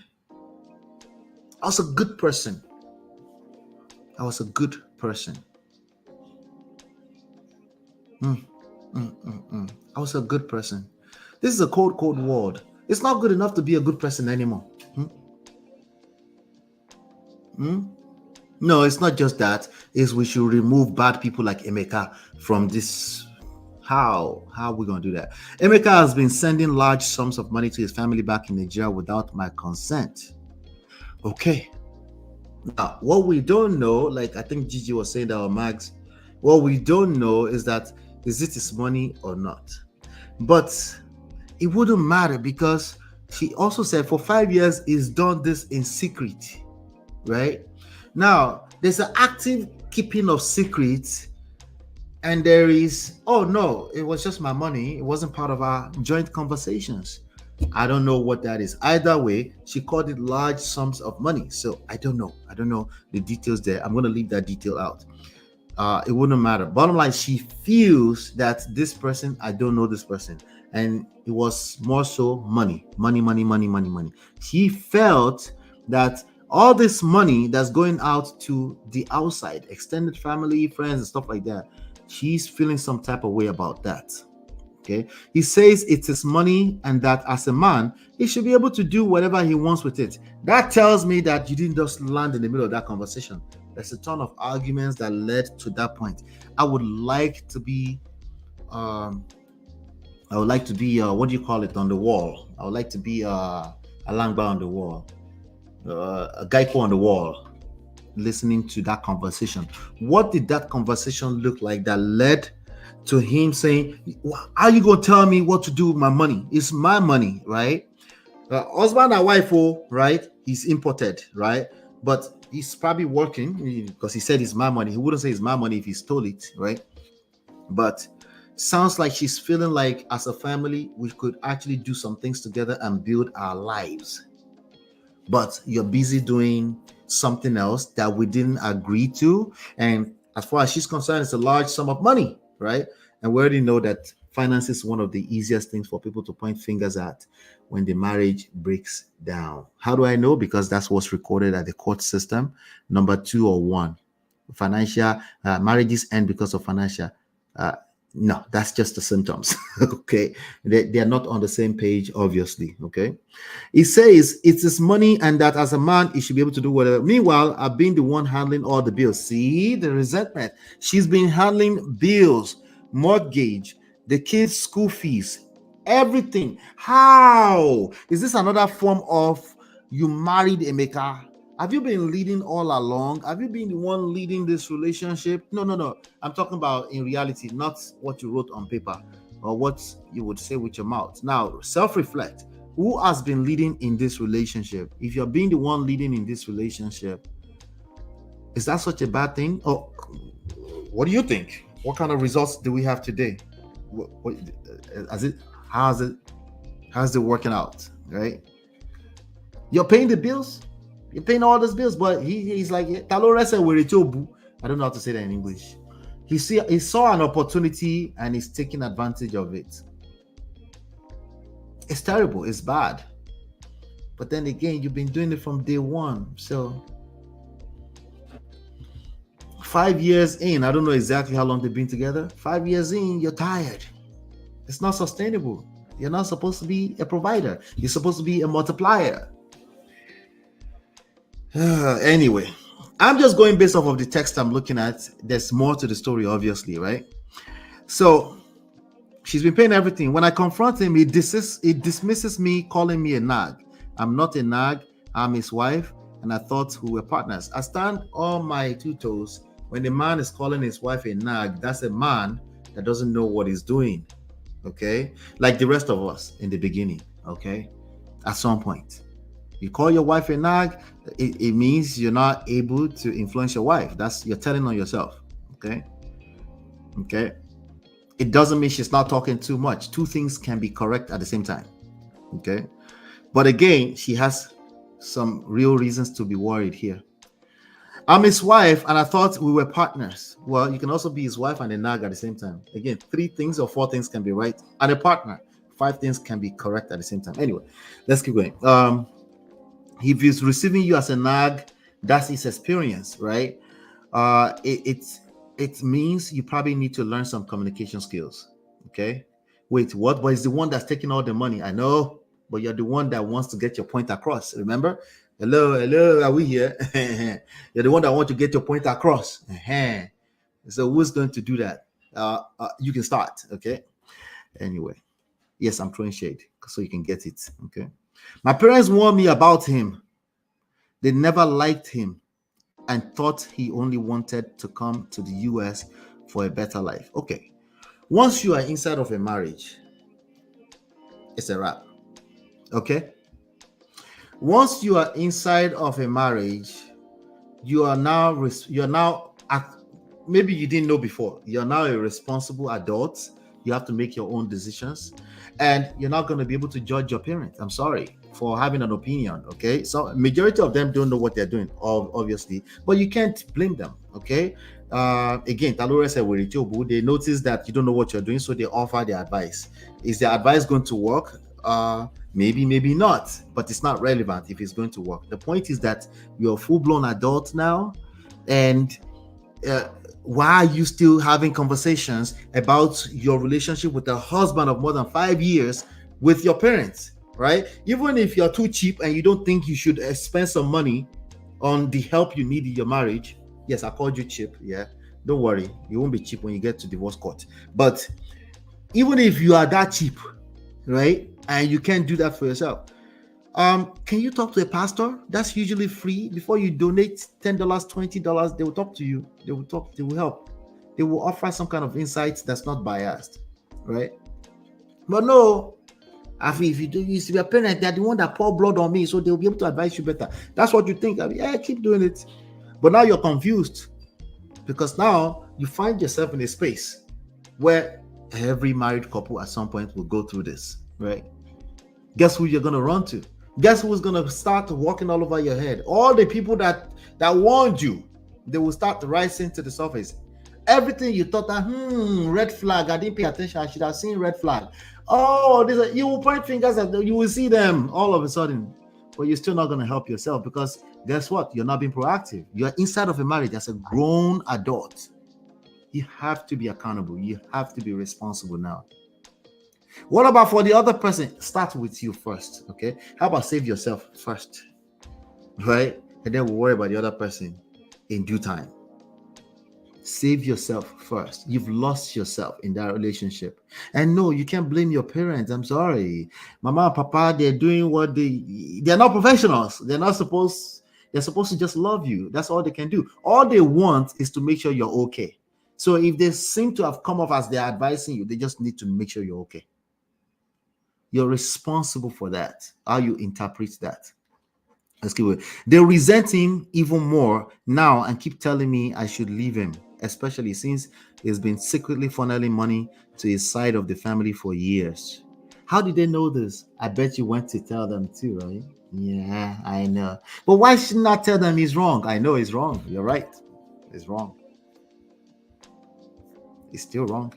[SPEAKER 7] I was a good person. I was a good person. This is a cold word. It's not good enough to be a good person anymore. No, it's not just that. It's we should remove bad people like Emeka from this. How are we going to do that? Emeka has been sending large sums of money to his family back in Nigeria without my consent. Okay. Now, what we don't know, like I think Gigi was saying that, or Max, what we don't know is that is it his money or not? But it wouldn't matter because she also said for 5 years he's done this in secret, right? Now, there's an active keeping of secrets, and there is, oh no, it was just my money. It wasn't part of our joint conversations. I don't know what that is. Either way, she called it large sums of money. So I don't know the details there. I'm going to leave that detail out. it wouldn't matter. Bottom line, she feels that this person, I don't know this person. And it was more so money. She felt that all this money that's going out to the outside, extended family, friends, and stuff like that, she's feeling some type of way about that. Okay. He says it's his money and that as a man, he should be able to do whatever he wants with it. That tells me that you didn't just land in the middle of that conversation. There's a ton of arguments that led to that point. I would like to be what do you call it, on the wall? I would like to be a Langba on the wall, a Geico on the wall, listening to that conversation. What did that conversation look like that led to him saying, how are you going to tell me what to do with my money? It's my money, right? Husband and wife, right? He's imported, right? But he's probably working because he said it's my money. He wouldn't say it's my money if he stole it, right? But sounds like she's feeling like as a family, we could actually do some things together and build our lives. But you're busy doing something else that we didn't agree to. And as far as she's concerned, it's a large sum of money, right? And we already know that finance is one of the easiest things for people to point fingers at when the marriage breaks down. How do I know? Because that's what's recorded at the court system. Number 2 or 1. Financial marriages end because of financial. No, that's just the symptoms. Okay, they are not on the same page, obviously. Okay, it says it's his money and that as a man he should be able to do whatever. Meanwhile, I've been the one handling all the bills. See the resentment. She's been handling bills, mortgage, the kids' school fees, everything. How is this another form of you married Emeka? Have you been leading all along? Have you been the one leading this relationship? No. I'm talking about in reality, not what you wrote on paper or what you would say with your mouth. Now, self-reflect. Who has been leading in this relationship? If you're being the one leading in this relationship, is that such a bad thing? Or what do you think? What kind of results do we have today? How's it working out? Right? You're paying the bills. You're paying all those bills, but he's like, I don't know how to say that in English. He saw an opportunity and he's taking advantage of it. It's terrible. It's bad. But then again, you've been doing it from day one. So 5 years in, I don't know exactly how long they've been together. 5 years in, you're tired. It's not sustainable. You're not supposed to be a provider. You're supposed to be a multiplier. Anyway, I'm just going based off of the text I'm looking at. There's more to the story, obviously, right? So she's been paying everything. When I confront him, he dismisses me, calling me a nag. I'm not a nag. I'm his wife, and I thought we were partners. I stand on my 2 toes. When the man is calling his wife a nag, that's a man that doesn't know what he's doing. Okay, like the rest of us in the beginning. Okay, at some point. You call your wife a nag, it means you're not able to influence your wife. You're telling on yourself. Okay. It doesn't mean she's not talking too much. 2 things can be correct at the same time. Okay. But again, she has some real reasons to be worried here. I'm his wife and I thought we were partners. Well, you can also be his wife and a nag at the same time. Again, 3 things or 4 things can be right and a partner. 5 things can be correct at the same time. Anyway, let's keep going. If he's receiving you as a nag, that's his experience, right? It means you probably need to learn some communication skills. Okay. Wait, what? But it's the one that's taking all the money. I know, but you're the one that wants to get your point across. Remember? Hello, are we here? You're the one that wants to get your point across. So who's going to do that? You can start. Okay. Anyway, yes, I'm throwing shade so you can get it. Okay. My parents warned me about him. They never liked him and thought he only wanted to come to the US for a better life. Okay. Once you are inside of a marriage, it's a wrap. Okay. Once you are inside of a marriage, you're now maybe you didn't know before. You're now a responsible adult. You have to make your own decisions, and you're not going to be able to judge your parents. I'm sorry for having an opinion. Okay, so majority of them don't know what they're doing, obviously, but you can't blame them. Okay. Again, Talora said with they notice that you don't know what you're doing, so they offer their advice. Is their advice going to work? Maybe, maybe not, but it's not relevant if it's going to work. The point is that you're a full-blown adult now, and why are you still having conversations about your relationship with a husband of more than 5 years with your parents, right? Even if you're too cheap and you don't think you should spend some money on the help you need in your marriage. Yes, I called you cheap. Yeah, don't worry, you won't be cheap when you get to divorce court. But even if you are that cheap, right, and you can't do that for yourself, can you talk to a pastor? That's usually free. Before you donate $10, $20, they will talk to you. They will talk. They will help. They will offer some kind of insights that's not biased, right? But no, I mean, if you do, you see your parents, they're the one that pour blood on me, so they'll be able to advise you better. That's what you think. I mean, yeah, keep doing it. But now you're confused because now you find yourself in a space where every married couple at some point will go through this, right? Guess who you're gonna run to? Guess who's gonna start walking all over your head? All the people that warned you, they will start rising to the surface. Everything you thought that red flag, I didn't pay attention, I should have seen red flag. Oh, you will point fingers at them, you will see them all of a sudden, but you're still not gonna help yourself because guess what? You're not being proactive. You're inside of a marriage as a grown adult. You have to be accountable. You have to be responsible now. What about for the other person? Start with you first, okay? How about save yourself first, right? And then we'll worry about the other person in due time. Save yourself first. You've lost yourself in that relationship. And no, you can't blame your parents. I'm sorry. Mama and Papa, they're doing what they're not professionals. They're supposed to just love you. That's all they can do. All they want is to make sure you're okay. So if they seem to have come off as they're advising you, they just need to make sure you're okay. You're responsible for that. How you interpret that. Let's keep it. They resent him even more now and keep telling me I should leave him, especially since he's been secretly funneling money to his side of the family for years. How did they know this? I bet you went to tell them too, right? Yeah, I know. But why shouldn't I tell them he's wrong? I know he's wrong. You're right. He's wrong. He's still wrong.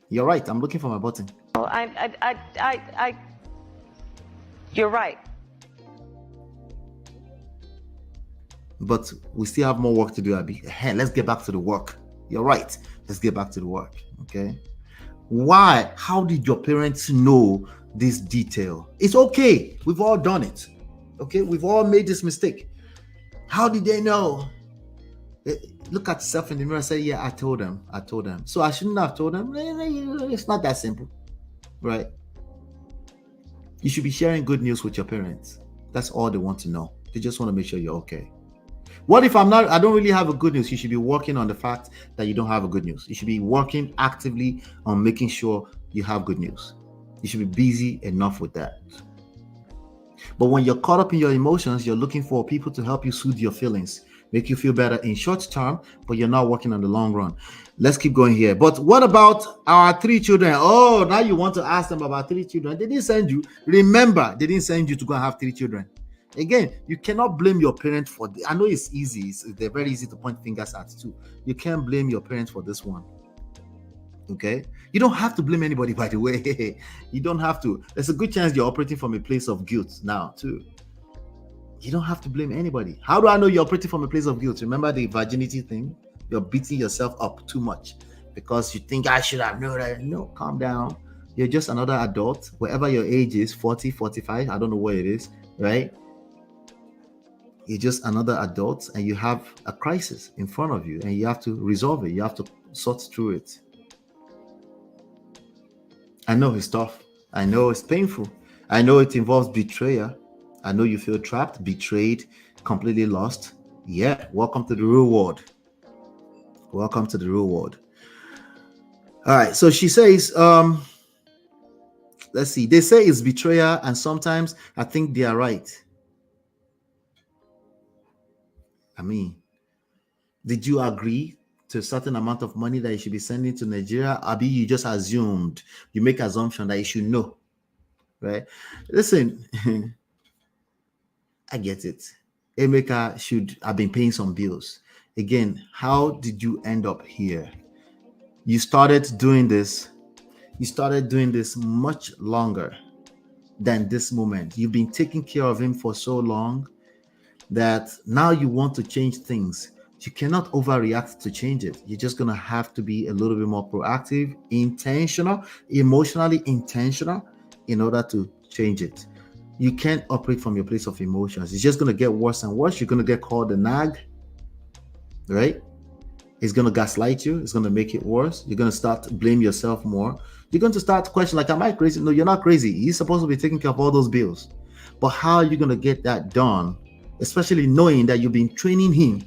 [SPEAKER 7] You're right. I'm looking for my button.
[SPEAKER 11] Oh, you're right.
[SPEAKER 7] But we still have more work to do, Abby. Hey, let's get back to the work. You're right. Let's get back to the work. Okay. Why? How did your parents know this detail? It's okay. We've all done it. Okay. We've all made this mistake. How did they know? Look at yourself in the mirror and say, yeah, I told them. So I shouldn't have told them. It's not that simple. Right? You should be sharing good news with your parents. That's all they want to know. They just want to make sure you're okay. What if I don't really have a good news? You should be working on the fact that you don't have a good news. You should be working actively on making sure you have good news. You should be busy enough with that. But when you're caught up in your emotions, you're looking for people to help you soothe your feelings, make you feel better in short term, but you're not working on the long run. Let's keep going here. But what about our 3 children? Oh, now you want to ask them about 3 children. They didn't send you. Remember, they didn't send you to go and have 3 children. Again, you cannot blame your parents for I know it's easy. They're very easy to point fingers at too. You can't blame your parents for this one. Okay? You don't have to blame anybody, by the way. You don't have to. There's a good chance you're operating from a place of guilt now too. You don't have to blame anybody. How do I know you're operating from a place of guilt? Remember the virginity thing? You're beating yourself up too much because you think I should have known that. No, calm down. You're just another adult, wherever your age is, 40, 45, I don't know what it is, right? You're just another adult and you have a crisis in front of you and you have to resolve it. You have to sort through it. I know it's tough. I know it's painful. I know it involves betrayal. I know you feel trapped, betrayed, completely lost. Yeah, welcome to the real world. Welcome to the real world. All right, so she says, let's see. They say it's betrayal and sometimes I think they are right. I mean, did you agree to a certain amount of money that you should be sending to Nigeria? Abi, you just assumed, you make assumption that you should know, right? Listen, I get it. Emeka should have been paying some bills. Again, how did you end up here? You started doing this much longer than this moment. You've been taking care of him for so long that now you want to change things. You cannot overreact to change it. You're just going to have to be a little bit more proactive, intentional, emotionally intentional in order to change it. You can't operate from your place of emotions. It's just going to get worse and worse. You're going to get called a nag, right? It's going to gaslight you. It's going to make it worse. You're going to start to blame yourself more. You're going to start to question, like, am I crazy? No, you're not crazy. You're supposed to be taking care of all those bills. But how are you going to get that done, especially knowing that you've been training him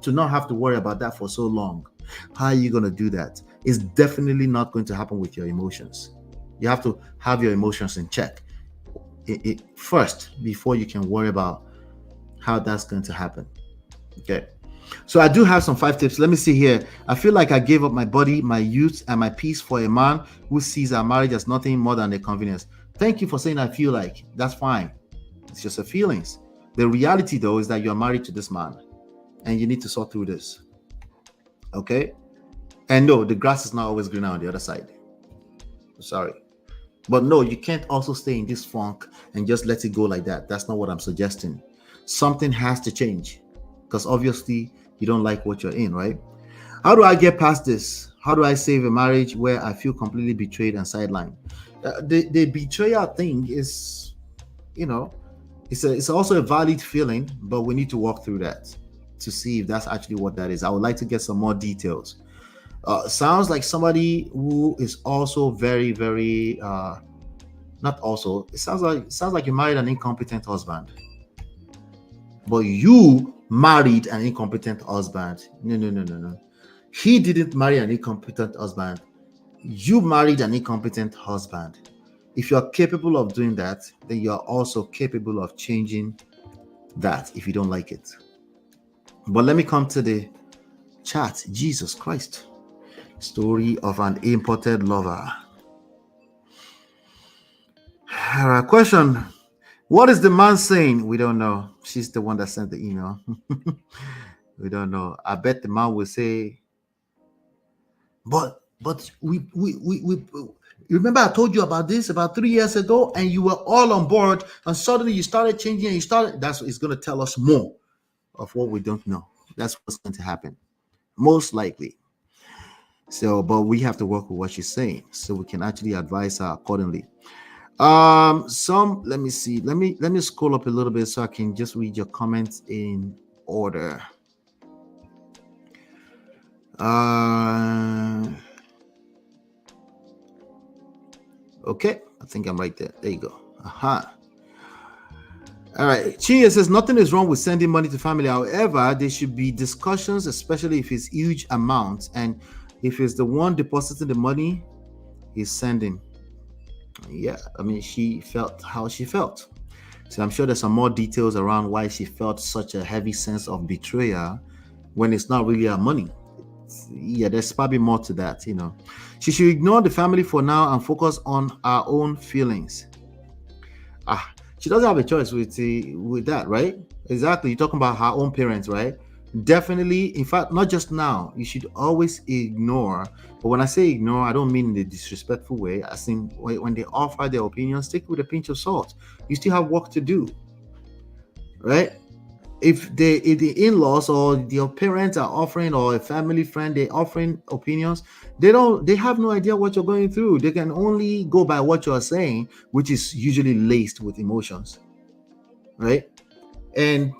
[SPEAKER 7] to not have to worry about that for so long? How are you going to do that? It's definitely not going to happen with your emotions. You have to have your emotions in check first before you can worry about how that's going to happen. Okay. So I do have some 5 tips. Let me see here. I feel like I gave up my body, my youth, and my peace for a man who sees our marriage as nothing more than a convenience. Thank you for saying I feel like. That's fine. It's just a feelings. The reality, though, is that you're married to this man and you need to sort through this. Okay? And no, the grass is not always greener on the other side. Sorry. But no, you can't also stay in this funk and just let it go like that. That's not what I'm suggesting. Something has to change because obviously you don't like what you're in, right? How do I get past this? How do I save a marriage where I feel completely betrayed and sidelined? The betrayal thing is, it's also a valid feeling, but we need to walk through that to see if that's actually what that is. I would like to get some more details. Sounds like somebody who is also very, very not also. It sounds like you married an incompetent husband, but you married an incompetent husband. No. He didn't marry an incompetent husband. You married an incompetent husband. If you're capable of doing that, then you're also capable of changing that if you don't like it. But let me come to the chat. Jesus Christ. Story of an imported lover. Question. What is the man saying? We don't know. She's the one that sent the email. We don't know. I bet the man will say, but we remember I told you about this about 3 years ago and you were all on board and suddenly you started changing and that's what it's going to tell us more of what we don't know. That's what's going to happen. Most likely. So, but we have to work with what she's saying so we can actually advise her accordingly. Let me see. Let me scroll up a little bit so I can just read your comments in order. Okay, I think I'm right there. There you go. All right. Chia says nothing is wrong with sending money to family. However, there should be discussions, especially if it's huge amounts and if it's the one depositing the money he's sending. Yeah, I mean, she felt how she felt. So I'm sure there's some more details around why she felt such a heavy sense of betrayal when it's not really her money. Yeah, there's probably more to that, She should ignore the family for now and focus on her own feelings. She doesn't have a choice with that, right? Exactly. You're talking about her own parents, right? Definitely. In fact, not just now. You should always ignore. But when I say ignore, I don't mean in a disrespectful way. I think when they offer their opinions, take it with a pinch of salt. You still have work to do, right? If the in-laws or your parents are offering, or a family friend, they're offering opinions, they have no idea what you're going through. They can only go by what you're saying, which is usually laced with emotions, right? And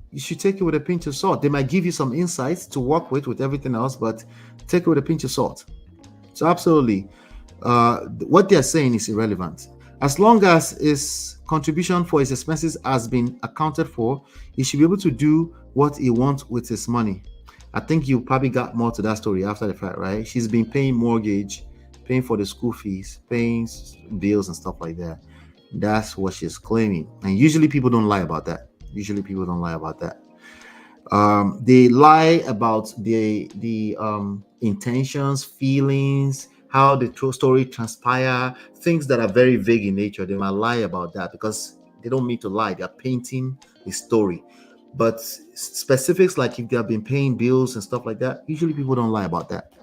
[SPEAKER 7] you should take it with a pinch of salt. They might give you some insights to work with everything else, but take it with a pinch of salt. So absolutely, what they're saying is irrelevant. As long as his contribution for his expenses has been accounted for, he should be able to do what he wants with his money. I think you probably got more to that story after the fact, right? She's been paying mortgage, paying for the school fees, paying bills and stuff like that. That's what she's claiming. And usually people don't lie about that. They lie about the intentions, feelings, how the true story transpire, things that are very vague in nature. They might lie about that because they don't mean to lie. They're painting a story. But specifics like if they have been paying bills and stuff like that, usually people don't lie about that.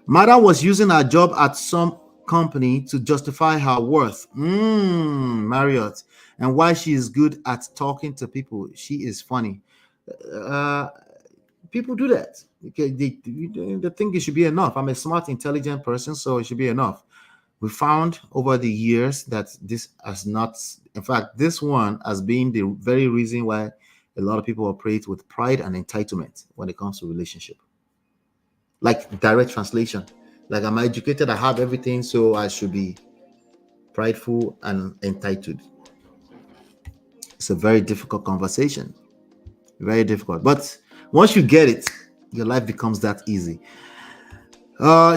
[SPEAKER 7] Madam was using her job at some company to justify her worth. Marriott. And why she is good at talking to people. She is funny. People do that. Okay, they think it should be enough. I'm a smart, intelligent person, so it should be enough. We found over the years that this has not, in fact, this one has been the very reason why a lot of people operate with pride and entitlement when it comes to relationship. Like direct translation. Like I'm educated, I have everything, so I should be prideful and entitled. It's a very difficult conversation. Very difficult. But once you get it, your life becomes that easy.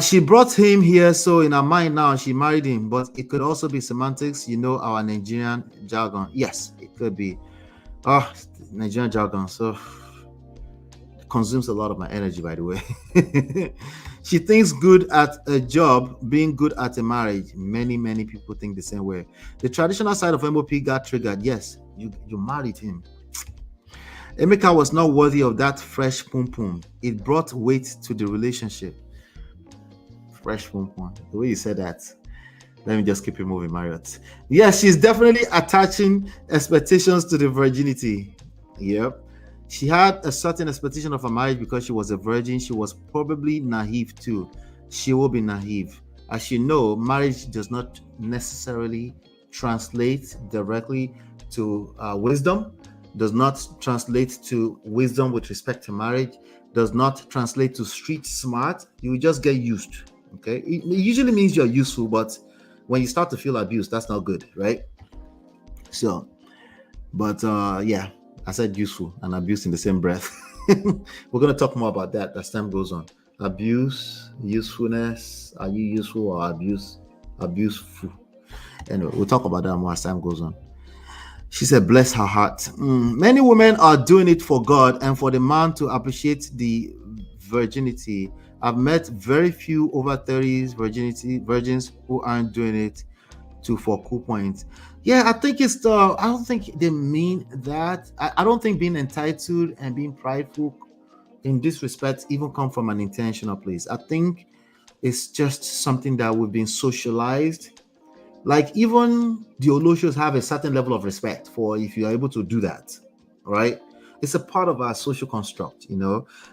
[SPEAKER 7] She brought him here, so in her mind now, she married him. But it could also be semantics, our Nigerian jargon. Yes, it could be. Nigerian jargon. So it consumes a lot of my energy, by the way. She thinks good at a job, being good at a marriage. Many people think the same way. The traditional side of MOP got triggered. Yes, you married him. Emeka was not worthy of that fresh pum pum. It brought weight to the relationship. Fresh pum pum. The way you said that. Let me just keep it moving, Marriott. Yes, she's definitely attaching expectations to the virginity. Yep. She had a certain expectation of a marriage because she was a virgin. She was probably naive too. She will be naive. As you know, marriage does not necessarily translate directly to wisdom. Does not translate to wisdom with respect to marriage, does not translate to street smart. You just get used. Okay, it usually means you're useful, but when you start to feel abused, that's not good, right? So, but yeah, I said useful and abuse in the same breath. We're going to talk more about that as time goes on. Abuse, usefulness, are you useful or abuseful? Anyway, we'll talk about that more as time goes on. She said, bless her heart. Many women are doing it for God and for the man to appreciate the virginity. I've met very few over 30s virgins who aren't doing it for cool points. Yeah, I think it's I don't think they mean that. I don't think being entitled and being prideful in this respect even come from an intentional place. I think it's just something that we've been socialized. Like even the Olosios have a certain level of respect for if you are able to do that, right? It's a part of our social construct,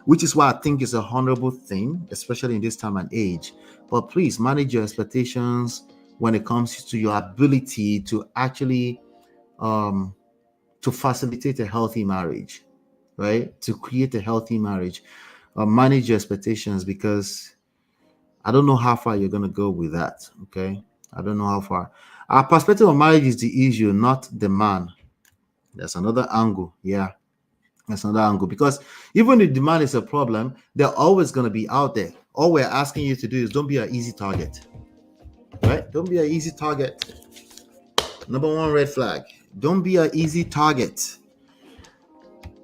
[SPEAKER 7] which is why I think it's a honorable thing, especially in this time and age. But please manage your expectations when it comes to your ability to actually to facilitate a healthy marriage, right? To create a healthy marriage. Manage your expectations because I don't know how far you're going to go with that, okay? I don't know how far. Our perspective of marriage is the issue, not the man. That's another angle. Yeah, that's another angle. Because even if the man is a problem, they're always going to be out there. All we're asking you to do is don't be an easy target. Right? Don't be an easy target. Number one red flag. Don't be an easy target.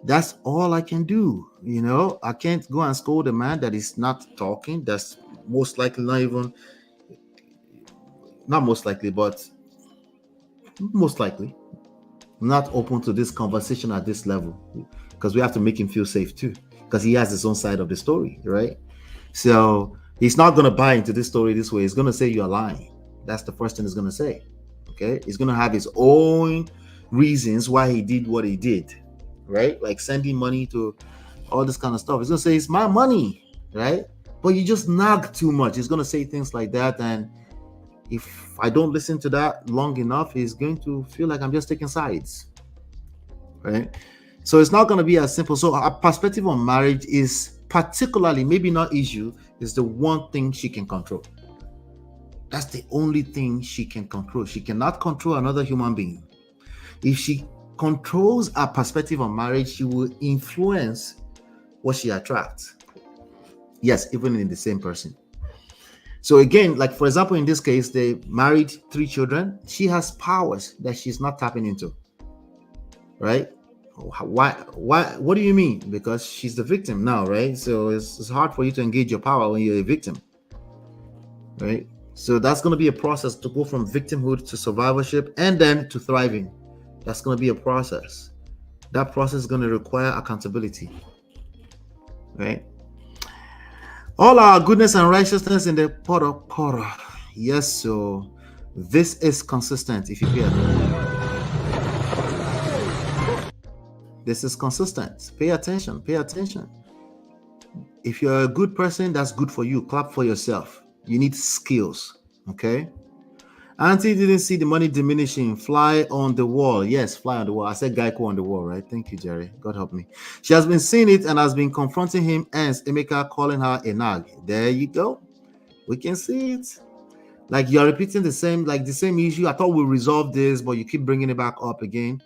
[SPEAKER 7] That's all I can do. I can't go and scold a man that is not talking. That's most likely not most likely, but most likely not open to this conversation at this level, because we have to make him feel safe too, because he has his own side of the story, right? So he's not going to buy into this story this way. He's going to say you're lying. That's the first thing he's going to say. Okay, he's going to have his own reasons why he did what he did, right? Like sending money to all this kind of stuff. He's going to say it's my money, right? But you just nag too much. He's going to say things like that, and if I don't listen to that long enough, he's going to feel like I'm just taking sides, right? So it's not going to be as simple. So our perspective on marriage is particularly, maybe not issue, is the one thing she can control. That's the only thing she can control. She cannot control another human being. If she controls her perspective on marriage, she will influence what she attracts. Yes, even in the same person. So again, like for example, in this case, they married 3 children. She has powers that she's not tapping into, right? Why? What do you mean? Because she's the victim now, right? So it's hard for you to engage your power when you're a victim, right? So that's going to be a process to go from victimhood to survivorship and then to thriving. That's going to be a process. That process is going to require accountability, right? All our goodness and righteousness in the pot of porter. Yes, so this is consistent if you pay attention. This is consistent. Pay attention. Pay attention. If you're a good person, that's good for you. Clap for yourself. You need skills. Okay. Auntie didn't see the money diminishing. Fly on the wall. Yes, fly on the wall. I said Geico on the wall, right? Thank you, Jerry. God help me. She has been seeing it and has been confronting him, hence Emeka calling her a nag. There you go. We can see it. Like you're repeating the same issue. I thought we resolved this, but you keep bringing it back up again.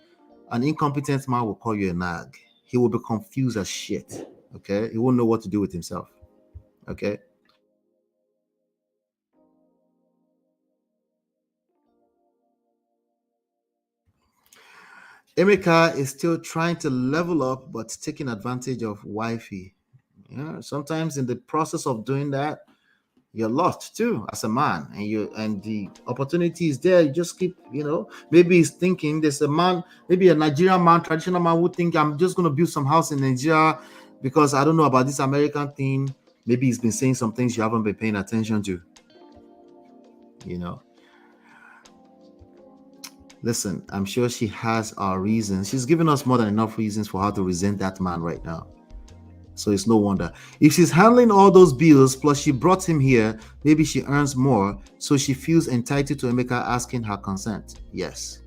[SPEAKER 7] An incompetent man will call you a nag. He will be confused as shit. Okay? He won't know what to do with himself. Okay? Emeka is still trying to level up, but taking advantage of wifey. Yeah, sometimes in the process of doing that, you're lost too as a man, and the opportunity is there. You just keep, maybe he's thinking there's a man, maybe a Nigerian man, traditional man would think I'm just going to build some house in Nigeria because I don't know about this American thing. Maybe he's been saying some things you haven't been paying attention to. Listen, I'm sure she has our reasons. She's given us more than enough reasons for her to resent that man right now. So it's no wonder. If she's handling all those bills, plus she brought him here, maybe she earns more, so she feels entitled to Emeka asking her consent. Yes.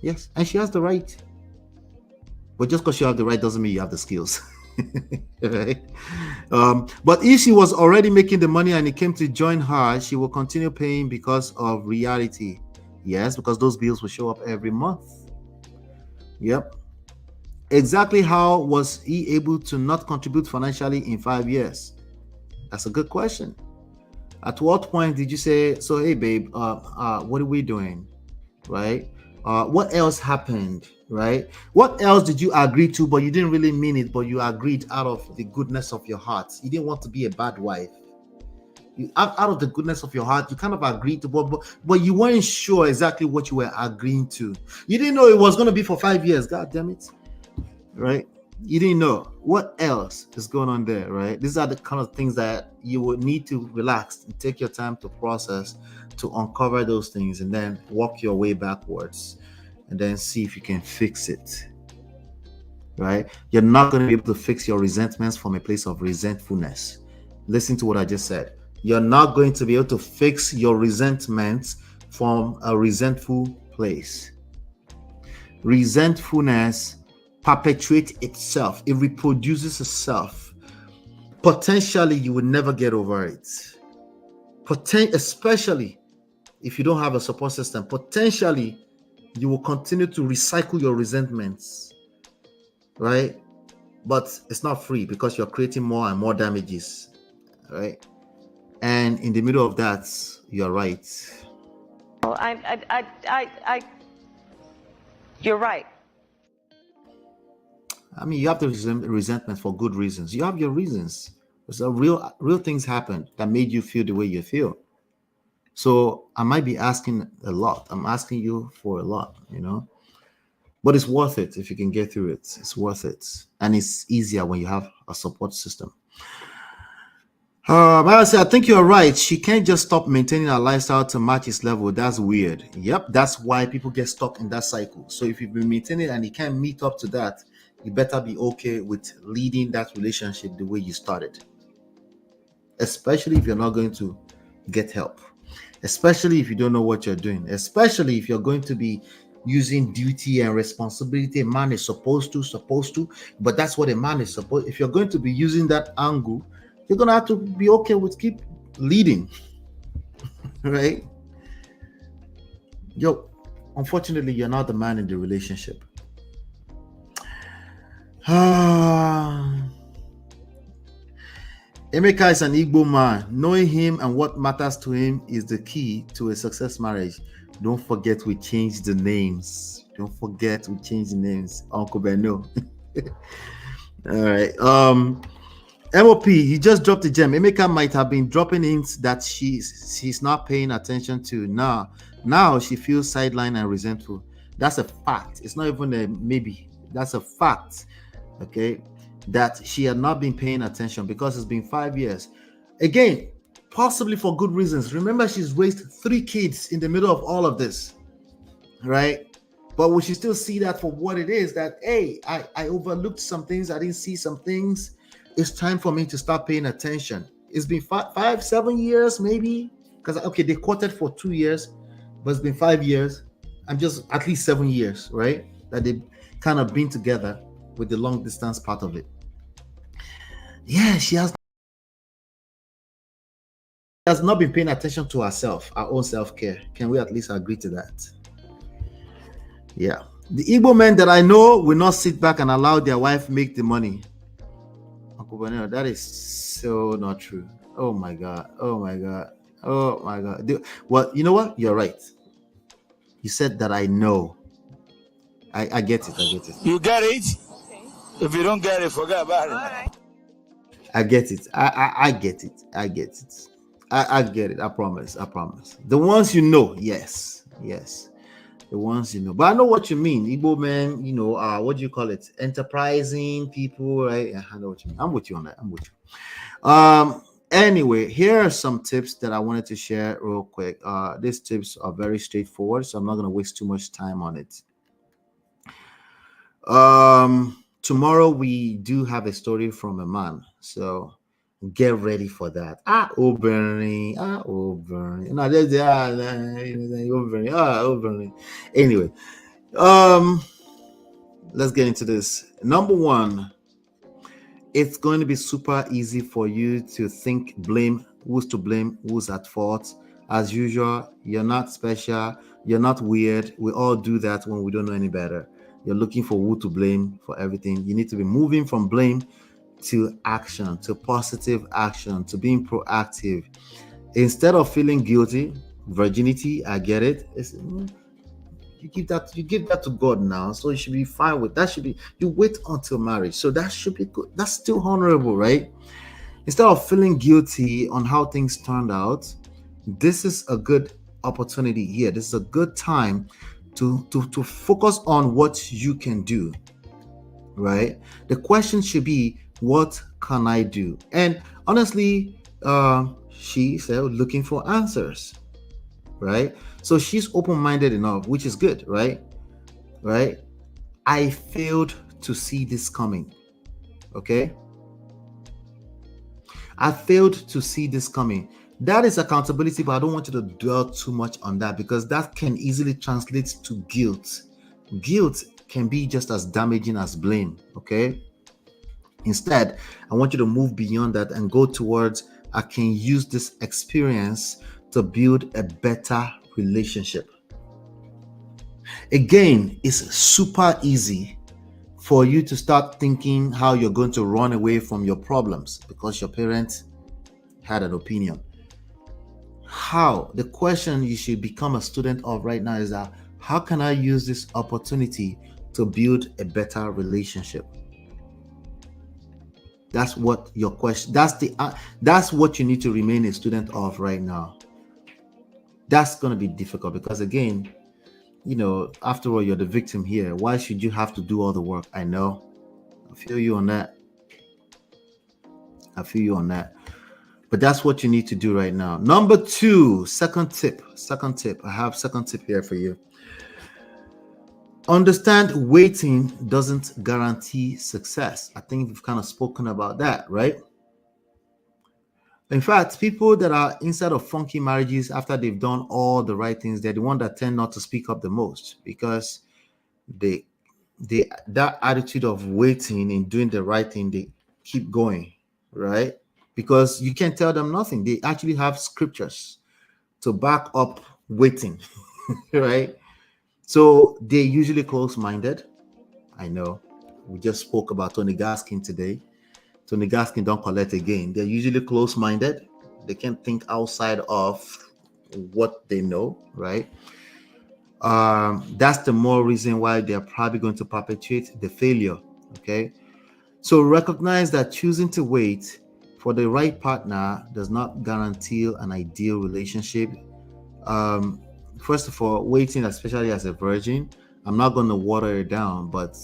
[SPEAKER 7] Yes, and she has the right. But just because you have the right doesn't mean you have the skills. Right? But if she was already making the money and it came to join her, she will continue paying because of reality. Yes, because those bills will show up every month. Yep. Exactly how was he able to not contribute financially in 5 years? That's a good question. At what point did you say, so hey babe, what are we doing? Right? What else happened? Right? What else did you agree to, but you didn't really mean it, but you agreed out of the goodness of your heart? You didn't want to be a bad wife. You, out of the goodness of your heart, you kind of agreed to, but you weren't sure exactly what you were agreeing to. You didn't know it was going to be for 5 years. God damn it. Right? You didn't know. What else is going on there, right? These are the kind of things that you would need to relax and take your time to process, to uncover those things, and then walk your way backwards and then see if you can fix it. Right? You're not going to be able to fix your resentments from a place of resentfulness. Listen to what I just said. You're not going to be able to fix your resentments from a resentful place. Resentfulness perpetuates itself. It reproduces itself. Potentially, you will never get over it. Especially if you don't have a support system, potentially, you will continue to recycle your resentments, right? But it's not free because you're creating more and more damages, right? And in the middle of that, you're right.
[SPEAKER 11] Well, you're right.
[SPEAKER 7] I mean, you have the resentment for good reasons. You have your reasons. So real things happened that made you feel the way you feel. So I might be asking a lot. I'm asking you for a lot, but it's worth it if you can get through it. It's worth it. And it's easier when you have a support system. I think you're right. She can't just stop maintaining her lifestyle to match his level. That's weird. Yep, that's why people get stuck in that cycle. So if you've been maintaining and you can't meet up to that, you better be okay with leading that relationship the way you started. Especially if you're not going to get help. Especially if you don't know what you're doing. Especially if you're going to be using duty and responsibility. A man is supposed to, but that's what a man is supposed. If you're going to be using that angle, you're going to have to be okay with keep leading, right? Unfortunately, you're not the man in the relationship. Emeka is an Igbo man. Knowing him and what matters to him is the key to a success marriage. Don't forget we changed the names. Don't forget we changed the names. Uncle Beno. All right. MOP, he just dropped a gem. Emeka might have been dropping hints that she's not paying attention to. Now she feels sidelined and resentful. That's a fact. It's not even a maybe. That's a fact. Okay. That she had not been paying attention because it's been 5 years. Again, possibly for good reasons. Remember, she's raised 3 kids in the middle of all of this. Right? But we should still see that for what it is, that, hey, I overlooked some things. I didn't see some things. It's time for me to start paying attention. It's been 7 years, maybe. Because, okay, they courted for 2 years, but it's been 5 years. I'm just at least 7 years, right? That they've kind of been together with the long distance part of it. Yeah, she has not been paying attention to herself, her own self-care. Can we at least agree to that? Yeah. The Igbo men that I know will not sit back and allow their wife make the money. Uncle Bonero, that is so not true. Oh my God. Oh my God. Oh my God. Well, you know what? You're right. You said that I know. I get it. I get it.
[SPEAKER 16] You get it? If you don't get it, forget about it.
[SPEAKER 7] I get it. I get it. I get it. I get it. I promise. I promise. The ones you know, yes. Yes. The ones you know. But I know what you mean. Igbo men, you know, what do you call it? Enterprising people, right? I know what you mean. I'm with you on that. I'm with you. Anyway, here are some tips that I wanted to share real quick. These tips are very straightforward, so I'm not going to waste too much time on it. Tomorrow we do have a story from a man, so get ready for that. Bernie. No, Bernie. Anyway, let's get into this. Number one, it's going to be super easy for you to think blame, who's to blame, who's at fault. As usual, you're not special, you're not weird. We all do that when we don't know any better. You're looking for who to blame for everything. You need to be moving from blame to action, to positive action, to being proactive. Instead of feeling guilty, virginity, I get it. You give that to God now, so you should be fine with that. Should be, you wait until marriage, so that should be good. That's still honorable, right? Instead of feeling guilty on how things turned out, this is a good opportunity here. This is a good time to focus on what you can do, right? The question should be, what can I do? And honestly, she said looking for answers, right? So she's open-minded enough, which is good, right? I failed to see this coming. Okay, I failed to see this coming. That is accountability, but I don't want you to dwell too much on that, because that can easily translate to guilt. Guilt can be just as damaging as blame, okay? Instead, I want you to move beyond that and go towards, I can use this experience to build a better relationship. Again, it's super easy for you to start thinking how you're going to run away from your problems because your parents had an opinion. How? The question you should become a student of right now is that, how can I use this opportunity to build a better relationship? That's what your question, that's what you need to remain a student of right now. That's going to be difficult because, again, you know, after all, you're the victim here. Why should you have to do all the work? I know. I feel you on that. But that's what you need to do right now. Number two, second tip. I have second tip here for you. Understand waiting doesn't guarantee success. I think we've kind of spoken about that, right? In fact, people that are inside of funky marriages after they've done all the right things, they're the ones that tend not to speak up the most, because that attitude of waiting and doing the right thing, they keep going, right? Because you can't tell them nothing. They actually have scriptures to back up waiting, right? So they're usually close-minded. I know. We just spoke about Tony Gaskin today. Tony Gaskin don't collect again. They're usually close-minded. They can't think outside of what they know, right? that's the more reason why they're probably going to perpetuate the failure. Okay, so recognize that choosing to wait for the right partner does not guarantee an ideal relationship. First of all, waiting, especially as a virgin, I'm not going to water it down, but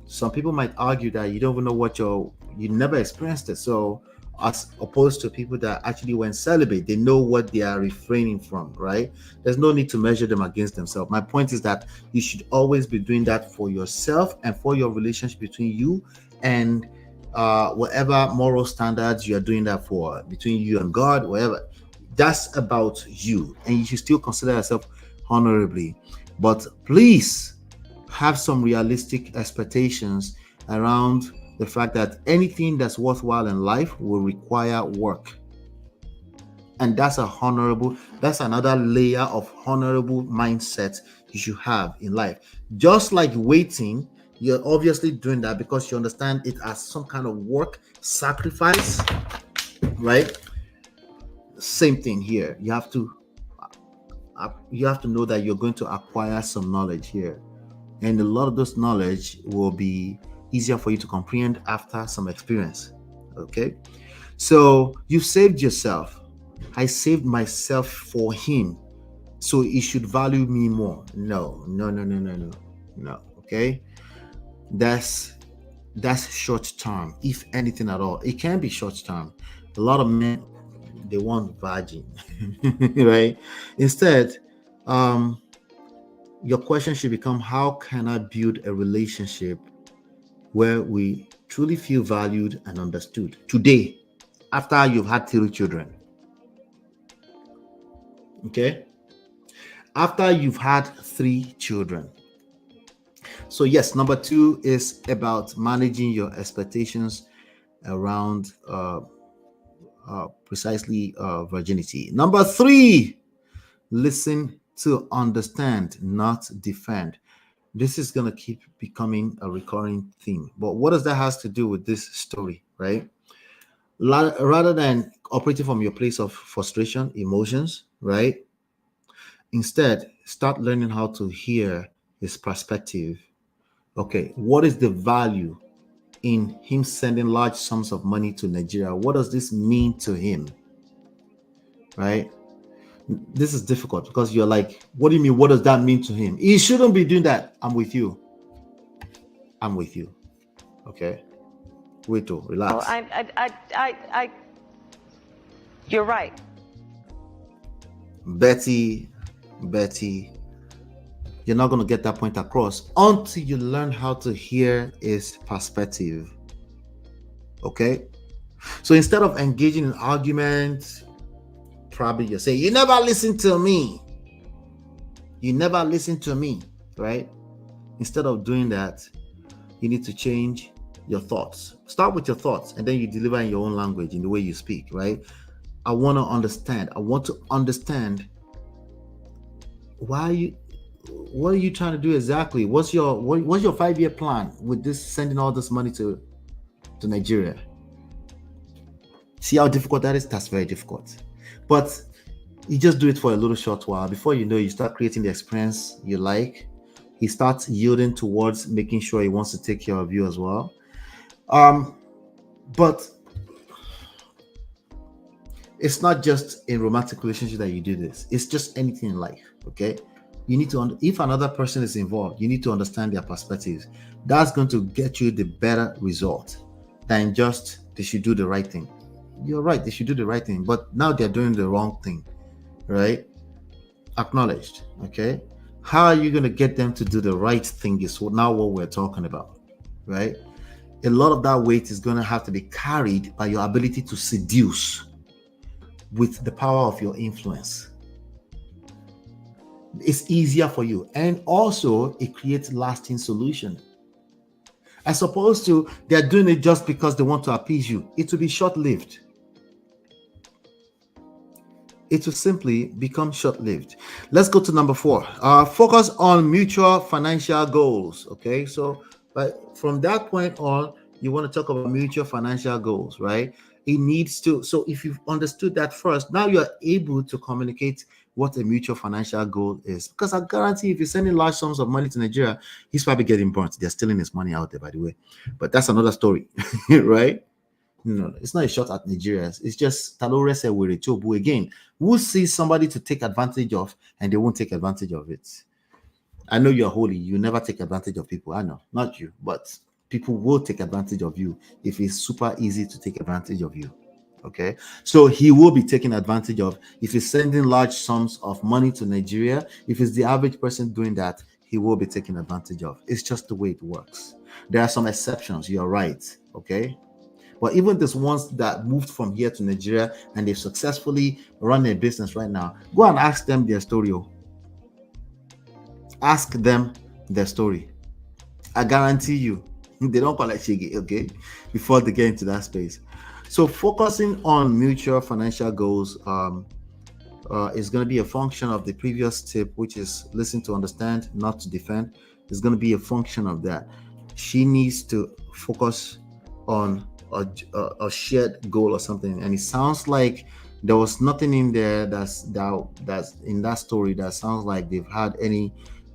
[SPEAKER 7] some people might argue that you don't even know you never experienced it. So as opposed to people that actually went celibate, they know what they are refraining from, right? There's no need to measure them against themselves. My point is that you should always be doing that for yourself and for your relationship between you and whatever moral standards you are doing that for, between you and God, whatever. That's about you, and you should still consider yourself honorably. But please have some realistic expectations around the fact that anything that's worthwhile in life will require work. And that's another layer of honorable mindset you should have in life. Just like waiting, you're obviously doing that because you understand it as some kind of work, sacrifice, right? Same thing here. You have to know that you're going to acquire some knowledge here, and a lot of this knowledge will be easier for you to comprehend after some experience. Okay, so you saved yourself. I saved myself for him, so he should value me more. No. Okay, that's short term, if anything at all. It can be short term. A lot of men, they want virgin, right? Instead, your question should become, how can I build a relationship where we truly feel valued and understood today, after you've had 3 children? Okay, after you've had 3 children. So yes, number 2 is about managing your expectations around precisely virginity. Number 3, listen to understand, not defend. This is going to keep becoming a recurring theme. But what does that has to do with this story, right? Rather than operating from your place of frustration, emotions, right? Instead, start learning how to hear his perspective. Okay, what is the value in him sending large sums of money to Nigeria? What does this mean to him? Right? This is difficult because you're like, what do you mean? What does that mean to him? He shouldn't be doing that. I'm with you. Okay. Wait, relax.
[SPEAKER 11] I you're right.
[SPEAKER 7] Betty, you're not going to get that point across until you learn how to hear his perspective. Okay? So instead of engaging in arguments, probably you say, you never listen to me. Right? Instead of doing that, you need to change your thoughts. Start with your thoughts, and then you deliver in your own language, in the way you speak, right? I want to understand what are you trying to do exactly? What's your 5-year plan with this, sending all this money to Nigeria? See how difficult that is? That's very difficult. But you just do it for a little short while. Before you know, you start creating the experience you like. He starts yielding towards making sure he wants to take care of you as well. But it's not just in romantic relationship that you do this. It's just anything in life, okay? You need to, if another person is involved, you need to understand their perspectives. That's going to get you the better result than just they should do the right thing. You're right, they should do the right thing, but now they're doing the wrong thing, right? Acknowledged, okay? How are you going to get them to do the right thing is now what we're talking about, right? A lot of that weight is going to have to be carried by your ability to seduce with the power of your influence. It's easier for you, and also it creates lasting solution, as opposed to they're doing it just because they want to appease you. It will be short-lived. It will simply become short-lived. Let's go to number 4. Focus on mutual financial goals. Okay, so from that point on, you want to talk about mutual financial goals, right? It needs to. So if you've understood that first, now you're able to communicate what a mutual financial goal is. Because I guarantee if you're sending large sums of money to Nigeria, he's probably getting burnt. They're stealing his money out there, by the way. But that's another story, right? No, it's not a shot at Nigeria. It's just Talore said we're a chobu again. We'll see somebody to take advantage of, and they won't take advantage of it. I know you're holy. You never take advantage of people. I know, not you, but people will take advantage of you if it's super easy to take advantage of you. Okay, so he will be taken advantage of if he's sending large sums of money to Nigeria. If it's the average person doing that, he will be taken advantage of. It's just the way it works. There are some exceptions. You're right. Okay. But even these ones that moved from here to Nigeria and they've successfully run their business right now, go and ask them their story. Ask them their story. I guarantee you, they don't call it shiggy, okay, before they get into that space. So focusing on mutual financial goals is going to be a function of the previous tip, which is listen to understand, not to defend. It's going to be a function of that. She needs to focus on a shared goal or something, and it sounds like there was nothing in there that's in that story that sounds like they've had any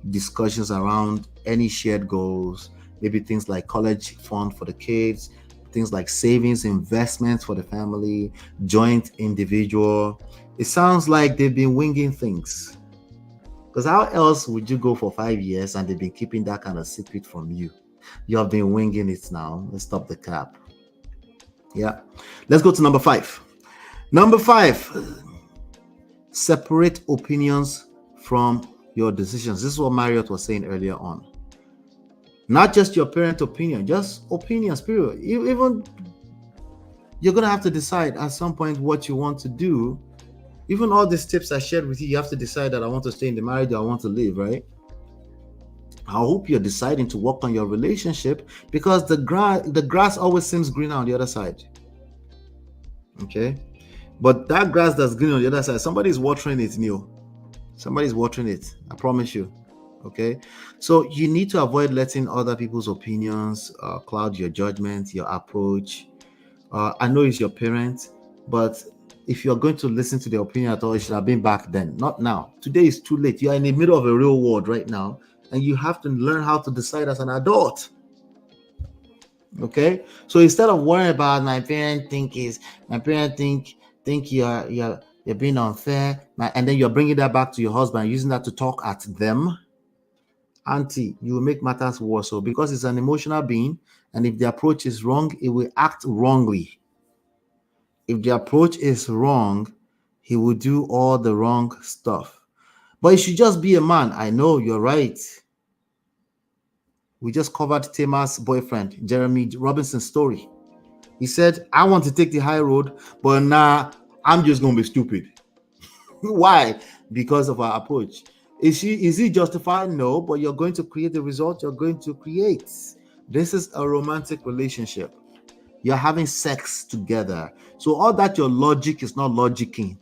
[SPEAKER 7] discussions around any shared goals, maybe things like college fund for the kids, things like savings, investments for the family, joint individual. It sounds like they've been winging things, because how else would you go for 5 years and they've been keeping that kind of secret from you? You have been winging it now. Let's stop the cap. Yeah, let's go to number 5. Number 5, separate opinions from your decisions. This is what Marriott was saying earlier on. Not just your parent opinion, just opinions, period. Even you're going to have to decide at some point what you want to do. Even all these tips I shared with you, you have to decide that I want to stay in the marriage or I want to leave, right? I hope you're deciding to work on your relationship, because the grass always seems greener on the other side. Okay? But that grass that's green on the other side, somebody's watering it new. Somebody's watering it. I promise you. Okay? So you need to avoid letting other people's opinions cloud your judgment, your approach. I know it's your parent, but if you're going to listen to their opinion at all, it should have been back then, not now. Today is too late. You're in the middle of a real world right now, and you have to learn how to decide as an adult. Okay, so instead of worrying about my parent think you're being unfair, and then you're bringing that back to your husband, using that to talk at them, auntie, you will make matters worse. So because it's an emotional being, and if the approach is wrong, it will act wrongly. If the approach is wrong, he will do all the wrong stuff. But it should just be a man. I know, you're right. We just covered Tamar's boyfriend, Jeremy Robinson's story. He said, I want to take the high road, but nah, I'm just going to be stupid. Why? Because of our approach. Is he justified? No, but you're going to create the result you're going to create. This is a romantic relationship. You're having sex together. So all that your logic is not logicking.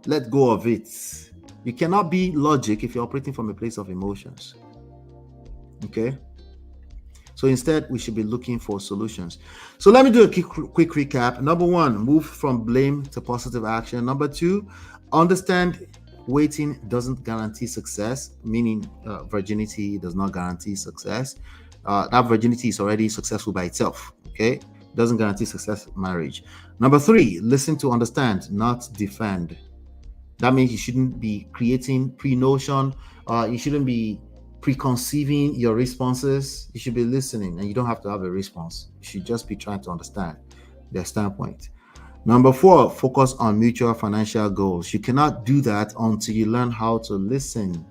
[SPEAKER 7] Let go of it. You cannot be logic if you're operating from a place of emotions. Okay? So instead, we should be looking for solutions. So let me do a quick recap. Number 1, move from blame to positive action. Number 2, understand waiting doesn't guarantee success, meaning virginity does not guarantee success. That virginity is already successful by itself. Okay? Doesn't guarantee success in marriage. Number 3, listen to understand, not defend. That means you shouldn't be creating pre-notion. You shouldn't be preconceiving your responses. You should be listening, and you don't have to have a response. You should just be trying to understand their standpoint. Number 4, focus on mutual financial goals. You cannot do that until you learn how to listen.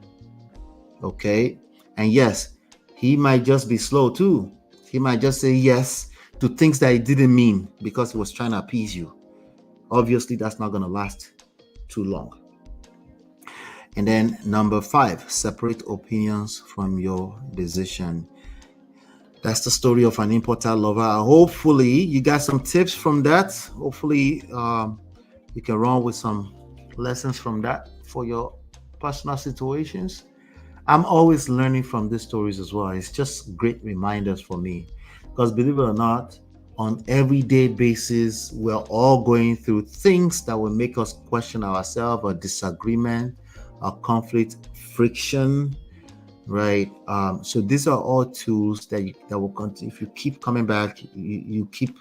[SPEAKER 7] Okay? And yes, he might just be slow too. He might just say yes to things that he didn't mean because he was trying to appease you. Obviously, that's not going to last too long. And then number 5, separate opinions from your decision. That's the story of an importer lover. Hopefully, you got some tips from that. Hopefully, you can run with some lessons from that for your personal situations. I'm always learning from these stories as well. It's just great reminders for me. Because believe it or not, on everyday basis. We're all going through things that will make us question ourselves, or disagreement, or conflict, friction, right? So these are all tools that will continue. If you keep coming back, you keep,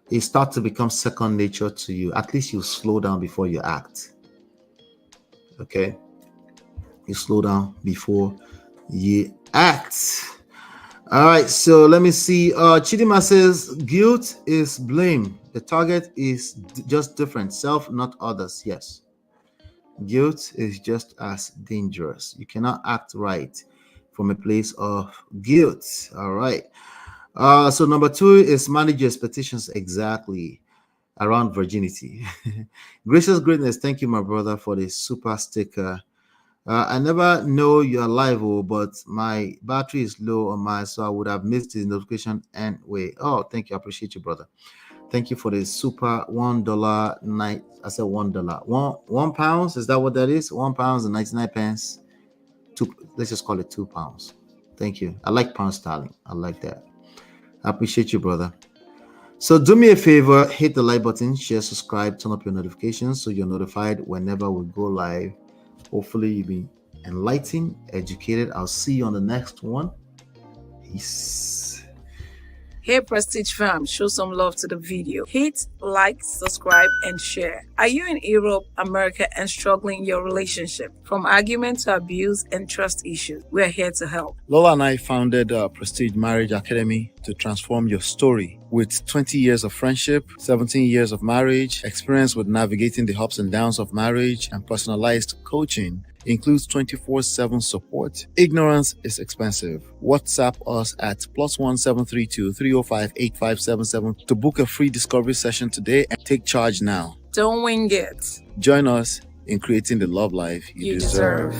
[SPEAKER 7] it starts to become second nature to you. At least you slow down before you act. Okay, you slow down before you act. All right, so let me see. Chidima says guilt is blame. The target is just different. Self, not others. Yes. Guilt is just as dangerous. You cannot act right from a place of guilt. All right. So number 2 is manage your expectations exactly around virginity. Gracious greatness. Thank you, my brother, for the super sticker. I never know you're live, but my battery is low on mine, so I would have missed the notification anyway. Oh, thank you. I appreciate you, brother. Thank you for the super $1 night. I said $1. One pounds. Is that what that is? £1 and 99 pence. Let's just call it £2. Thank you. I like pound sterling. I like that. I appreciate you, brother. So do me a favor, hit the like button, share, subscribe, turn up your notifications so you're notified whenever we go live. Hopefully you'll be enlightened, educated. I'll see you on the next one. Peace.
[SPEAKER 8] Hey Prestige fam, show some love to the video. Hit like, subscribe, and share. Are you in Europe, America, and struggling in your relationship? From argument to abuse and trust issues, we are here to help.
[SPEAKER 13] Lola and I founded Prestige Marriage Academy to transform your story. With 20 years of friendship, 17 years of marriage, experience with navigating the ups and downs of marriage, and personalized coaching, includes 24/7 support. Ignorance is expensive. WhatsApp us at +1 732 305 8577 to book a free discovery session today and take charge now.
[SPEAKER 8] Don't wing it.
[SPEAKER 13] Join us in creating the love life you deserve.